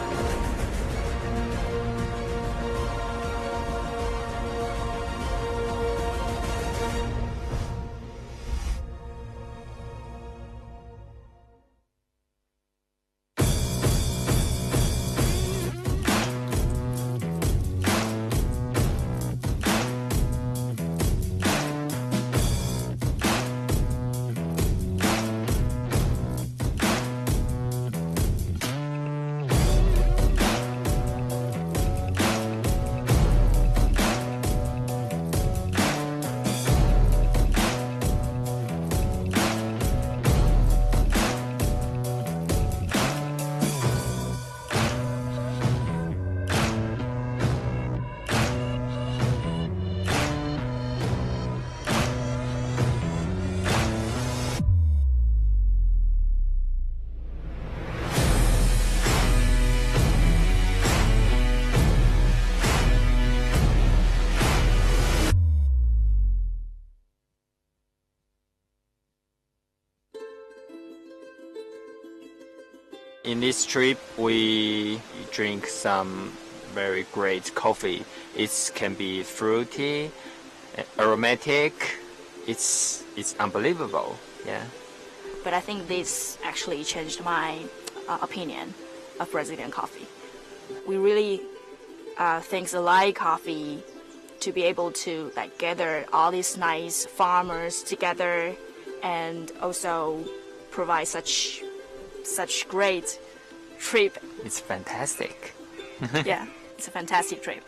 In this trip, we drink some very great coffee. It can be fruity, aromatic. It's unbelievable. Yeah. But I think this actually changed my opinion of Brazilian coffee. We really think like coffee to be able to gather all these nice farmers together and also provide such great trip. It's fantastic. Yeah, it's a fantastic trip.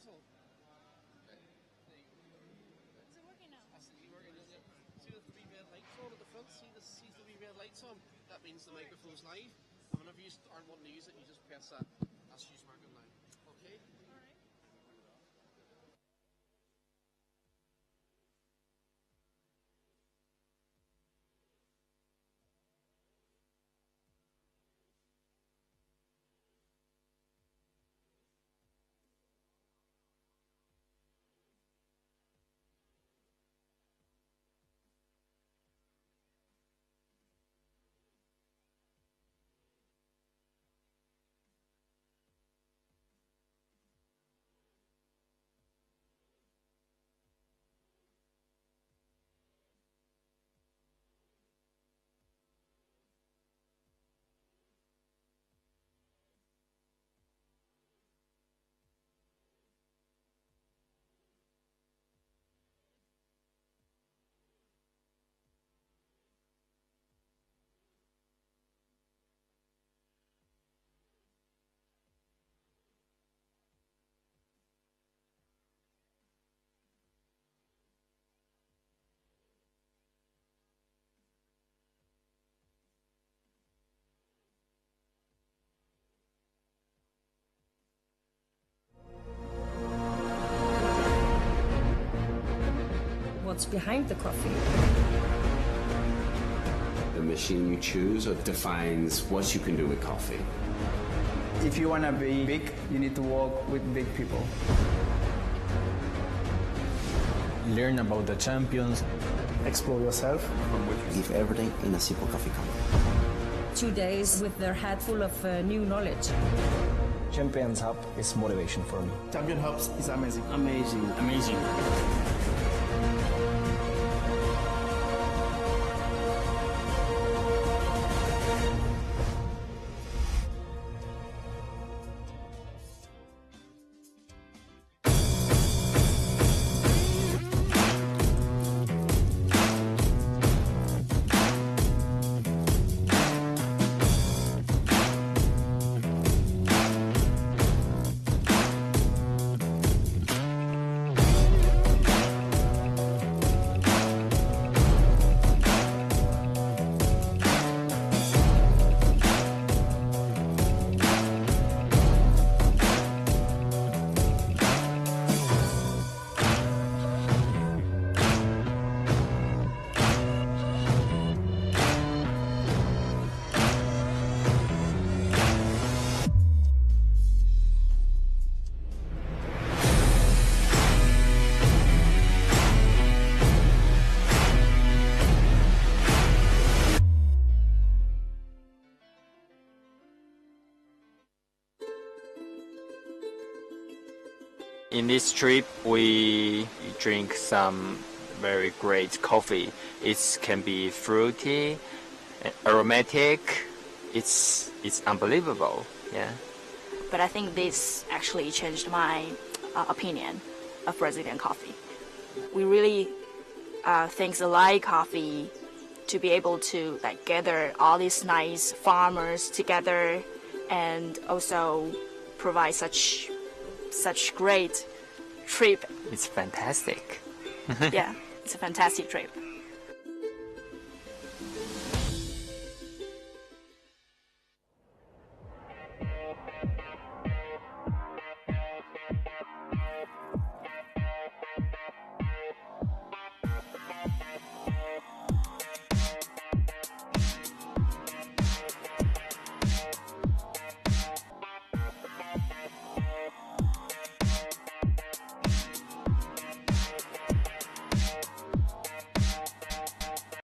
Wonderful. Is it working now? See the three red lights on at the front? See the three red lights on? That means the microphone's live. And whenever you aren't wanting to use it, you just press that. That's use marking now. Okay? Alright. What's behind the coffee? The machine you choose defines what you can do with coffee. If you want to be big, you need to work with big people. Learn about the champions. Explore yourself. Give everything in a simple coffee company. 2 days with their head full of new knowledge. Champions Hub is motivation for me. Champion Hubs is amazing. Amazing, amazing. In this trip, we drink some very great coffee. It can be fruity, aromatic. It's unbelievable. Yeah. But I think this actually changed my opinion of Brazilian coffee. We really thanks Alai Coffee to be able to gather all these nice farmers together and also provide such great trip. It's fantastic. Yeah, it's a fantastic trip.